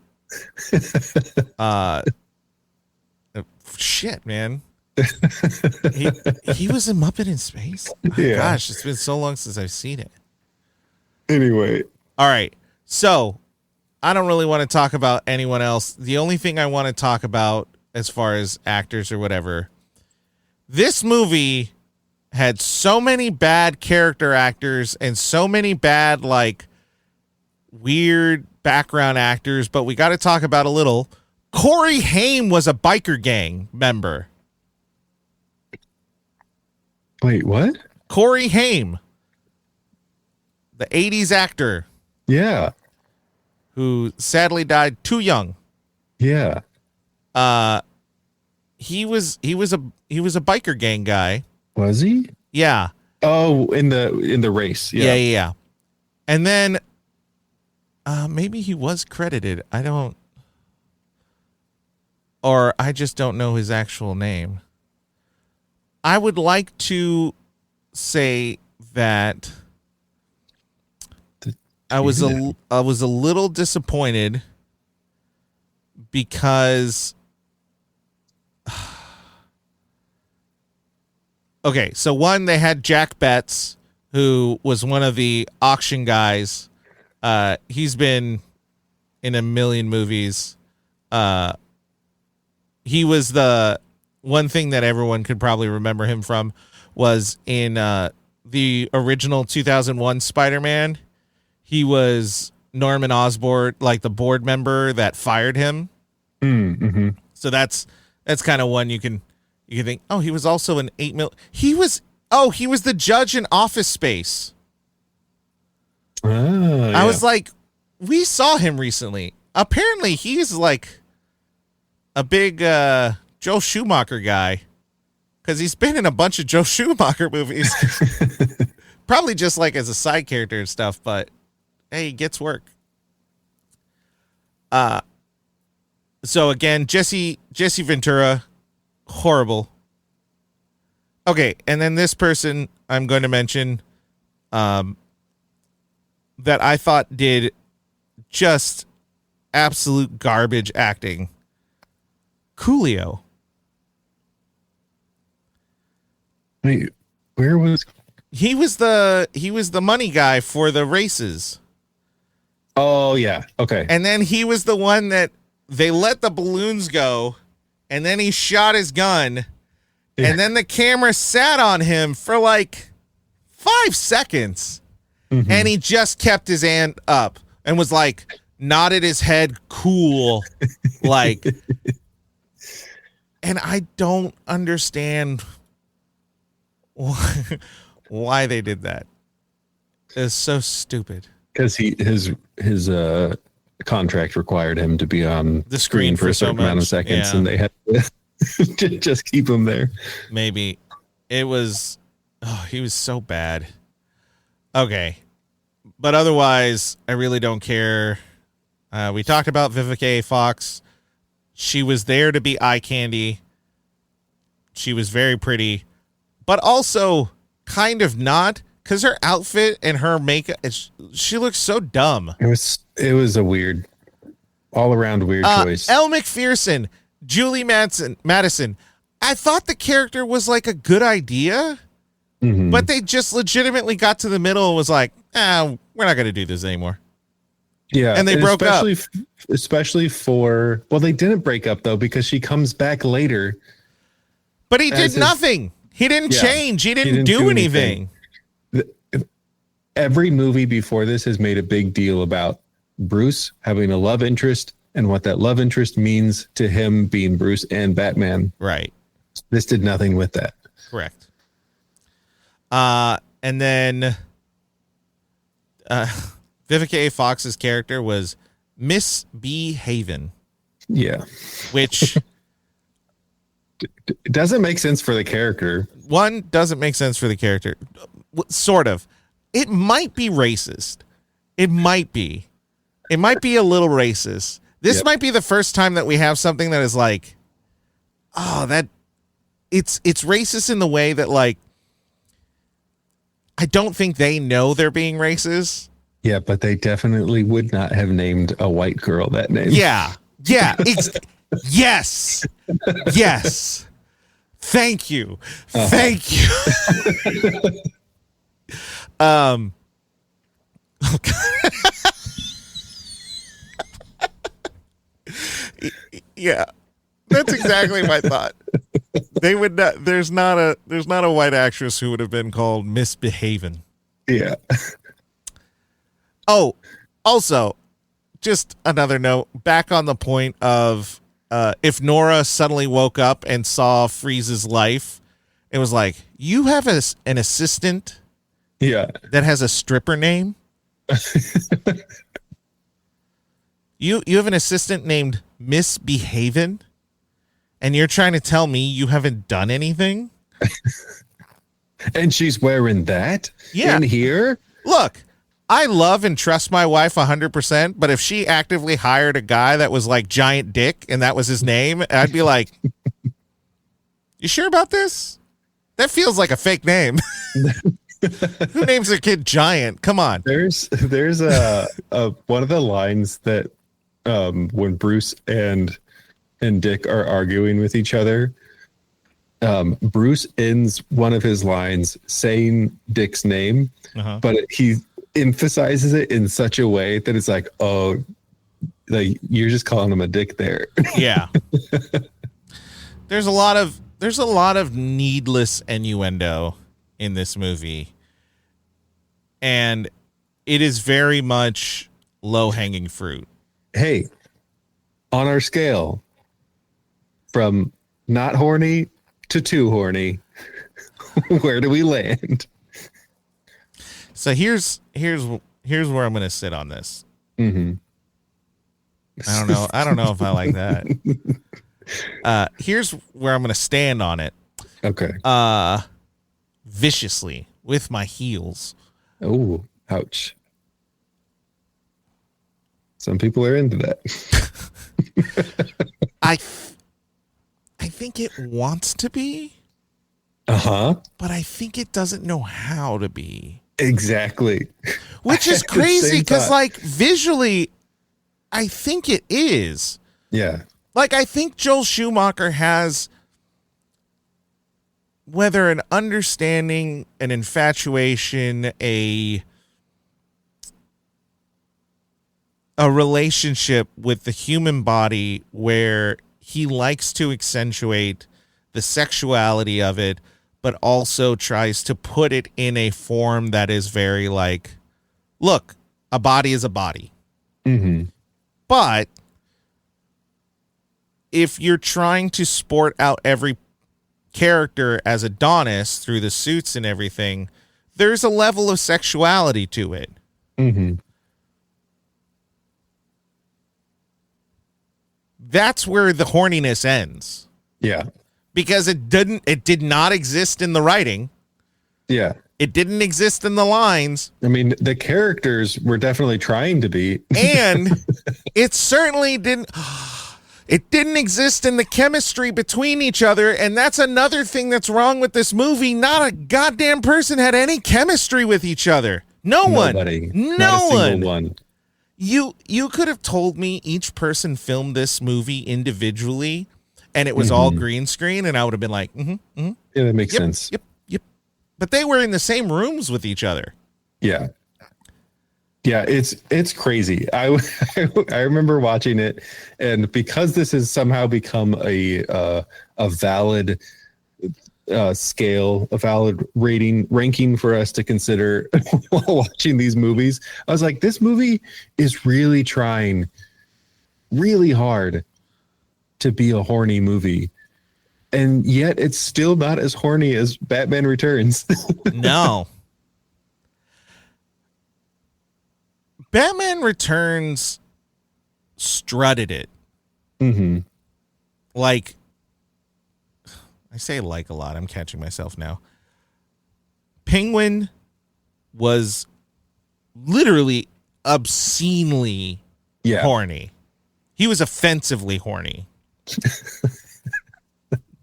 shit, man. He was a Muppet in Space. Oh, Yeah. Gosh, it's been so long since I've seen it. Anyway. All right. So I don't really want to talk about anyone else. The only thing I want to talk about as far as actors or whatever, this movie had so many bad character actors and so many bad, like, weird background actors, but we got to talk about a little. Corey Haim was a biker gang member. Wait, what? Corey Haim, the 80s actor. Yeah. Who sadly died too young. Yeah. He was a biker gang guy. Was he? Yeah. Oh, in the race. Yeah. And then maybe he was credited. I just don't know his actual name. I would like to say that I was a little disappointed because okay, so one, they had Jack Betts, who was one of the auction guys. He's been in a million movies. He was the one thing that everyone could probably remember him from was in the original 2001 Spider-Man. He was Norman Osborn, like the board member that fired him. Mm-hmm. So that's kind of one you can think, oh, he was also an 8 mil. He was the judge in Office Space. Oh, yeah. I was like, we saw him recently. Apparently he's like a big Joe Schumacher guy, because he's been in a bunch of Joe Schumacher movies. Probably just like as a side character and stuff, but hey, he gets work. So again, Jesse Ventura, horrible. Okay, and then this person I'm going to mention that I thought did just absolute garbage acting. Coolio. Wait, where was... He was the money guy for the races. Oh, yeah. Okay. And then he was the one that they let the balloons go, and then he shot his gun, and then the camera sat on him for like 5 seconds, and he just kept his hand up and was like, nodded his head cool, like, and I don't understand why they did that. It's so stupid. Because his contract required him to be on The screen for a so certain amount of much, seconds, yeah. and they had to just keep him there. Maybe it was. Oh, he was so bad. Okay, but otherwise, I really don't care. We talked about Vivica A. Fox. She was there to be eye candy. She was very pretty, but also kind of not, because her outfit and her makeup, she looks so dumb. It was a weird, all around weird choice. Elle Macpherson, Julie Madison. I thought the character was like a good idea, but they just legitimately got to the middle and was like, we're not going to do this anymore. Yeah, and they broke up. Especially for, well, they didn't break up though, because she comes back later. But he did nothing. He didn't change. He didn't do anything. Every movie before this has made a big deal about Bruce having a love interest and what that love interest means to him being Bruce and Batman. Right. This did nothing with that. Correct. And then Vivica A. Fox's character was Miss B. Haven. Yeah. Which it doesn't make sense for the character. One, doesn't make sense for the character. Sort of. It might be racist. It might be. It might be a little racist. This might be the first time that we have something that is like, oh, that it's racist in the way that, like, I don't think they know they're being racist. Yeah, but they definitely would not have named a white girl that name. Yeah. Yeah. Yes. Yes. Thank you. Thank you. Oh, yeah, that's exactly my thought. They would not. There's not a white actress who would have been called Misbehaving. Yeah. Oh, also, just another note. Back on the point of if Nora suddenly woke up and saw Freeze's life, it was like, you have an assistant. Yeah. That has a stripper name. You have an assistant named Misbehavin', and you're trying to tell me you haven't done anything? And she's wearing that in here? Look, I love and trust my wife 100%, but if she actively hired a guy that was like Giant Dick and that was his name, I'd be like, you sure about this? That feels like a fake name. Who names their kid Giant? Come on. There's a one of the lines that when Bruce and Dick are arguing with each other, Bruce ends one of his lines saying Dick's name, but he emphasizes it in such a way that it's like, oh, like you're just calling him a dick there. Yeah. There's a lot of needless innuendo in this movie, and it is very much low-hanging fruit. Hey, on our scale from not horny to too horny, where do we land? So here's where I'm going to sit on this. Mm-hmm. I don't know if I like that. Here's where I'm going to stand on it. Okay. Viciously with my heels. Oh, ouch. Some people are into that. I think it wants to be. but I think it doesn't know how to be. Exactly. Which is crazy because, like, visually, I think it is. Yeah. Like, I think Joel Schumacher has, whether an understanding, an infatuation, a relationship with the human body where he likes to accentuate the sexuality of it, but also tries to put it in a form that is very like, look, a body is a body. Mm-hmm. But if you're trying to sport out every character as Adonis through the suits and everything, there's a level of sexuality to it. Mm-hmm. That's where the horniness ends. Yeah. Because it did not exist in the writing. Yeah. It didn't exist in the lines. I mean, the characters were definitely trying to be. And it certainly didn't. It didn't exist in the chemistry between each other. And that's another thing that's wrong with this movie. Not a goddamn person had any chemistry with each other. Nobody. Not a single one. You could have told me each person filmed this movie individually and it was all green screen, and I would have been like, yeah, that makes sense. Yep. But they were in the same rooms with each other. Yeah. Yeah, it's crazy. I remember watching it, and because this has somehow become a valid scale, a valid ranking for us to consider while watching these movies, I was like, this movie is really trying really hard to be a horny movie, and yet it's still not as horny as Batman Returns. No. Batman Returns strutted it. Mm-hmm. Like, I say like a lot. I'm catching myself now. Penguin was literally obscenely horny. He was offensively horny.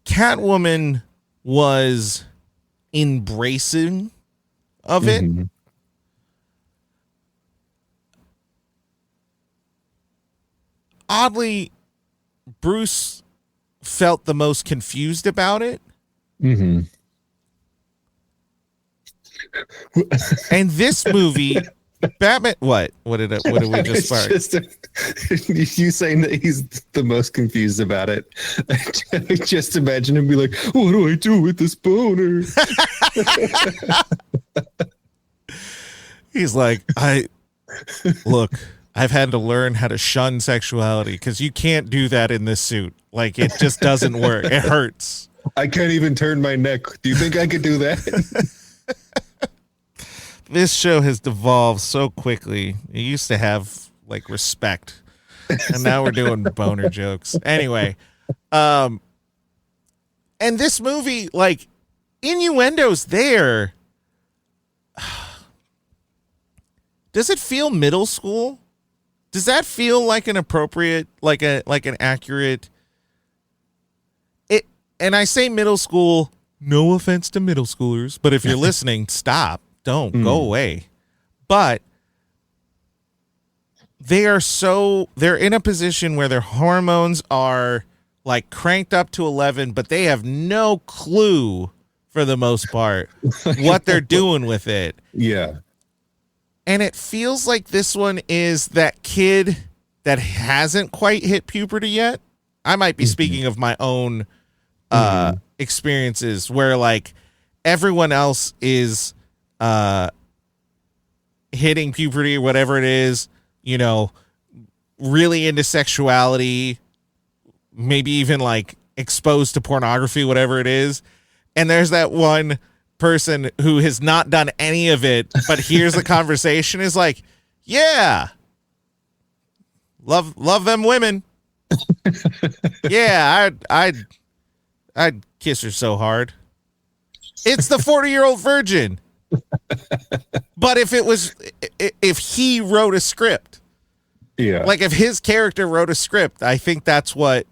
Catwoman was embracing of it. Mm-hmm. Oddly, Bruce felt the most confused about it. Mm-hmm. And this movie, Batman, what did we just spark? You saying that he's the most confused about it. I just imagine him be like, what do I do with this boner? He's like, I've had to learn how to shun sexuality because you can't do that in this suit. Like, it just doesn't work. It hurts. I can't even turn my neck. Do you think I could do that? This show has devolved so quickly. It used to have like respect, and now we're doing boner jokes. Anyway, and this movie, like, innuendo's there. Does it feel middle school? Does that feel like an appropriate, like an accurate? And I say middle school, no offense to middle schoolers, but if you're listening, stop. Don't go away. But they're in a position where their hormones are like cranked up to 11, but they have no clue for the most part what they're doing with it. Yeah. And it feels like this one is that kid that hasn't quite hit puberty yet. I might be speaking of my own experiences where like everyone else is hitting puberty or whatever it is, you know, really into sexuality, maybe even like exposed to pornography, whatever it is. And there's that one person who has not done any of it, but hears the conversation, is like, yeah, love them women. Yeah, I'd kiss her so hard. It's the 40-year-old virgin. But if he wrote a script, yeah, like if his character wrote a script, I think that's what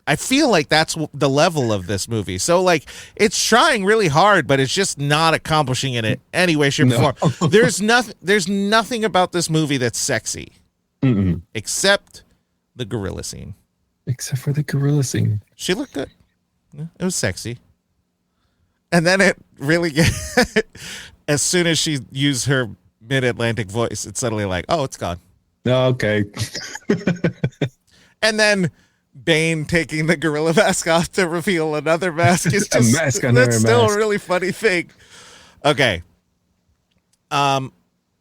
I feel like that's the level of this movie. So like it's trying really hard, but it's just not accomplishing it in any way, shape, or form. There's nothing about this movie that's sexy. Except the gorilla scene. Except for the gorilla scene. She looked good. It was sexy. And then it really as soon as she used her mid-Atlantic voice, it's suddenly like, oh, it's gone. Okay. And then Bane taking the gorilla mask off to reveal another mask is just that's still a really funny thing. Okay.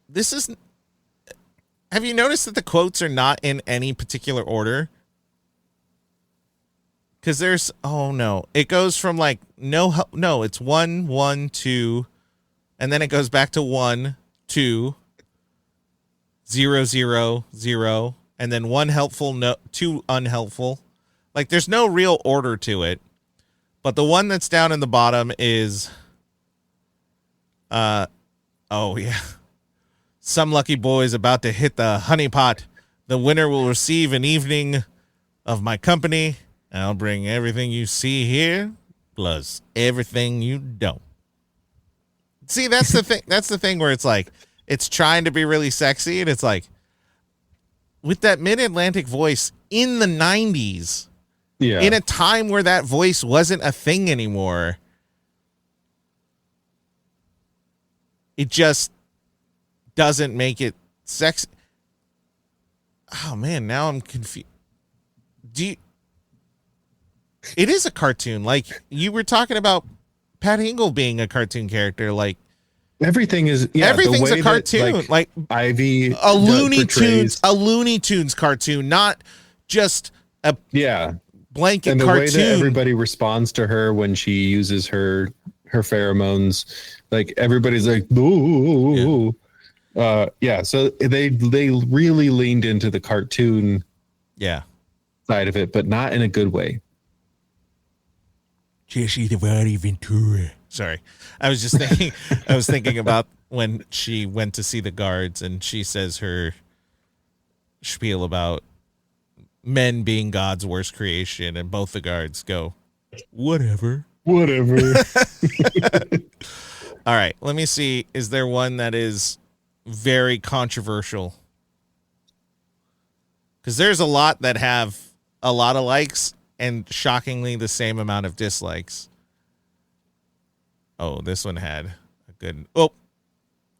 This is. Have you noticed that the quotes are not in any particular order? Because there's it goes from like it's 1, 1, 2, and then it goes back to 1, 2, 0, 0, 0, and then 1 helpful, 2 unhelpful. Like there's no real order to it. But the one that's down in the bottom is some lucky boy is about to hit the honeypot. The winner will receive an evening of my company. I'll bring everything you see here, plus everything you don't. See, that's the thing. That's the thing where it's like, it's trying to be really sexy. And it's like, with that mid-Atlantic voice in the 90s, in a time where that voice wasn't a thing anymore, it just doesn't make it sexy. Oh man, now I'm confused. It is a cartoon. Like you were talking about Pat Hingle being a cartoon character. Like everything's a cartoon. That, like Ivy, a Looney Tunes cartoon, not just a blanket and the cartoon. way that everybody responds to her when she uses her pheromones, like everybody's like, ooh. So they really leaned into the cartoon side of it, but not in a good way. Jesse the Body Ventura. Sorry. I was just thinking about when she went to see the guards and she says her spiel about men being God's worst creation, and both the guards go, whatever. All right, let me see. Is there one that is very controversial? Because there's a lot that have a lot of likes and shockingly the same amount of dislikes. Oh, this one had a good... Oh,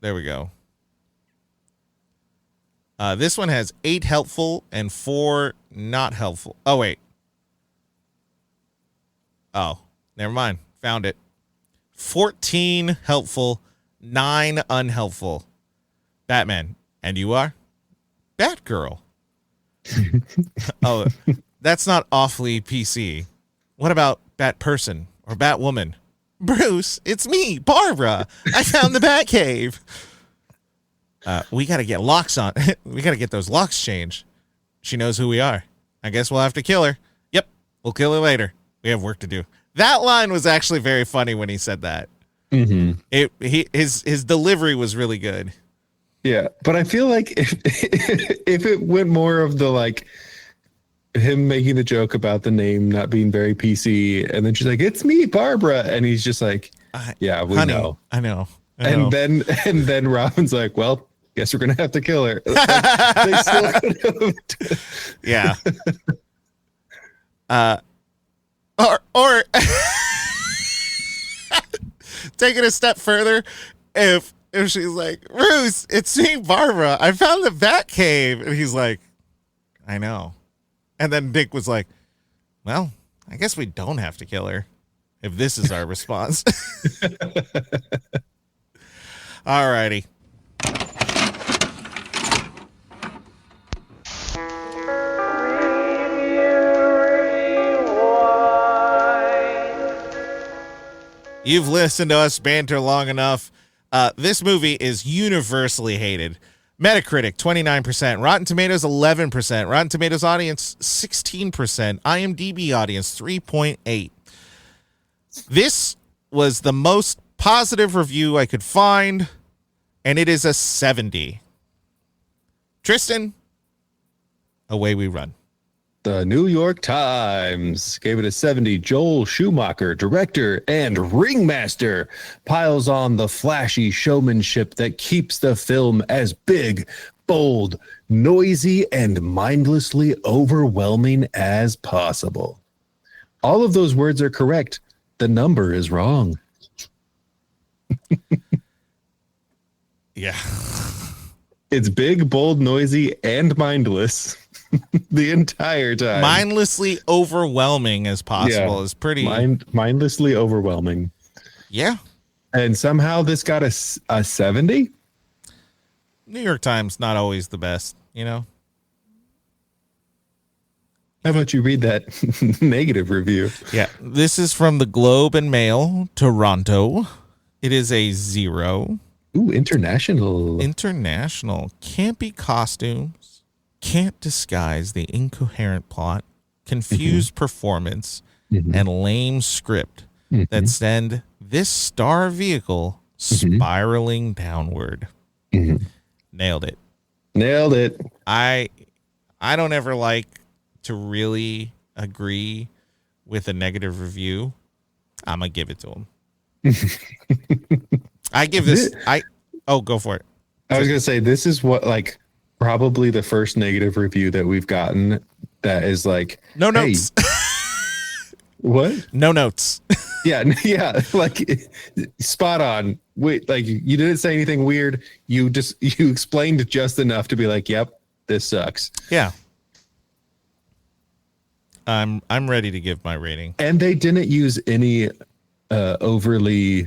there we go. This one has 8 helpful and 4 not helpful. Oh, wait. Oh, never mind. Found it. 14 helpful, 9 unhelpful. Batman. And you are? Batgirl. Oh, that's not awfully PC. What about Batperson or Batwoman? Bruce, it's me, Barbara. I found the Batcave. We got to get locks on. We got to get those locks changed. She knows who we are. I guess we'll have to kill her. Yep, we'll kill her later. We have work to do. That line was actually very funny when he said that. Mm-hmm. His delivery was really good. Yeah, but I feel like if it went more of the like him making the joke about the name not being very PC, and then she's like, "It's me, Barbara," and he's just like, "Yeah, we know, I know." And then Robin's like, "Well, guess we're gonna have to kill her." Like, they still could have. Yeah. Or take it a step further, if she's like, "Bruce, it's me, Barbara. I found the Batcave," and he's like, "I know." And then Dick was like, "Well, I guess we don't have to kill her if this is our response." All righty. You've listened to us banter long enough. This movie is universally hated. Metacritic, 29%. Rotten Tomatoes, 11%. Rotten Tomatoes audience, 16%. IMDb audience, 3.8. This was the most positive review I could find, and it is a 70. Tristan, away we run. The New York Times gave it a 70. Joel Schumacher, director and ringmaster, piles on the flashy showmanship that keeps the film as big, bold, noisy, and mindlessly overwhelming as possible. All of those words are correct. The number is wrong. Yeah. It's big, bold, noisy, and mindless the entire time. Mindlessly overwhelming as possible is pretty. Mindlessly overwhelming. Yeah. And somehow this got a 70? New York Times, not always the best, you know? How about you read that negative review? Yeah. This is from the Globe and Mail, Toronto. It is a 0. Ooh, international. International. Campy costumes. Can't disguise the incoherent plot. Confused performance. And lame script that send this star vehicle spiraling downward. Nailed it. Nailed it. I don't ever like to really agree with a negative review. I'm gonna give it to him. I give this. Go for it. I was gonna say this is what like probably the first negative review that we've gotten that is like no notes. What? No notes. Yeah, like spot on. Wait, like you didn't say anything weird. You explained just enough to be like, "Yep, this sucks." Yeah. I'm ready to give my rating. And they didn't use any overly.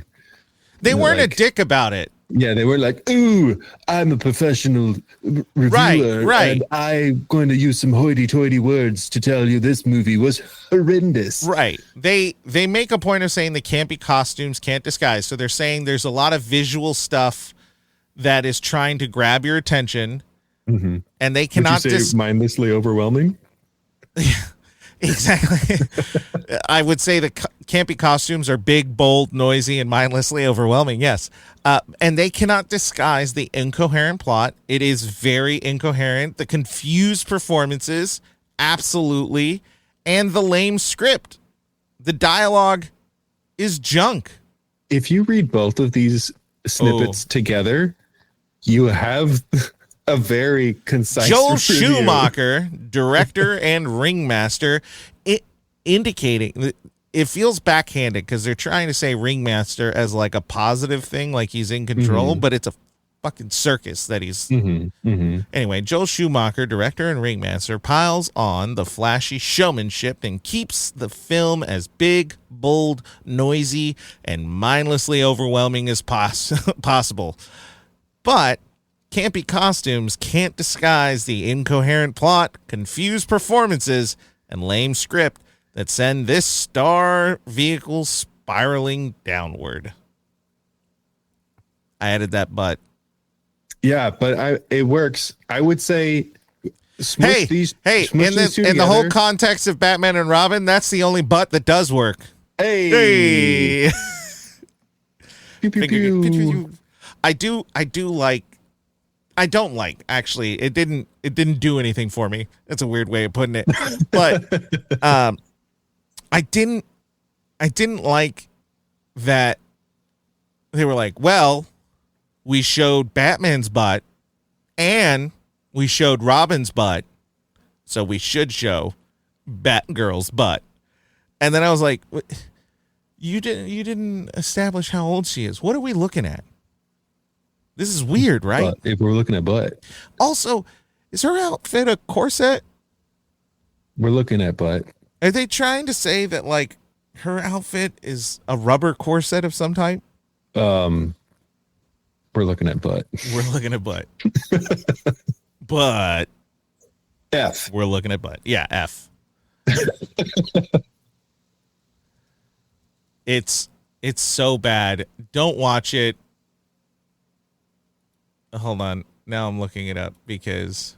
They weren't a dick about it. Yeah, they were like, "Ooh, I'm a professional reviewer, right. and I'm going to use some hoity-toity words to tell you this movie was horrendous." Right. They make a point of saying the campy costumes can't disguise. So they're saying there's a lot of visual stuff that is trying to grab your attention, and they cannot Would you say mindlessly overwhelming. Exactly. I would say the campy costumes are big, bold, noisy, and mindlessly overwhelming. Yes. And they cannot disguise the incoherent plot. It is very incoherent. The confused performances, absolutely. And the lame script. The dialogue is junk. If you read both of these snippets together, you have a very concise Joel review. Schumacher, director and ringmaster, indicating that it feels backhanded because they're trying to say ringmaster as like a positive thing, like he's in control, but it's a fucking circus that he's. Anyway, Joel Schumacher, director and ringmaster, piles on the flashy showmanship and keeps the film as big, bold, noisy, and mindlessly overwhelming as possible. But campy costumes can't disguise the incoherent plot, confused performances, and lame script that send this star vehicle spiraling downward. I added that but. Yeah, but it works. I would say smush these two in the together. whole context of Batman and Robin, that's the only but that does work. Hey. Pew, pew, Pew, pew. pew, pew. I don't like actually. It didn't do anything for me. That's a weird way of putting it. But I didn't like that they were like, well, we showed Batman's butt and we showed Robin's butt, so we should show Batgirl's butt. And then I was like, you didn't establish how old she is. What are we looking at? This is weird, right? But if we're looking at butt. Also, is her outfit a corset? We're looking at butt. Are they trying to say that like her outfit is a rubber corset of some type? We're looking at butt. We're looking at butt. But F. we're looking at butt. Yeah, F. It's so bad. Don't watch it. Hold on. Now I'm looking it up because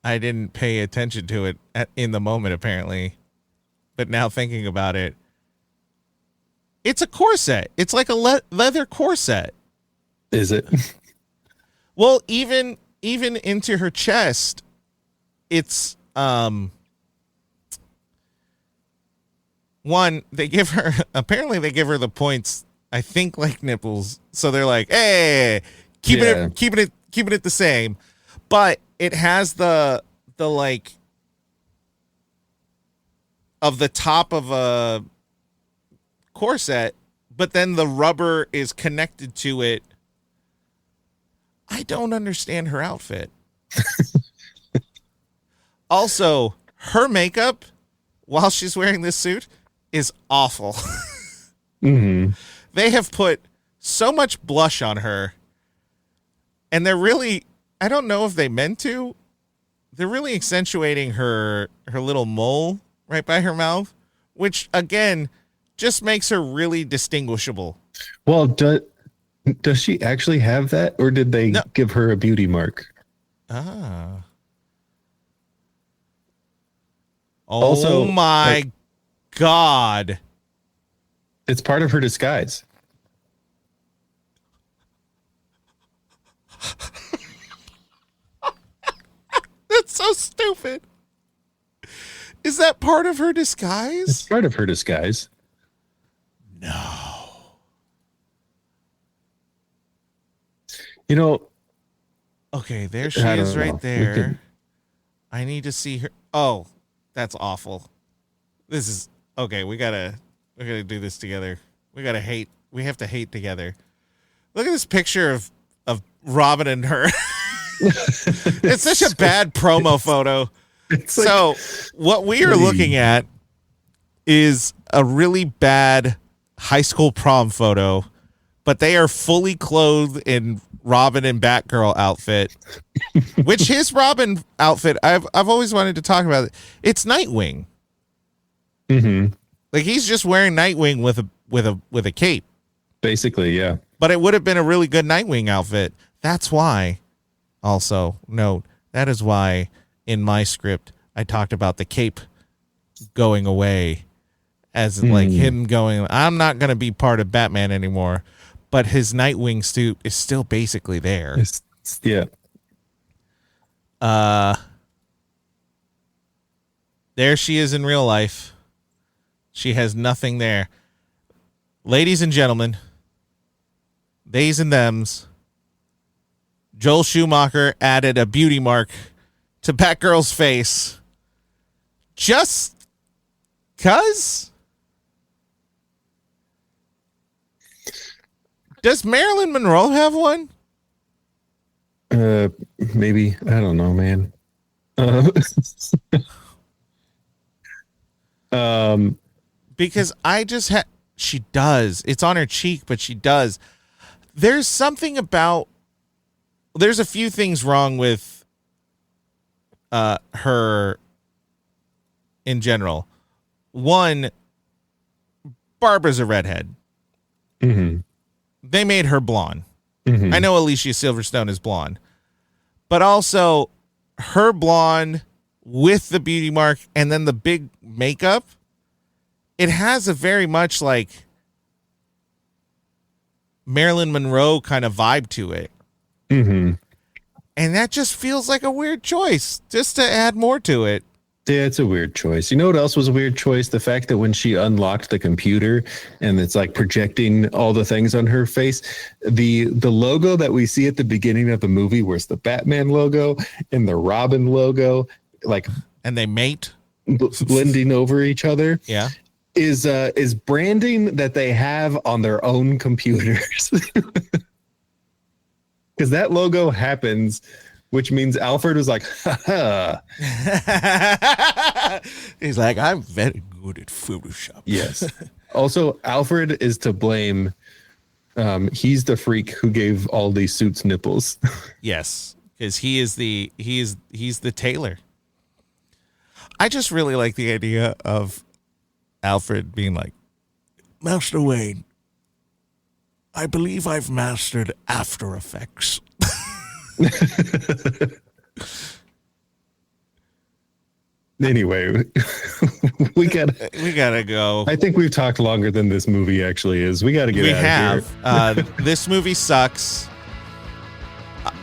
I didn't pay attention to it in the moment, apparently. But now thinking about it, it's a corset. It's like a leather corset. Is it? Well, even even into her chest, it's one, they give her the points, I think, like nipples. So they're like, hey, keeping it the same. But it has the like of the top of a corset, but then the rubber is connected to it. I don't understand her outfit. Also, her makeup while she's wearing this suit is awful. Mm-hmm. They have put so much blush on her, and they're really, I don't know if they meant to, they're really accentuating her little mole right by her mouth, which again just makes her really distinguishable. Well, does she actually have that, or did they give her a beauty mark? Oh Also, my God. It's part of her disguise. That's so stupid. Is that part of her disguise? It's part of her disguise. No. You know. Okay, there she I is don't right know. there. I need to see her. Oh, that's awful. This is okay. We gotta do this together. We have to hate together. Look at this picture of Robin and her. It's such a bad promo photo. So what we are looking at is a really bad high school prom photo, but they are fully clothed in Robin and Batgirl outfit, which his Robin outfit, I've always wanted to talk about it. It's Nightwing. Mm-hmm. Like he's just wearing Nightwing with a cape. Basically, yeah. But it would have been a really good Nightwing outfit. That's why, also, note, that is why in my script I talked about the cape going away as like him going, I'm not going to be part of Batman anymore. But his Nightwing suit is still basically there. Yeah. There she is in real life. She has nothing there. Ladies and gentlemen, theys and thems, Joel Schumacher added a beauty mark to Batgirl's face. Just 'cause? Does Marilyn Monroe have one? Maybe. I don't know, man. Because I just had, she does. It's on her cheek, but she does. There's something about, there's a few things wrong with her in general. One, Barbara's a redhead. Mm-hmm. They made her blonde. Mm-hmm. I know Alicia Silverstone is blonde, but also her blonde with the beauty mark and then the big makeup, it has a very much like Marilyn Monroe kind of vibe to it. Mm-hmm. And that just feels like a weird choice just to add more to it. Yeah, it's a weird choice. You know what else was a weird choice? The fact that when she unlocked the computer and it's like projecting all the things on her face, the logo that we see at the beginning of the movie, where it's the Batman logo and the Robin logo, like, and they mate, blending over each other. Yeah, is branding that they have on their own computers. Because that logo happens, which means Alfred was like, ha ha. He's like, I'm very good at Photoshop. Yes. Also, Alfred is to blame. He's the freak who gave all these suits nipples. Yes, because he's the tailor. I just really like the idea of Alfred being like, Master Wayne, I believe I've mastered After Effects. Anyway, we gotta go. I think we've talked longer than this movie actually is. We gotta get out of here. This movie sucks.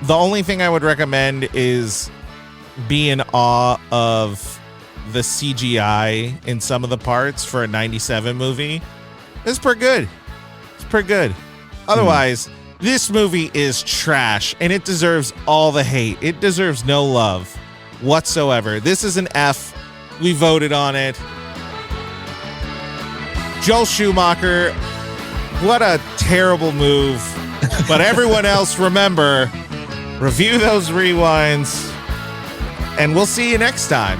The only thing I would recommend is be in awe of the CGI in some of the parts for a 97 movie. It's pretty good. It's pretty good. Otherwise, this movie is trash and it deserves all the hate. It deserves no love whatsoever. This is an F. We voted on it. Joel Schumacher, what a terrible move. But everyone else, remember, review those rewinds, and we'll see you next time.